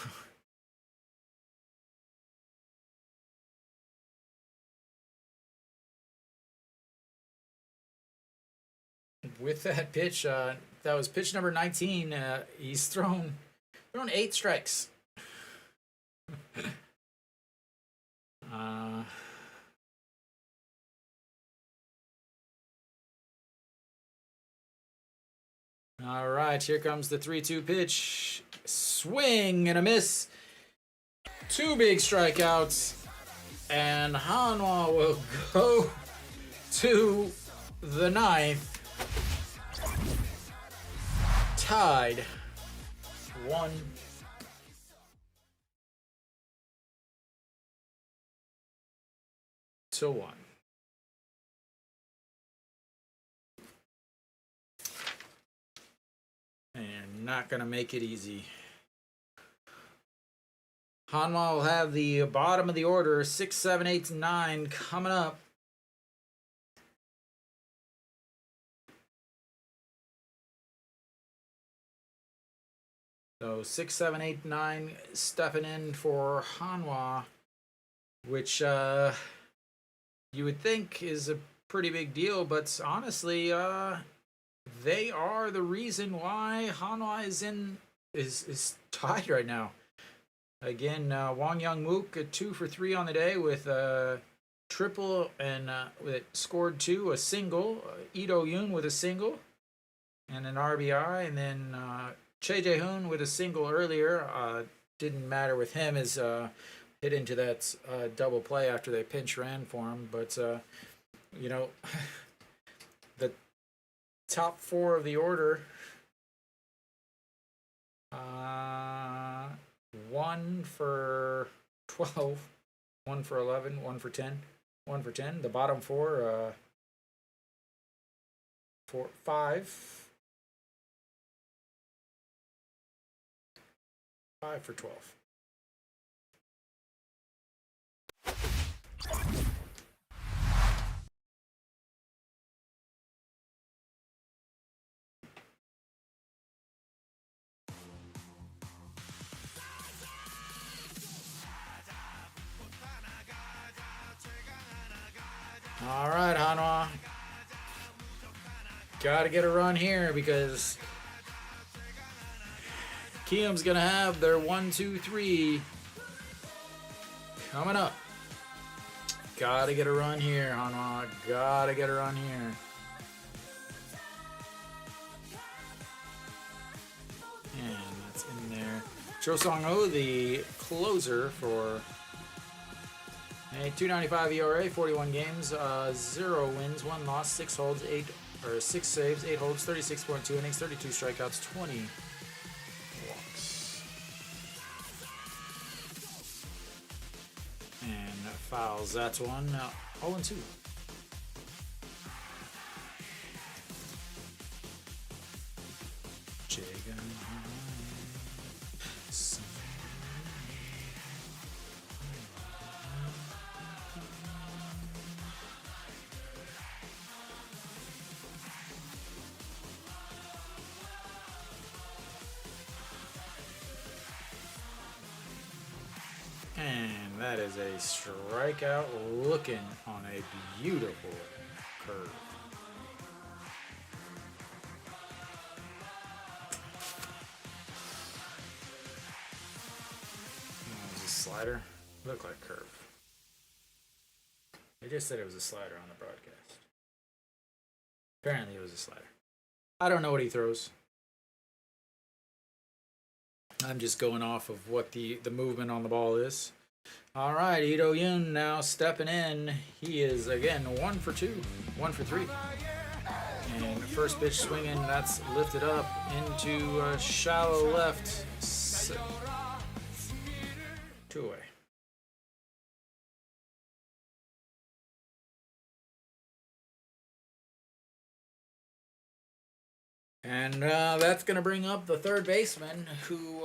with that pitch, that was pitch number 19. He's thrown 8 strikes. All right, here comes the 3-2 pitch. Swing and a miss. 2 big strikeouts. And Hanwha will go to the 9th. Tied 1-1. And not going to make it easy. Hanwha will have the bottom of the order, 6, 7, 8, 9 coming up. So 6, 7, 8, 9 stepping in for Hanwha, which you would think is a pretty big deal, but honestly, they are the reason why Hanwha is tied right now. Again, Wang Young-mook 2 for 3 on the day with a triple, and it scored 2, a single. Lee Do-yoon with a single and an RBI, and then Choi Jae-hoon with a single earlier. Didn't matter with him as hit into that double play after they pinch ran for him. But the top 4 of the order. 1 for 12, 1 for 11, 1 for 10, 1 for 10. The bottom 4, 5 for 12. All right, Hanwha. Got to get a run here because Kiwoom's going to have their 1-2-3 coming up. Got to get a run here, Hanwha. Got to get a run here. And that's in there. Cho Song-ho, the closer for a 2.95 ERA, 41 games, 0 wins, 1 loss, 6 holds, 6 saves, 8 holds, 36.2 innings, 32 strikeouts, 20 walks. And fouls. That's one. 0-2. And that is a strikeout looking on a beautiful curve. Was a slider? Looked like curve. They just said it was a slider on the broadcast. Apparently it was a slider. I don't know what he throws. I'm just going off of what the movement on the ball is. All right, Ito Yun now stepping in. He is, again, 1 for 2, 1 for 3. And first pitch swinging, that's lifted up into shallow left. 2 away. And that's going to bring up the third baseman who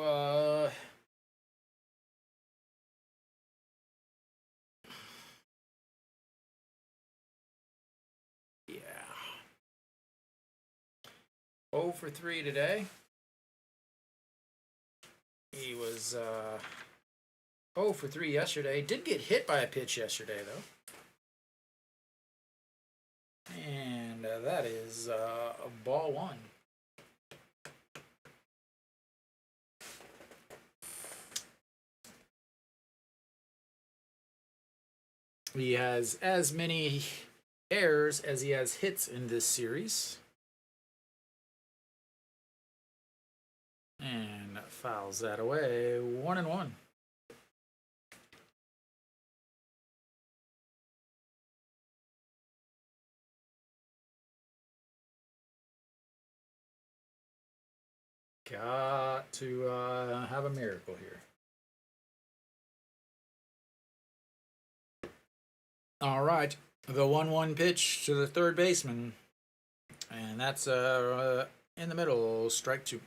yeah. 0 for 3 today. He was 0 for 3 yesterday. Did get hit by a pitch yesterday, though. And that is ball 1. He has as many errors as he has hits in this series. And fouls that away. 1-1. Got to have a miracle here. All right, the 1-1 pitch to the third baseman, and that's in the middle, strike 2.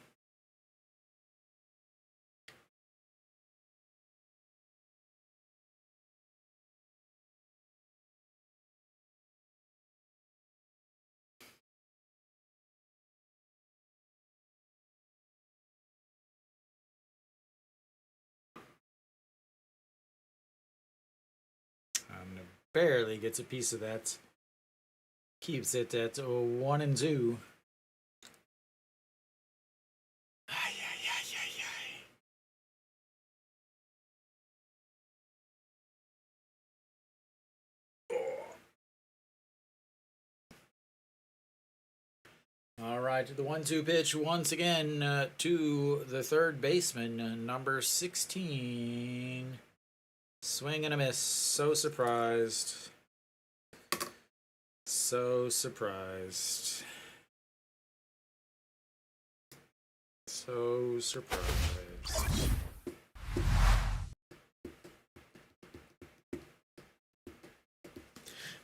Barely gets a piece of that. Keeps it at 1-2. All right, the 1-2 pitch once again to the third baseman, number 16. Swing and a miss. So surprised. So surprised. So surprised.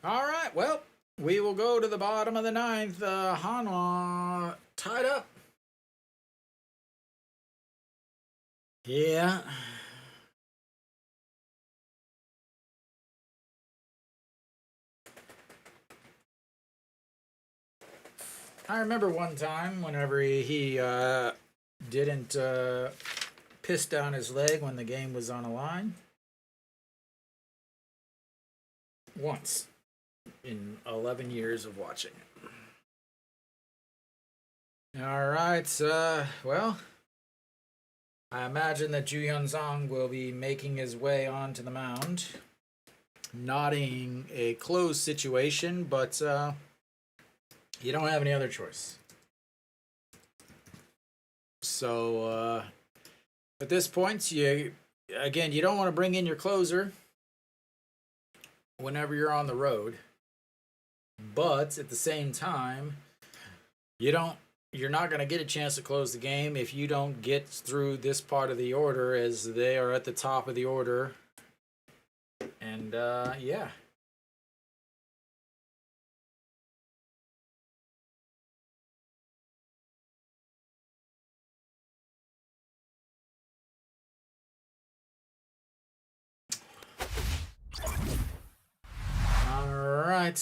All right, well, we will go to the bottom of the 9th. Hanwha tied up. Yeah. I remember one time whenever he didn't piss down his leg when the game was on a line. Once. in 11 years of watching it. All right. Well, I imagine that Ju Hyun Song will be making his way onto the mound. Not in a closed situation, but you don't have any other choice. So at this point, you don't want to bring in your closer whenever you're on the road, but at the same time, you're not going to get a chance to close the game if you don't get through this part of the order, as they are at the top of the order. And yeah. All right.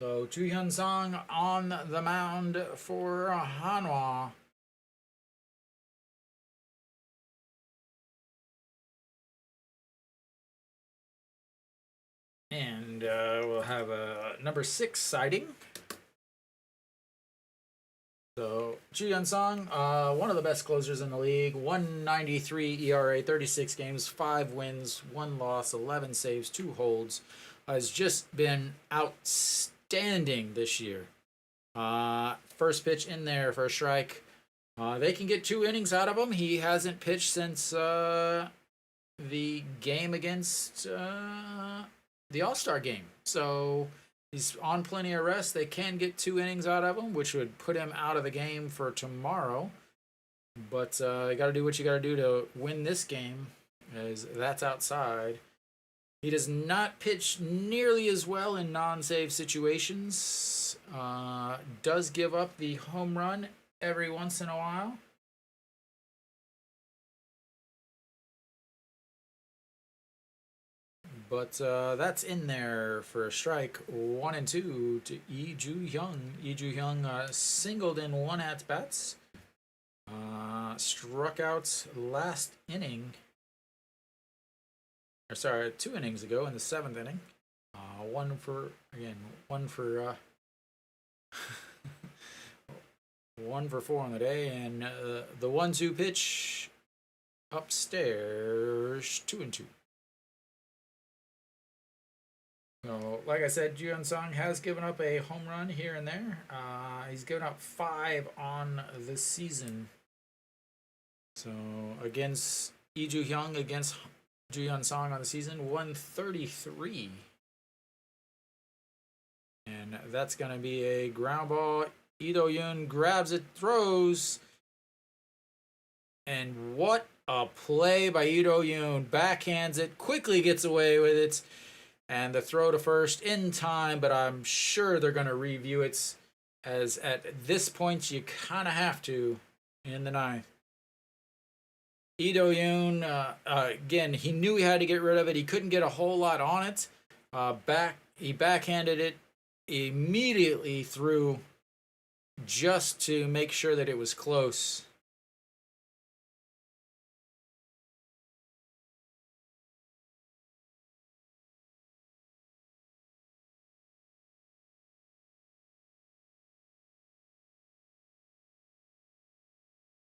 So Chu Hyun Song on the mound for Hanwha. And we'll have a number 6 sighting. So Chu Hyun Song, one of the best closers in the league. 193 ERA, 36 games, 5 wins, 1 loss, 11 saves, 2 holds. Has just been outstanding this year. First pitch in there for a strike. They can get 2 innings out of him. He hasn't pitched since the game against the All-Star game. So he's on plenty of rest. They can get 2 innings out of him, which would put him out of the game for tomorrow. But you got to do what you got to do to win this game, as that's outside. He does not pitch nearly as well in non-save situations. Does give up the home run every once in a while. But that's in there for a strike. 1-2 to Lee Ju-hyung. Lee Ju-hyung singled in 1 at-bats. Struck out last inning. Or sorry, 2 innings ago in the 7th inning. One for 1 for 4 on the day, and the 1-2 pitch upstairs, 2-2. So, like I said, Ju Hyun Song has given up a home run here and there. He's given up 5 on the season. So against Lee Ju-hyung, against Ju Hyun Song on the season, 133. And that's going to be a ground ball. Lee Do-yoon grabs it, throws. And what a play by Lee Do-yoon. Backhands it, quickly gets away with it. And the throw to first in time, but I'm sure they're going to review it, as at this point you kind of have to in the 9th. Lee Do-yoon, again, he knew he had to get rid of it. He couldn't get a whole lot on it. He backhanded it immediately through, just to make sure that it was close.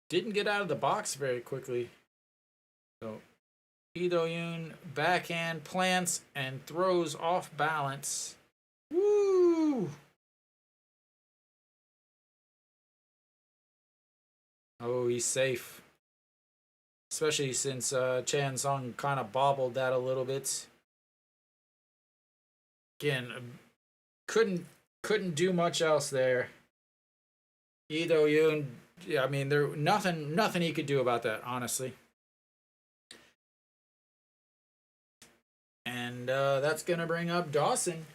Didn't get out of the box very quickly. So Lee Do-yoon backhand plants and throws off balance. Woo! Oh, he's safe. Especially since Chan Song kind of bobbled that a little bit. Again, couldn't do much else there. Lee Do-yoon, yeah, I mean, there nothing he could do about that, honestly. And that's gonna bring up Dawson.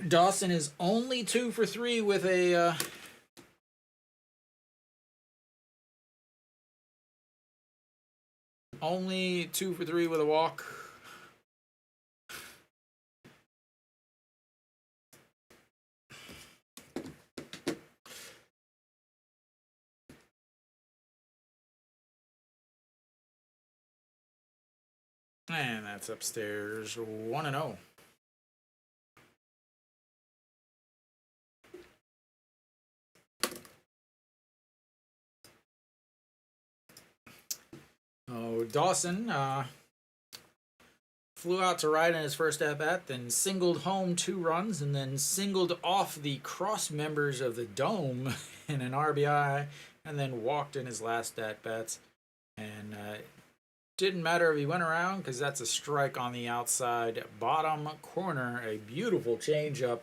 Dawson is only 2 for 3 with a only 2 for 3 with a walk. And that's upstairs 1-0. Oh, Dawson flew out to right in his first at bat, then singled home 2 runs, and then singled off the cross members of the dome in an RBI, and then walked in his last at bats. And didn't matter if he went around because that's a strike on the outside bottom corner. A beautiful changeup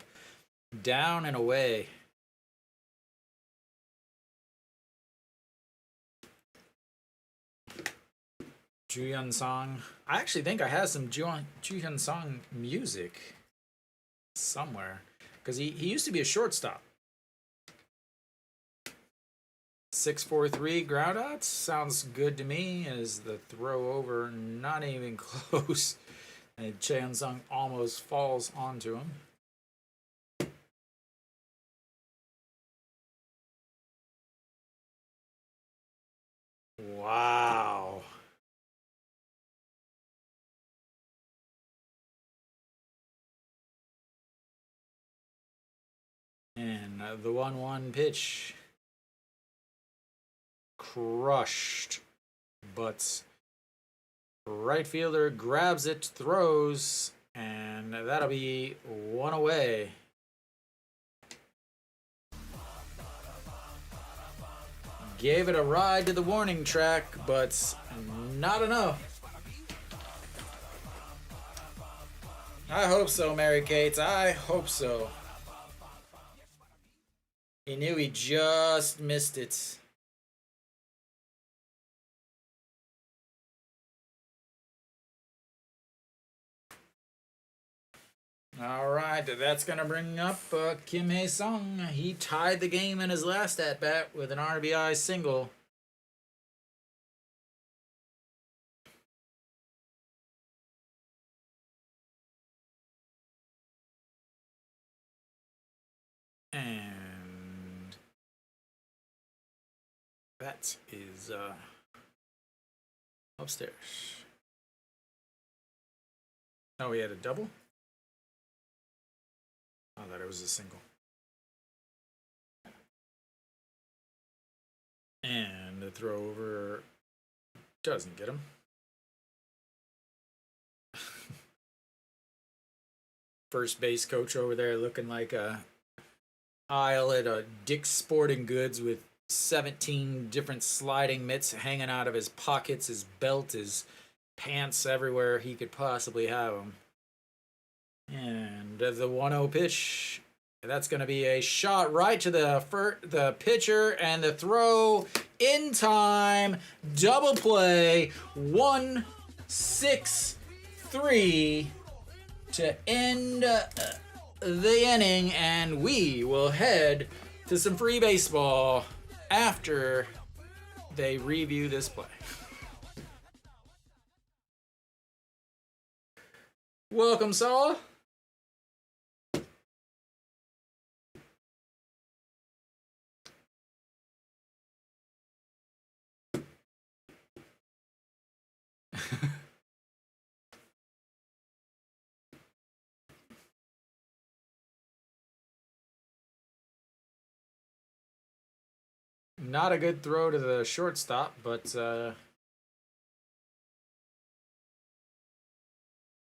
down and away. Juhyun Song. I actually think I have some Juhyun Song music somewhere because he used to be a shortstop. 6-4-3 ground outs sounds good to me. As the throw over, not even close, and Juhyun Song almost falls onto him. Wow. And the 1-1 pitch. Crushed. But right fielder grabs it, throws, and that'll be 1 away. Gave it a ride to the warning track, but not enough. I hope so, Mary Kate. I hope so. He knew he just missed it. All right, that's going to bring up Kim Hae-sung. He tied the game in his last at-bat with an RBI single. And that is upstairs. Oh, he had a double? I thought it was a single. And the throw over doesn't get him. First base coach over there looking like a aisle at a Dick's Sporting Goods with 17 different sliding mitts hanging out of his pockets, his belt, his pants, everywhere he could possibly have them. And the 1-0 pitch, that's going to be a shot right to the pitcher, and the throw in time, double play, 1-6-3 to end the inning, and we will head to some free baseball after they review this play. Welcome, Saul. Not a good throw to the shortstop, but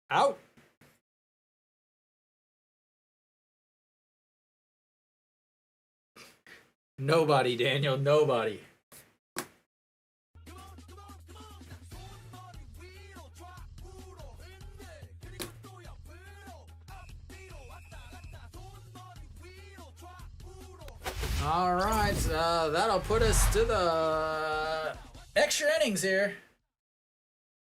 out. Nobody, Daniel, nobody. All right, that'll put us to the extra innings here.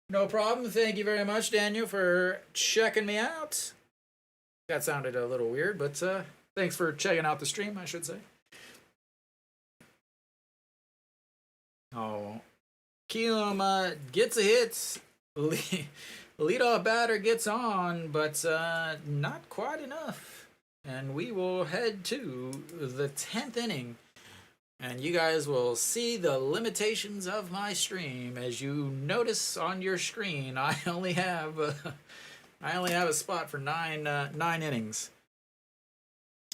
No problem. Thank you very much, Daniel, for checking me out. That sounded a little weird, but thanks for checking out the stream, I should say. Oh, Kiwoom gets a hit. Leadoff batter gets on, but not quite enough. And we will head to the 10th inning And you guys will see the limitations of my stream. As you notice on your screen, I only have a spot for nine innings.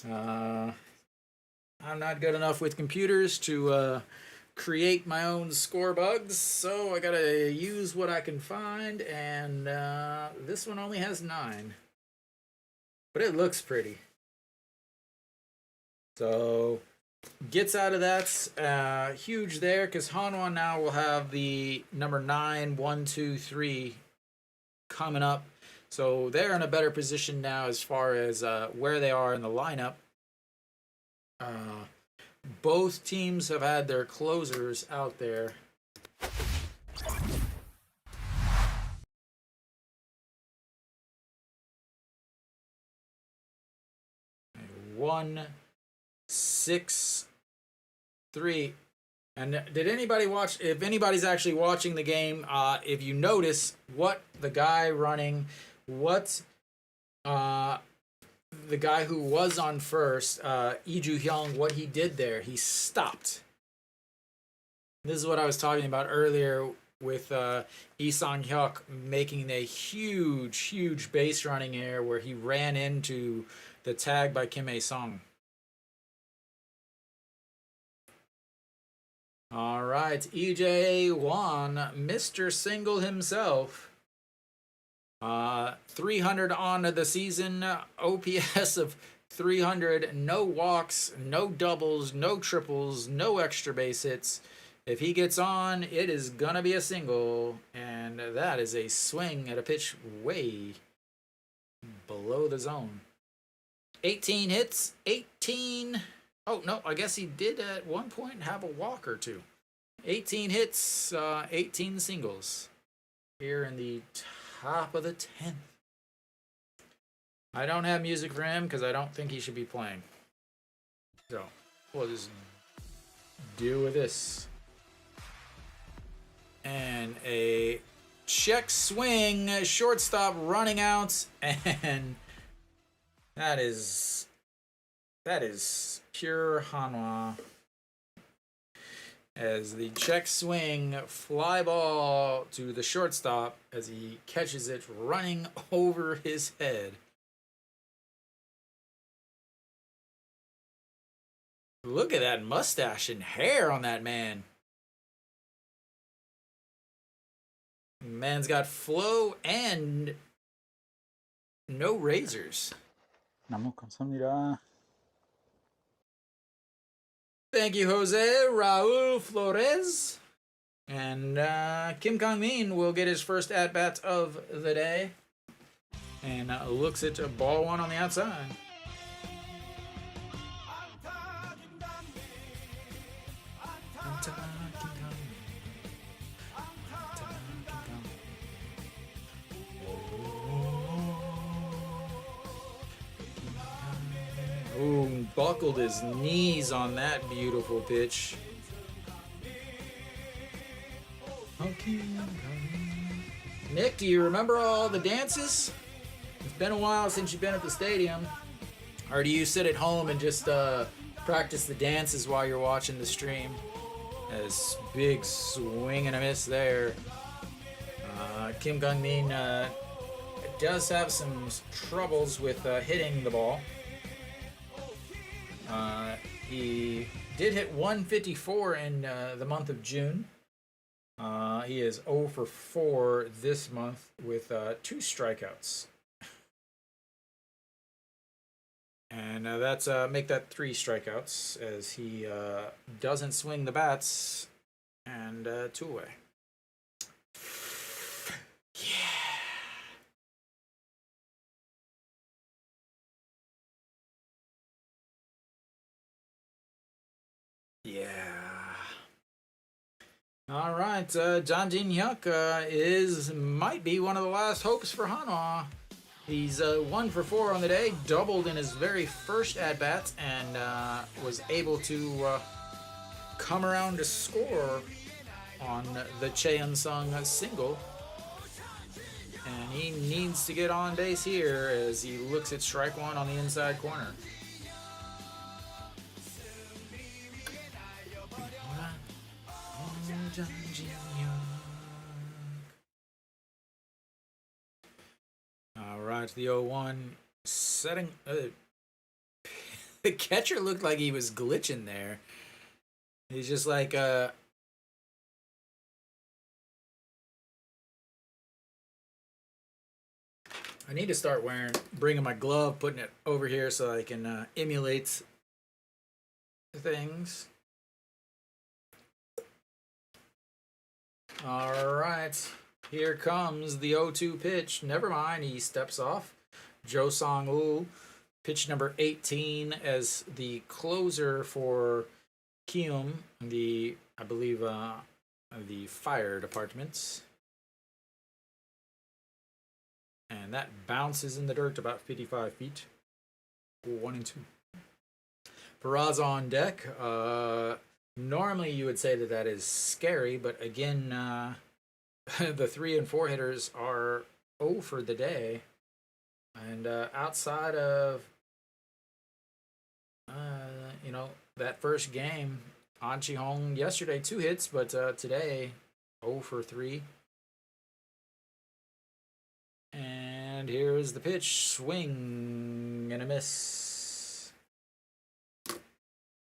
I'm not good enough with computers to create my own score bugs, so I gotta use what I can find, and this one only has 9. But it looks pretty. So, gets out of that, huge there, because Hanwha now will have the number 9, 1, 2, 3 coming up. So they're in a better position now as far as where they are in the lineup. Both teams have had their closers out there. One, 6, 3. And did anybody watch? If anybody's actually watching the game, if you notice what the guy running, what the guy who was on first, Iju Hyung, what he did there, he stopped. This is what I was talking about earlier with Lee Sang-hyuk making a huge base running error where he ran into the tag by Kim Hae-sung. All right, EJ1, Mr. Single himself. 300 on the season, OPS of 300, no walks, no doubles, no triples, no extra base hits. If he gets on, it is gonna be a single, and that is a swing at a pitch way below the zone. 18 hits, 18. Oh, no, I guess he did at one point have a walk or two. 18 hits, 18 singles here in the top of the 10th. I don't have music for him because I don't think he should be playing. So, we'll just deal with this. And a check swing, shortstop running out, and that is pure Hanwha. As the check swing, fly ball to the shortstop as he catches it running over his head. Look at that mustache and hair on that man. Man's got flow and no razors. 너무 감사합니다. Thank you, Jose Raul Flores. And Kim Kang-min will get his first at-bat of the day. And looks at ball 1 on the outside. Ooh, buckled his knees on that beautiful pitch. Nick, do you remember all the dances? It's been a while since you've been at the stadium. Or do you sit at home and just practice the dances while you're watching the stream? As big swing and a miss there. Kim Kang-min does have some troubles with hitting the ball. He did hit 154 in the month of June. He is 0 for 4 this month with 2 strikeouts. And that's make that 3 strikeouts as he doesn't swing the bats, and 2 away. Yeah. All right, John Jin-hyuk might be one of the last hopes for Hanwha. He's 1 for 4 on the day, doubled in his very first at-bat, and was able to come around to score on the Cheon-sung single. And he needs to get on base here as he looks at strike 1 on the inside corner. All right, the 0-1 setting. The catcher looked like he was glitching there. He's just like, I need to start bringing my glove, putting it over here so I can emulate things. All right, here comes the 0-2 pitch. Never mind, he steps off. Jo Song-woo, pitch number 18 as the closer for Kiwoom, I believe, the fire department. And that bounces in the dirt about 55 feet. 1-2. Peraza on deck. Normally you would say that is scary, but again, the 3 and 4 hitters are 0 for the day. And outside of, that first game, An Chi-hong yesterday 2 hits, but today 0 for 3. And here's the pitch. Swing and a miss.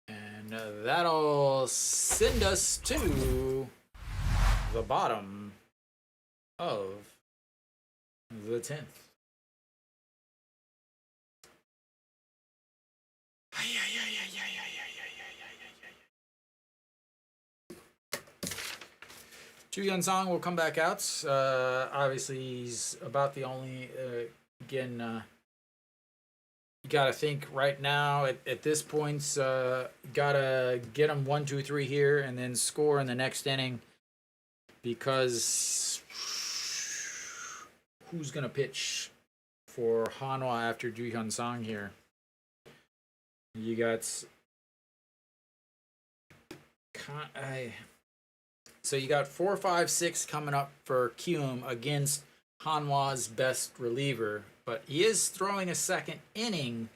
And that'll send us to the bottom of the 10th. Chu Yun-song will come back out. Obviously, he's about the only. Again, you got to think right now at this point. Got to get him 1, 2, 3 here, and then score in the next inning. Because who's gonna pitch for Hanwha after Ju Hyun-song here? You got. So you got 4, 5, 6 coming up for Kiwoom against Hanwha's best reliever, but he is throwing a second inning.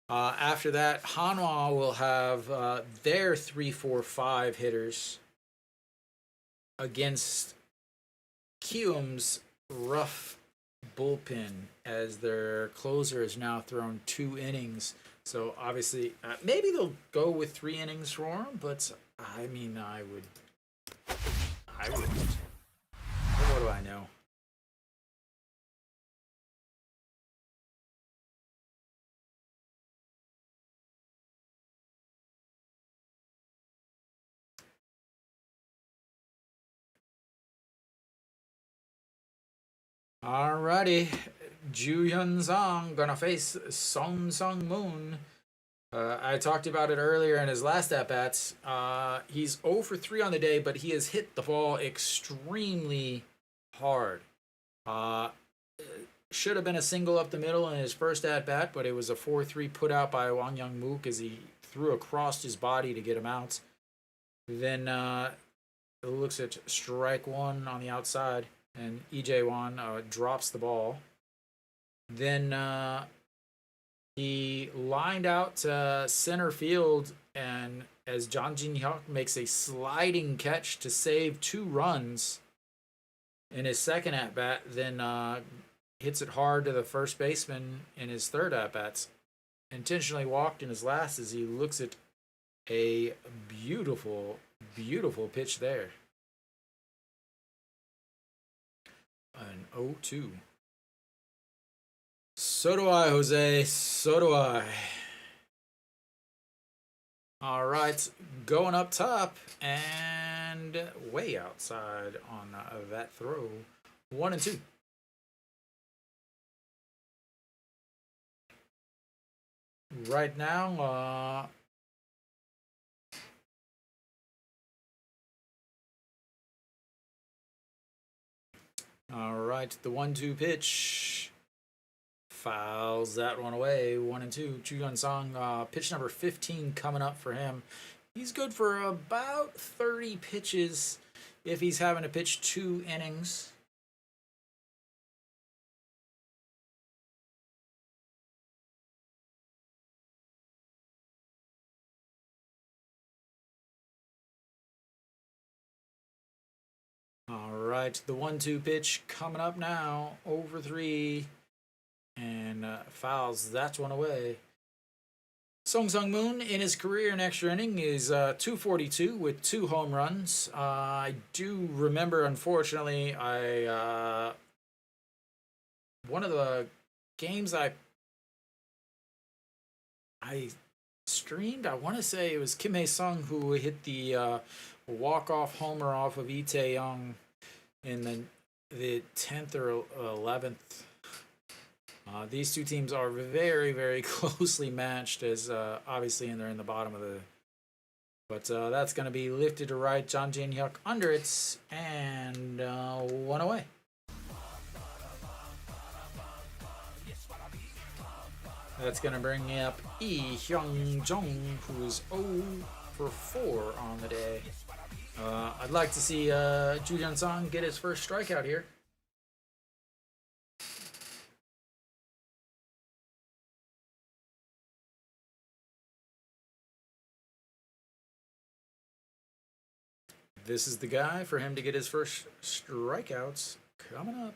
After that, Hanwha will have their 3, 4, 5 hitters against Kiwoom's rough bullpen, as their closer has now thrown 2 innings. So obviously, maybe they'll go with 3 innings for him, but I mean, I wouldn't. What do I know? Alrighty, Ju Hyun-song gonna face Song Sung-moon. I talked about it earlier in his last at-bats. He's 0 for 3 on the day, but he has hit the ball extremely hard. Should have been a single up the middle in his first at-bat, but it was a 4-3 put out by Wang Young-mook as he threw across his body to get him out. Then it looks at strike 1 on the outside, and Wan drops the ball. Then he lined out to center field, and as Jang Jin-hyuk makes a sliding catch to save 2 runs in his second at-bat, then hits it hard to the first baseman in his third at-bats. Intentionally walked in his last as he looks at a beautiful, beautiful pitch there. An 0-2. So do I, Jose. So do I. All right, going up top and way outside on that throw. 1-2. Right now, all right, the 1-2 pitch fouls that one away. 1-2. Chu Hyun-song, pitch number 15 coming up for him. He's good for about 30 pitches if he's having to pitch 2 innings. All right, the 1-2 pitch coming up now. Over 3. And fouls that one away. Sung Sung Moon in his career in extra inning is 242 with 2 home runs. I do remember, unfortunately, one of the games I streamed, I want to say it was Kim Hae-sung who hit the walk-off homer off of Lee Tae-young in the 10th or 11th. These two teams are very, very closely matched, as obviously, and they're in the bottom of the. But that's going to be lifted to right. John Jin Hyuk under it, and 1 away. That's going to bring up Lee Hyung Jung, who's 0 for 4 on the day. I'd like to see Ju Hyun Sung get his first strikeout here. This is the guy for him to get his first strikeouts coming up.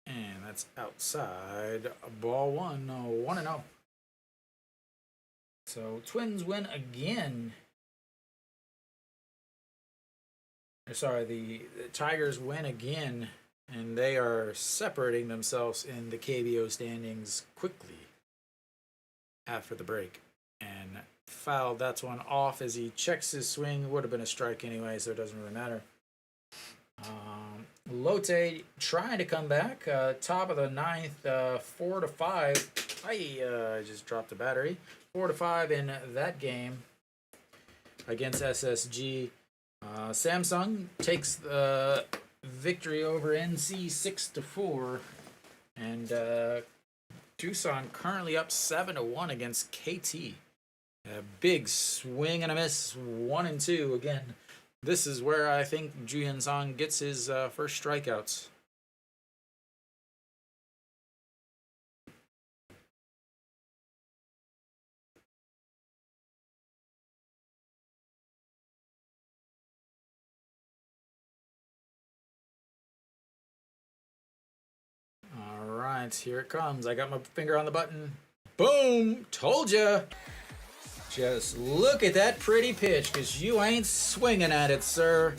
And that's outside. Ball 1, 1-0. So Twins win again. Sorry, the Tigers win again, and they are separating themselves in the KBO standings quickly after the break. And fouled that one off as he checks his swing. Would have been a strike anyway, so it doesn't really matter. Lotte trying to come back. Top of the 9th, 4-5. I just dropped the battery. 4-5 in that game against SSG. Samsung takes the victory over NC 6-4, and Tucson currently up 7-1 against KT. A big swing and a miss, 1-2 again. This is where I think Ju Hyun Sung gets his first strikeouts. All right, here it comes. I got my finger on the button. Boom! Told ya! Just look at that pretty pitch, because you ain't swinging at it, sir.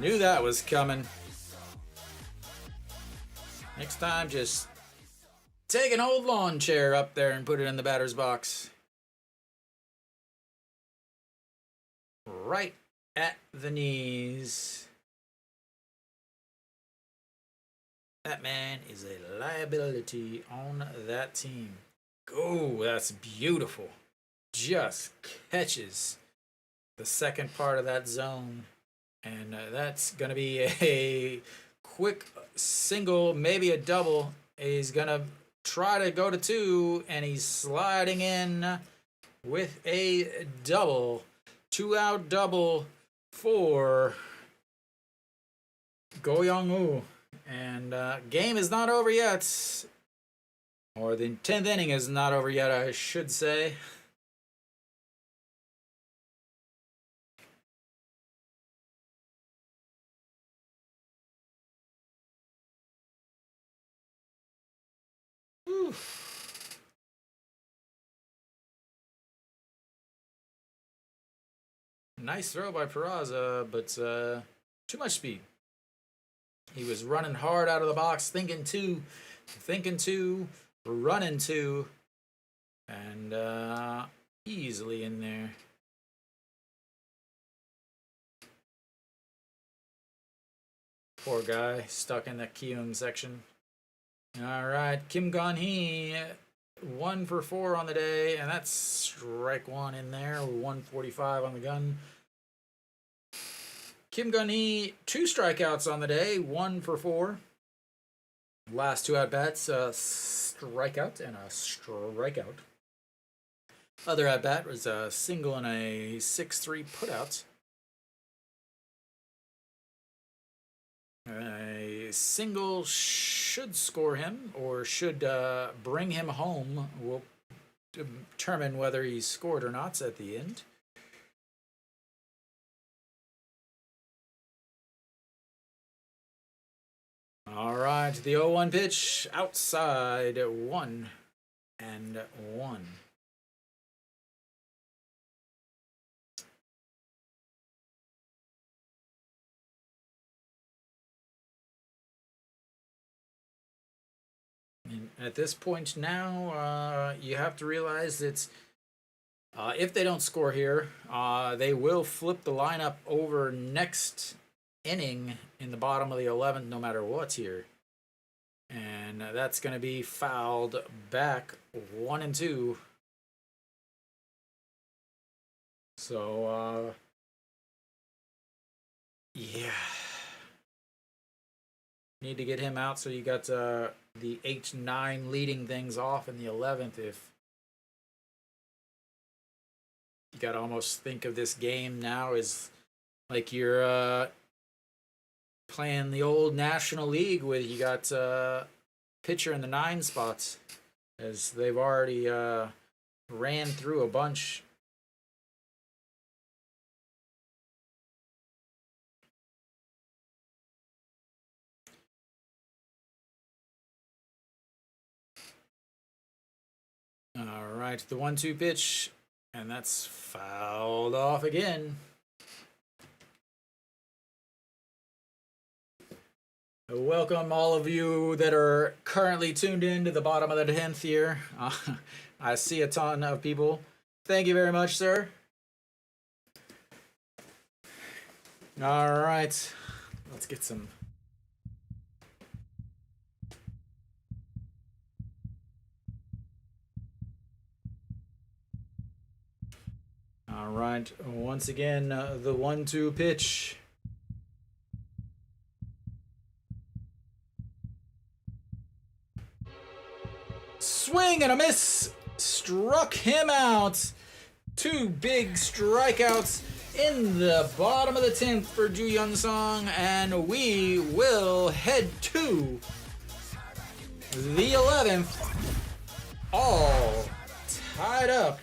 Knew that was coming. Next time, just take an old lawn chair up there and put it in the batter's box. Right at the knees. That man is a liability on that team. Oh, that's beautiful. Just catches the second part of that zone. And that's going to be a quick single, maybe a double. He's going to try to go to 2, and he's sliding in with a double. 2-out double for Go Young-woo. And game is not over yet. Or the 10th inning is not over yet, I should say. Whew. Nice throw by Peraza, but too much speed. He was running hard out of the box, thinking 2, running 2, and easily in there. Poor guy, stuck in that Kiwoom section. All right, Kim Gon-hee, 1 for 4 on the day, and that's strike 1 in there, 145 on the gun. Kim Gon-hee, 2 strikeouts on the day, 1 for 4. Last 2 at-bats, a strikeout and a strikeout. Other at-bat was a single and a 6-3 putout. A single should score him, or should bring him home. We'll determine whether he scored or not at the end. All right, the 0-1 pitch outside 1-1. And at this point now, you have to realize that if they don't score here, they will flip the lineup over next inning in the bottom of the 11th, no matter what's here. And that's going to be fouled back 1-2. So, yeah. Need to get him out, so you got the H9 leading things off in the 11th. If you got to almost think of this game now as like you're playing the old National League with you got pitcher in the 9 spots, as they've already ran through a bunch. All right, the 1-2 pitch, and that's fouled off again. Welcome all of you that are currently tuned in to the bottom of the 10th here. I see a ton of people. Thank you very much, sir. All right, let's get some. All right, once again, the 1-2 pitch. Swing and a miss. Struck him out. 2 big strikeouts in the bottom of the 10th for Ju Young Song, and we will head to the 11th, all tied up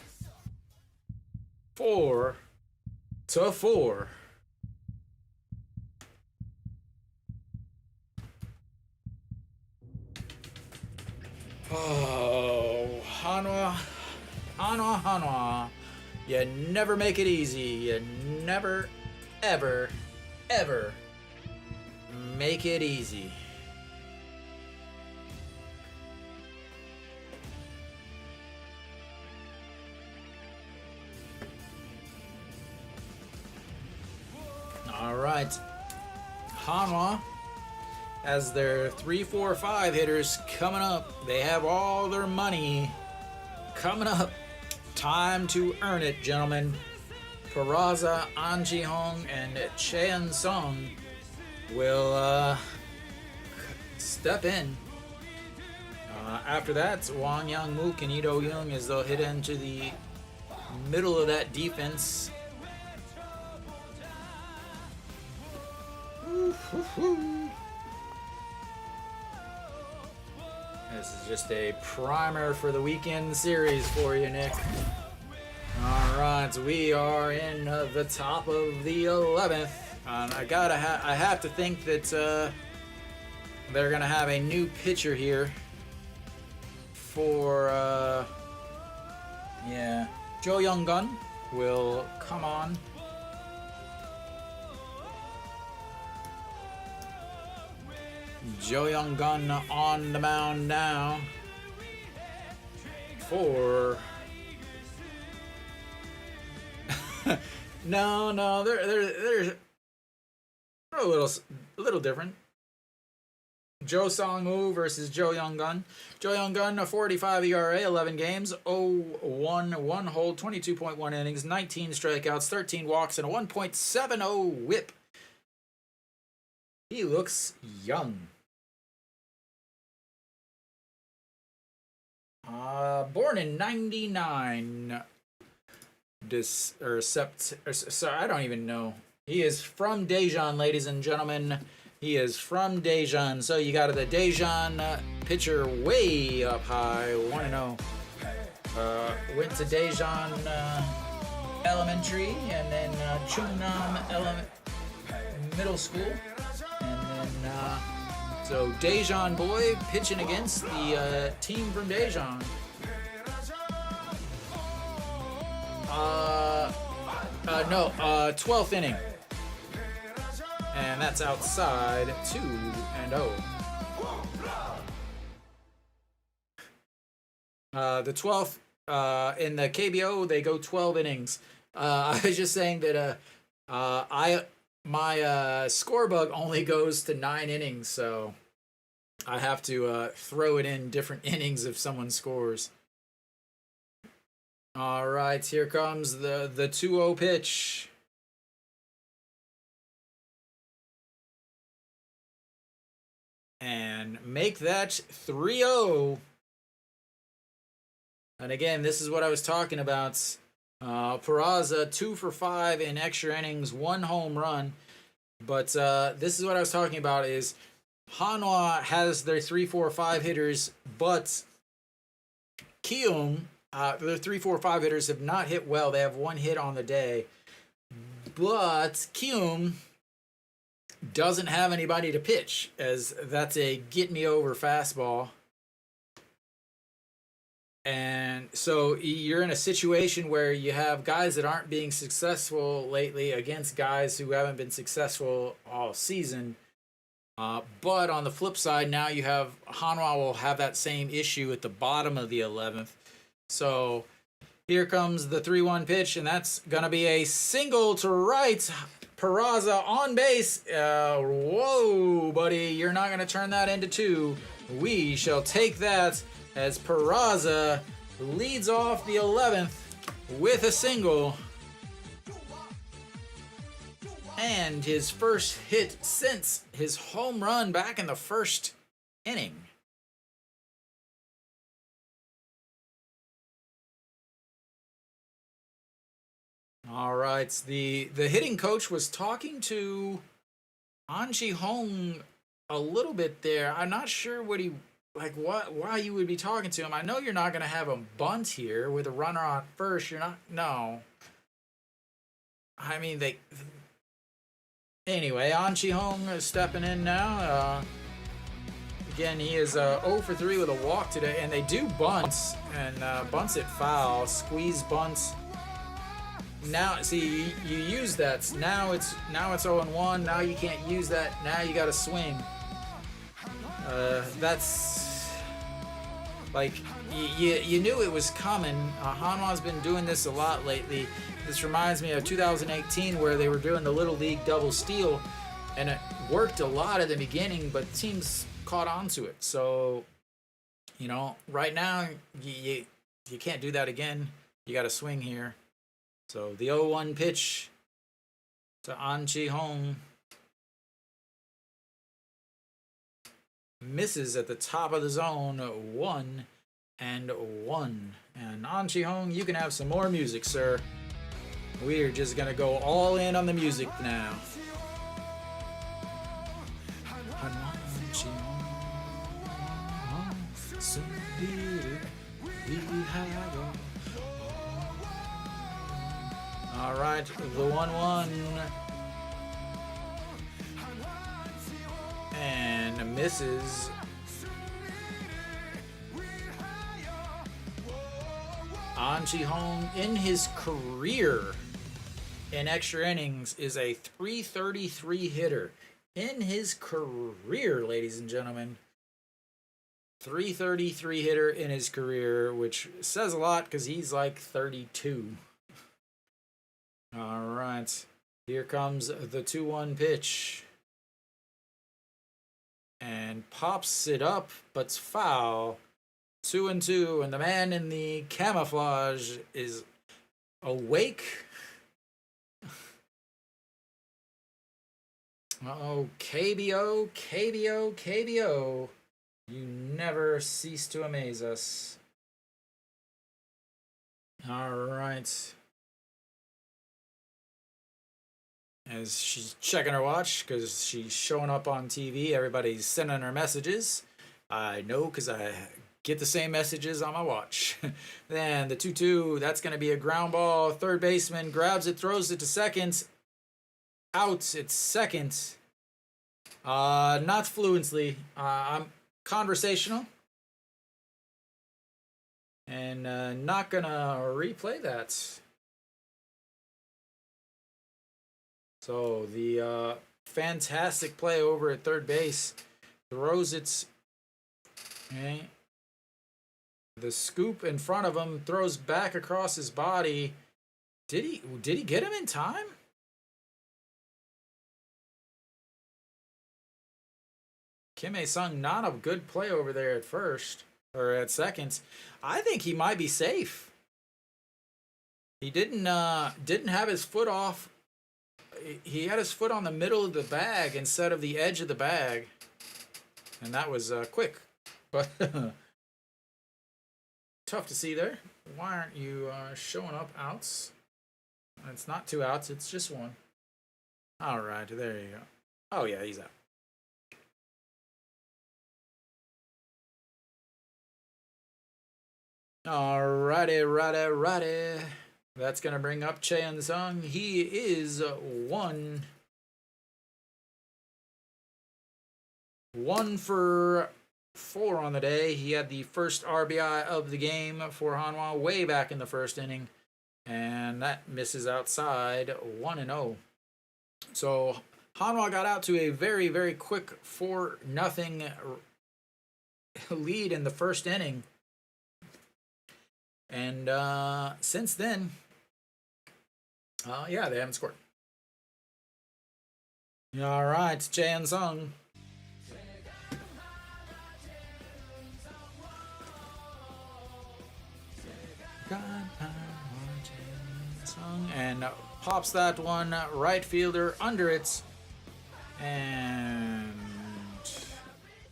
4-4. Oh, Hanwha. You never make it easy. You never, ever make it easy. All right, Hanwha as their 3-4-5 hitters coming up. They have all their money coming up. Time to earn it, gentlemen. Peraza, An Ji-hong, and Cheon Sung will step in. After that, Wang Yang Mook and Ito Young, as they'll hit into the middle of that defense. This is just a primer for the weekend series for you, Nick. All right, we are in the top of the 11th. I have to think that they're gonna have a new pitcher here for Jo Young-gun will come on. Jo Young-gun on the mound now for no, they're a little different. Jo Song-woo versus Jo Young-gun. Jo Young-gun, a 45 ERA, 11 games, 0-1, 1 hold, 22.1 innings, 19 strikeouts, 13 walks, and a 1.70 whip. He looks young. Born in 99. Sorry, I don't even know. He is from Daejeon, ladies and gentlemen. He is from Daejeon. So you got the Daejeon pitcher way up high, 1-0. Went to Daejeon Elementary and then Chungnam Middle School. And then, so So Daejeon boy pitching against the team from Daejeon. No, 12th inning. And that's outside 2-0. The 12th, in the KBO, they go 12 innings. I was just saying that my score bug only goes to 9 innings, so I have to throw it in different innings if someone scores. All right, here comes the 2-0 pitch. And make that 3-0. And again, this is what I was talking about. Peraza 2 for 5 in extra innings, 1 home run. But this is what I was talking about is Hanwha has their 3, 4, 5 hitters, but Kiwoom, their 3, 4, 5 hitters have not hit well. They have 1 hit on the day. But Kiwoom doesn't have anybody to pitch, as that's a get-me-over fastball. And so you're in a situation where you have guys that aren't being successful lately against guys who haven't been successful all season. But on the flip side, now you have Hanwha will have that same issue at the bottom of the 11th. So here comes the 3-1 pitch, and that's going to be a single to right. Peraza on base. Whoa, buddy. You're not going to turn that into 2. We shall take that as Peraza leads off the 11th with a single. And his first hit since his home run back in the first inning. All right, the hitting coach was talking to Anji Hong a little bit there. I'm not sure what he why you would be talking to him. I know you're not going to have him bunt here with a runner on first. You're not. No. I mean Anyway, Anji Hong is stepping in now. Again, he is 0 for 3 with a walk today, and they do bunts and bunts it foul, squeeze bunts. Now, see, you use that. Now it's 0-1. Now you can't use that. Now you got to swing. That's like you knew it was coming. Hanwha's been doing this a lot lately. This reminds me of 2018 where they were doing the Little League double steal, and it worked a lot at the beginning, but teams caught on to it. So, right now you can't do that again. You got to swing here. So the 0-1 pitch to Anji Hong misses at the top of the zone, 1-1. And Anji Hong, you can have some more music, sir. We're just gonna go all in on the music now. All right, the 1-1. And misses. Anji Hong, in his career in extra innings, is a .333 hitter. In his career, ladies and gentlemen. .333 hitter in his career, which says a lot because he's like 32. All right. Here comes the 2-1 pitch. And pops it up, but's foul. 2-2, and the man in the camouflage is awake. Uh-oh, KBO, KBO, KBO. You never cease to amaze us. All right. As she's checking her watch because she's showing up on TV, everybody's sending her messages. I know because I get the same messages on my watch. Then the 2-2, that's going to be a ground ball. Third baseman grabs it, throws it to second. Out, it's second. Not fluently. I'm conversational. And not gonna replay that. So the fantastic play over at third base throws its the scoop in front of him, throws back across his body. Did he get him in time? Kim A-sung, not a good play over there at first or at second. I think he might be safe. He didn't have his foot off. He had his foot on the middle of the bag instead of the edge of the bag, and that was quick, but tough to see there. Why aren't you showing up outs? It's not 2 outs, it's just 1. All right, there you go. Oh yeah, he's out. Righty. That's going to bring up Cheon-sung. He is 1 for 4 on the day. He had the first RBI of the game for Hanwha way back in the first inning, and that misses outside 1-0. So Hanwha got out to a very, very quick 4-0 lead in the first inning. And since then, yeah, they haven't scored. All right, Cheon-sung. And pops that one right fielder under it, and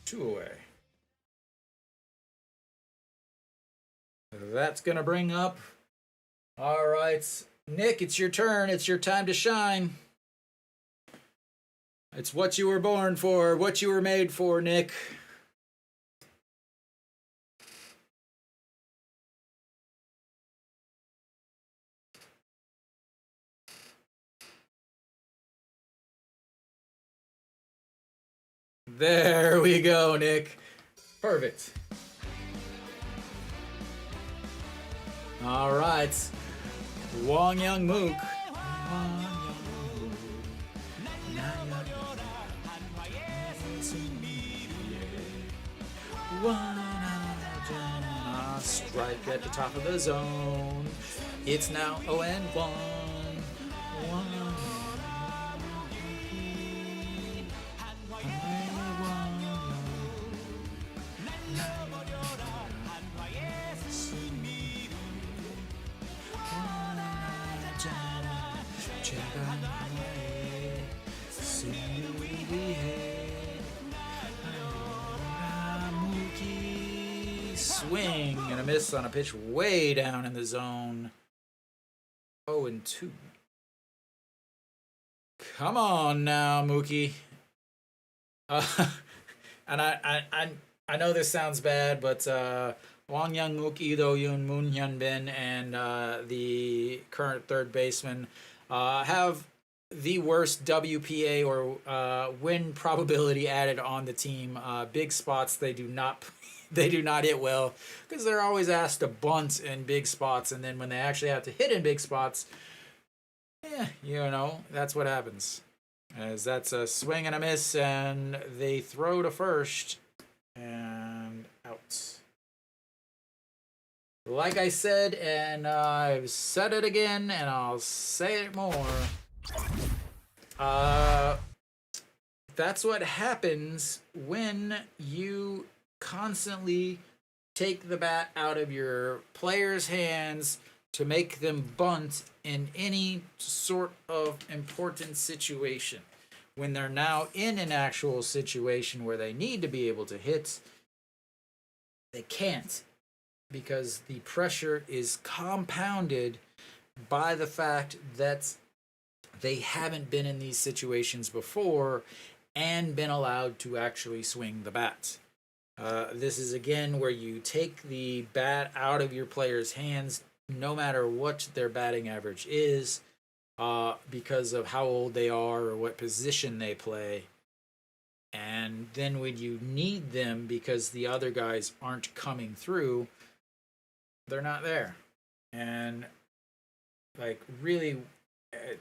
2 away. That's gonna bring up. All right, Nick, it's your turn. It's your time to shine. It's what you were born for, what you were made for, Nick. There we go, Nick. Perfect. All right. Wong Young Mook. Strike at the top of the zone. It's now 0-1. Swing and a miss on a pitch way down in the zone. 0-2. Come on now, Mookie. And I know this sounds bad, but Wang Young Mook, Do Yoon, Moon Hyun Bin, and the current third baseman have the worst WPA or win probability added on the team. Big spots they do not hit well because they're always asked to bunt in big spots, and then when they actually have to hit in big spots, that's what happens. As that's a swing and a miss, and they throw to first and out. Like I said, and I've said it again, and I'll say it more. That's what happens when you constantly take the bat out of your players' hands to make them bunt in any sort of important situation. When they're now in an actual situation where they need to be able to hit, they can't, because the pressure is compounded by the fact that they haven't been in these situations before and been allowed to actually swing the bat. This is again where you take the bat out of your players' hands, no matter what their batting average is, because of how old they are or what position they play. And then when you need them because the other guys aren't coming through, they're not there. And like really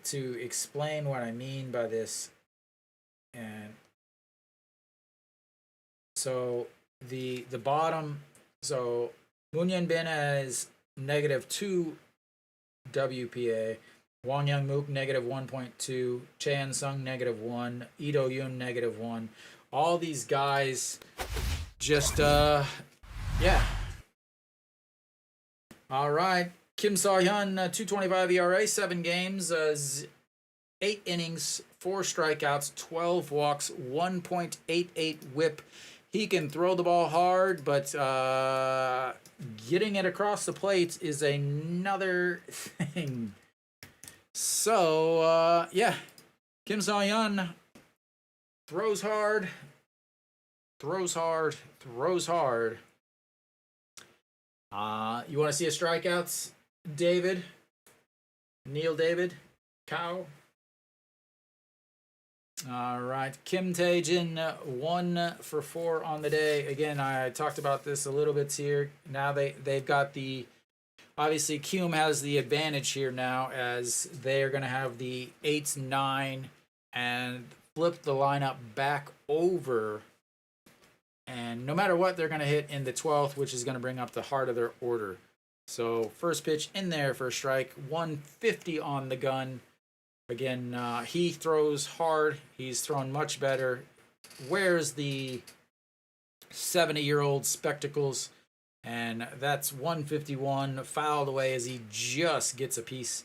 to explain what I mean by this, and so the bottom, so Moon Bin is -2 WPA, Wang Young Mook -1.2, Chan Sung -1, Lee Do Yoon -1. All these guys just yeah. All right. Kim Saw-hyun, 2.25 ERA, 7 games, 8 innings, 4 strikeouts, 12 walks, 1.88 whip. He can throw the ball hard, but getting it across the plate is another thing. So, yeah, Kim Saw-hyun throws hard, throws hard, throws hard. You want to see a strikeouts, David? Neil David? Cow? All right. Kim Daejeon, 1 for 4 on the day. Again, I talked about this a little bit here. Now they've got the... Obviously, Kiwoom has the advantage here now as they are going to have the 8, 9, and flip the lineup back over. And no matter what, they're going to hit in the 12th, which is going to bring up the heart of their order. So first pitch in there for a strike, 150 on the gun. Again, he throws hard. He's thrown much better. Wears the 70-year-old spectacles. And that's 151 fouled away as he just gets a piece.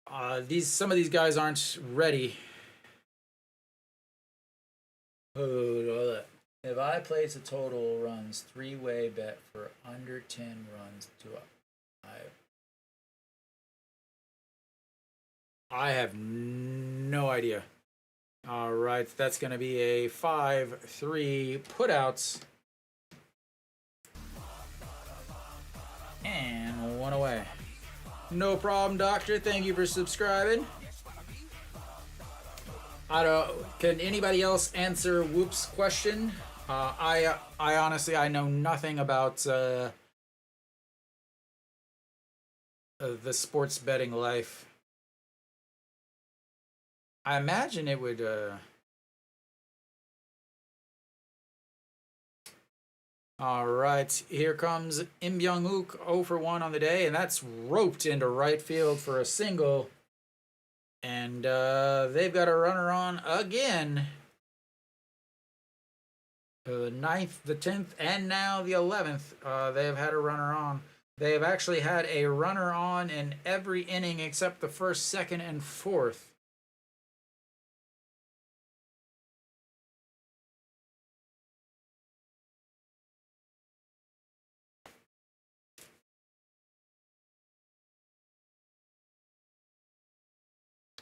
Some of these guys aren't ready. If I place a total runs 3-way bet for under 10 runs to I have no idea. All right, that's going to be a 5-3 putouts. And 1 away. No problem, Doctor. Thank you for subscribing. Can anybody else answer Whoop's question? I honestly, I know nothing about the sports betting life. I imagine it would. All right, here comes Im Byung-wook, 0 for 1 on the day, and that's roped into right field for a single. And they've got a runner on again. The 9th, the 10th, and now the 11th. They've had a runner on. They've actually had a runner on in every inning except the 1st, 2nd, and 4th.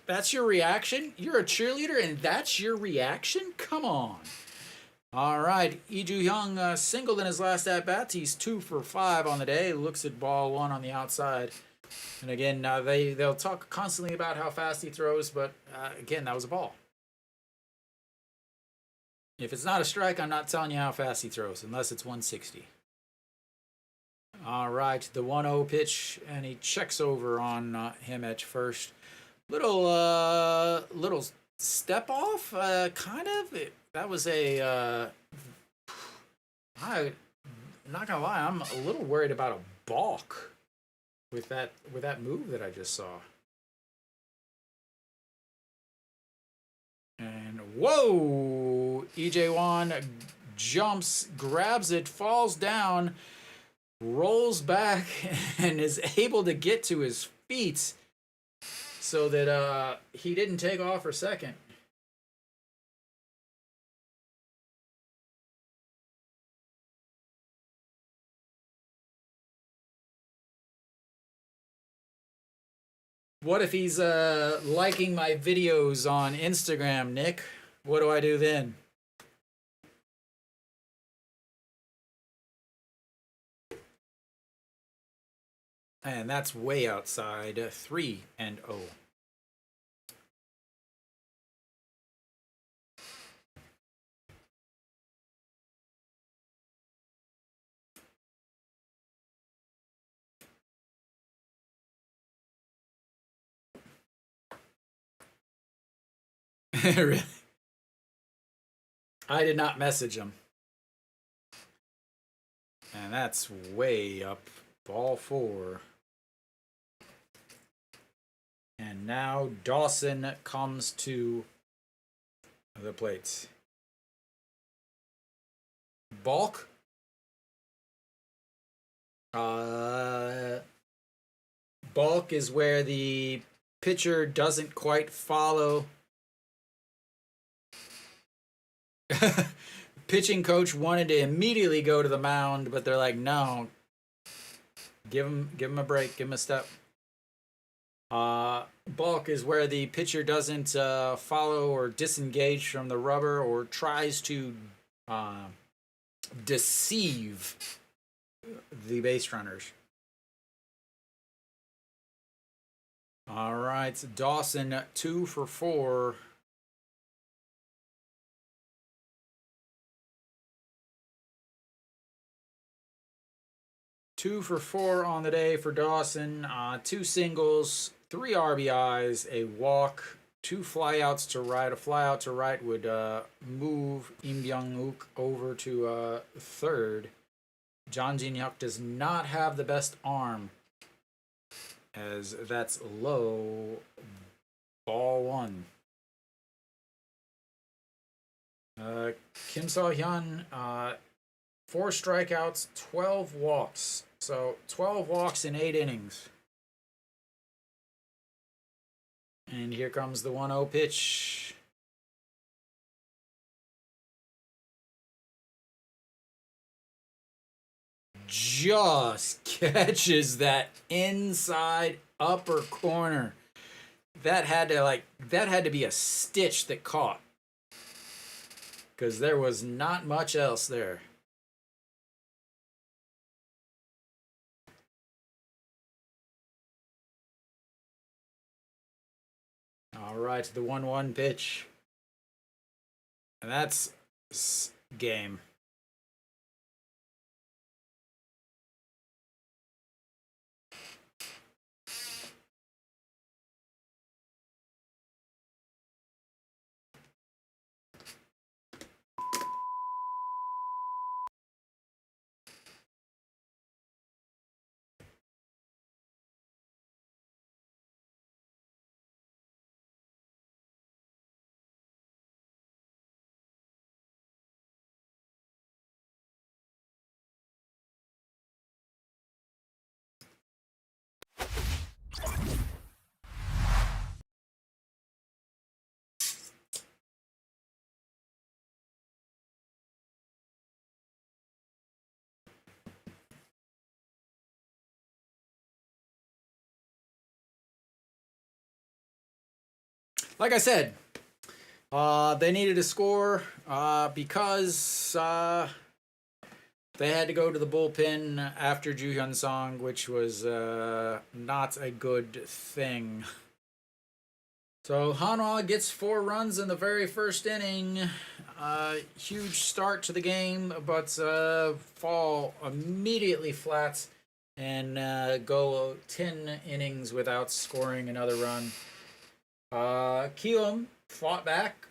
That's your reaction? You're a cheerleader and that's your reaction? Come on. All right. Lee Joo-hyung singled in his last at-bats. He's 2 for 5 on the day. Looks at ball 1 on the outside. And again, they'll talk constantly about how fast he throws, but again, that was a ball. If it's not a strike, I'm not telling you how fast he throws, unless it's 160. All right, the 1-0 pitch, and he checks over on him at first. Little step off, kind of. That was a. I'm not gonna lie, I'm a little worried about a balk with that move that I just saw. And whoa, EJ1 jumps, grabs it, falls down, rolls back, and is able to get to his feet so that he didn't take off for second. What if he's liking my videos on Instagram, Nick? What do I do then? And that's way outside. 3-0. Really? I did not message him. And that's way up. Ball 4. And now Dawson comes to the plate. Balk. Balk is where the pitcher doesn't quite follow. Pitching coach wanted to immediately go to the mound, but they're like, no. Give him a break, give him a step. Balk is where the pitcher doesn't follow or disengage from the rubber or tries to deceive the base runners. All right, Dawson 2 for 4. Two for 4 on the day for Dawson. 2 singles, 3 RBIs, a walk, 2 flyouts to right. A flyout to right would move Im Byung-wook over to third. Jang Jin-hyuk does not have the best arm, as that's low. Ball 1. Kim So-hyun, 4 strikeouts, 12 walks. So 12 walks in 8 innings. And here comes the 1-0 pitch. Just catches that inside upper corner. That had to be a stitch that caught, because there was not much else there. All right, the 1-1 pitch. And that's game. Like I said, they needed a score because they had to go to the bullpen after Joo-hyun Song, which was not a good thing. So Hanwha gets 4 runs in the very first inning. Huge start to the game, but fall immediately flat and go 10 innings without scoring another run. Kiwoom fought back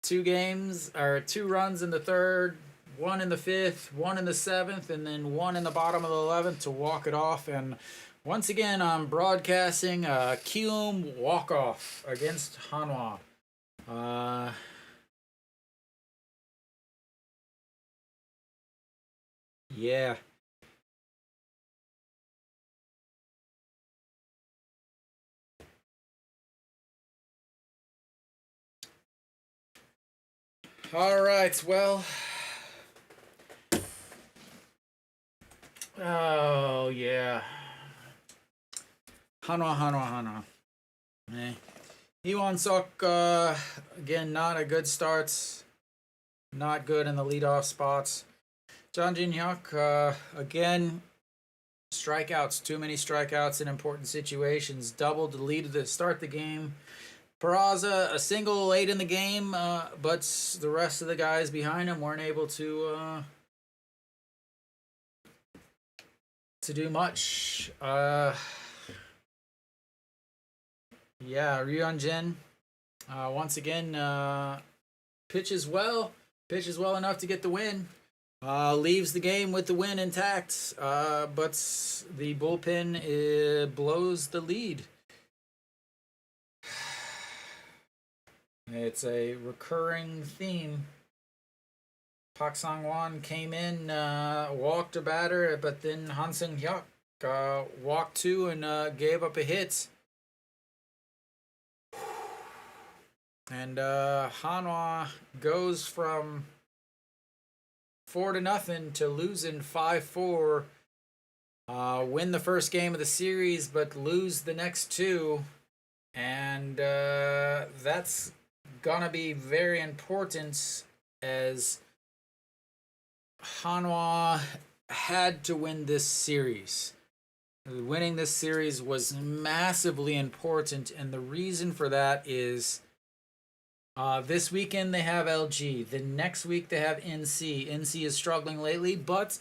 2 runs in the 3rd, 1 in the 5th, 1 in the 7th, and then 1 in the bottom of the 11th to walk it off. And once again, I'm broadcasting a Kiwoom walk-off against Hanwha. Yeah. All right, well. Oh, yeah. Hanwha. Hee-won Suk, again, not a good start. Not good in the leadoff spots. Jang Jin-hyuk, again, strikeouts. Too many strikeouts in important situations. Doubled the lead to start the game. Peraza, a single late in the game, but the rest of the guys behind him weren't able to do much. Yeah, Ryun Jin, Once again, pitches well enough to get the win. Leaves the game with the win intact, but the bullpen blows the lead. It's a recurring theme. Park Sang-won came in, walked a batter, but then Han Seung-hyuk walked two and gave up a hit. And Hanwha goes from 4-0 to losing 5-4. Win the first game of the series, but lose the next two. And that's gonna be very important, as Hanwha had to win this series. Winning this series was massively important, and the reason for that is this weekend they have LG. The next week they have NC. NC is struggling lately, but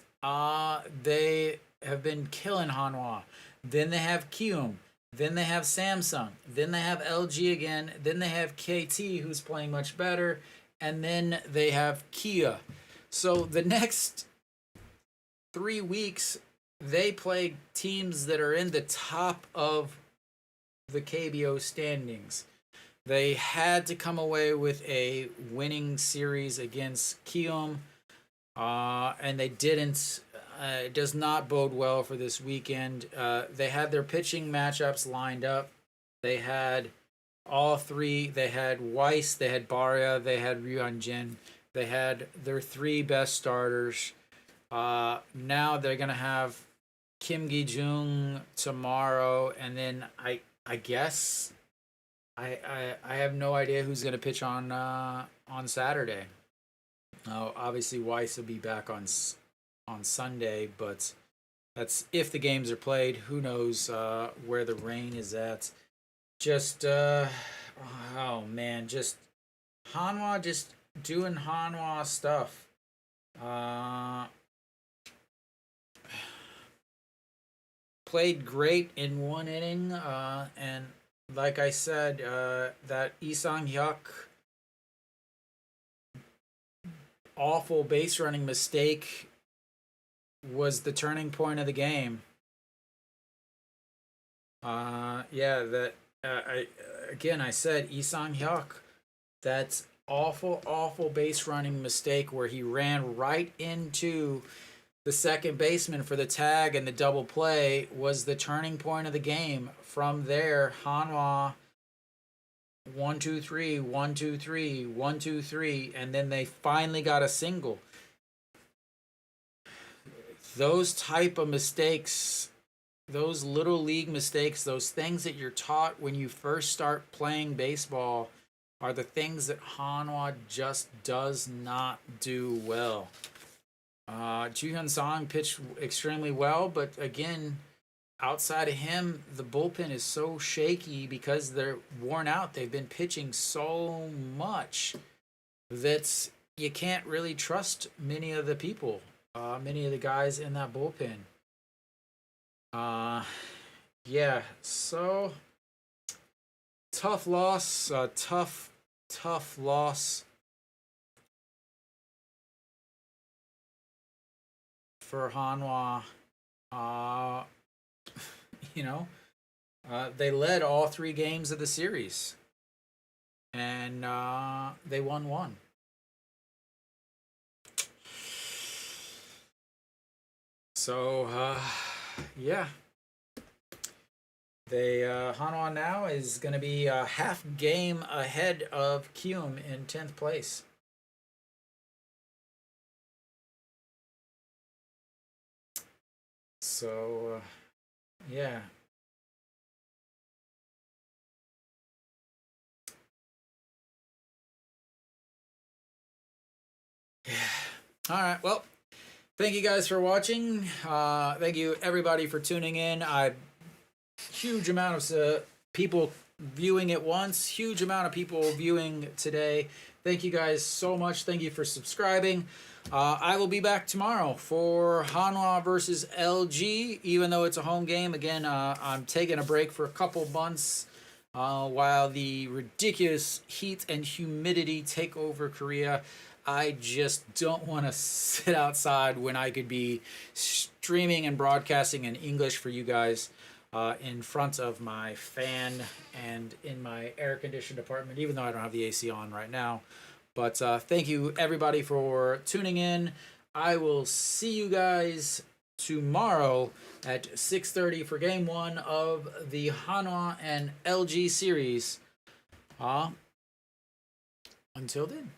they have been killing Hanwha. Then they have Kiwoom. Then they have Samsung. Then they have LG again. Then they have KT, who's playing much better. And then they have Kia. So the next 3 weeks, they play teams that are in the top of the KBO standings. They had to come away with a winning series against Kiwoom, and they didn't. It does not bode well for this weekend. They had their pitching matchups lined up. They had all three. They had Weiss, they had Barya, they had Ryunjin. They had their three best starters. Now they're going to have Kim Gi-jung tomorrow, and then I guess I have no idea who's going to pitch on Saturday. Obviously Weiss will be back on Sunday, but that's if the games are played. Who knows where the rain is at. Just oh man, just Hanwha just doing Hanwha stuff. Played great in one inning, and like I said, that Lee Sang-hyuk awful base running mistake was the turning point of the game. I said Lee Sang-hyuk, that's awful base running mistake where he ran right into the second baseman for the tag, and the double play was the turning point of the game. From there, Hanwha 1-2-3, 1-2-3, 1-2-3, and then they finally got a single. Those type of mistakes, those little league mistakes, those things that you're taught when you first start playing baseball are the things that Hanwha just does not do well. Ju Hyun-song pitched extremely well, but again, outside of him, the bullpen is so shaky because they're worn out. They've been pitching so much that you can't really trust many of the people, many of the guys in that bullpen. So tough loss, tough loss for Hanwha. They led all 3 games of the series, and they won 1. So Hanwha now is going to be a half game ahead of Kiwoom in 10th place. So, yeah. All right. Well, thank you guys for watching. Thank you everybody for tuning in. Huge amount of people viewing at once. Huge amount of people viewing today. Thank you guys so much. Thank you for subscribing. I will be back tomorrow for Hanwha versus LG, even though it's a home game. Again, I'm taking a break for a couple months While the ridiculous heat and humidity take over Korea, I just don't want to sit outside when I could be streaming and broadcasting in English for you guys in front of my fan and in my air conditioned apartment, even though I don't have the AC on right now. But thank you, everybody, for tuning in. I will see you guys tomorrow at 6:30 for Game 1 of the Hanwha and LG series. Until then.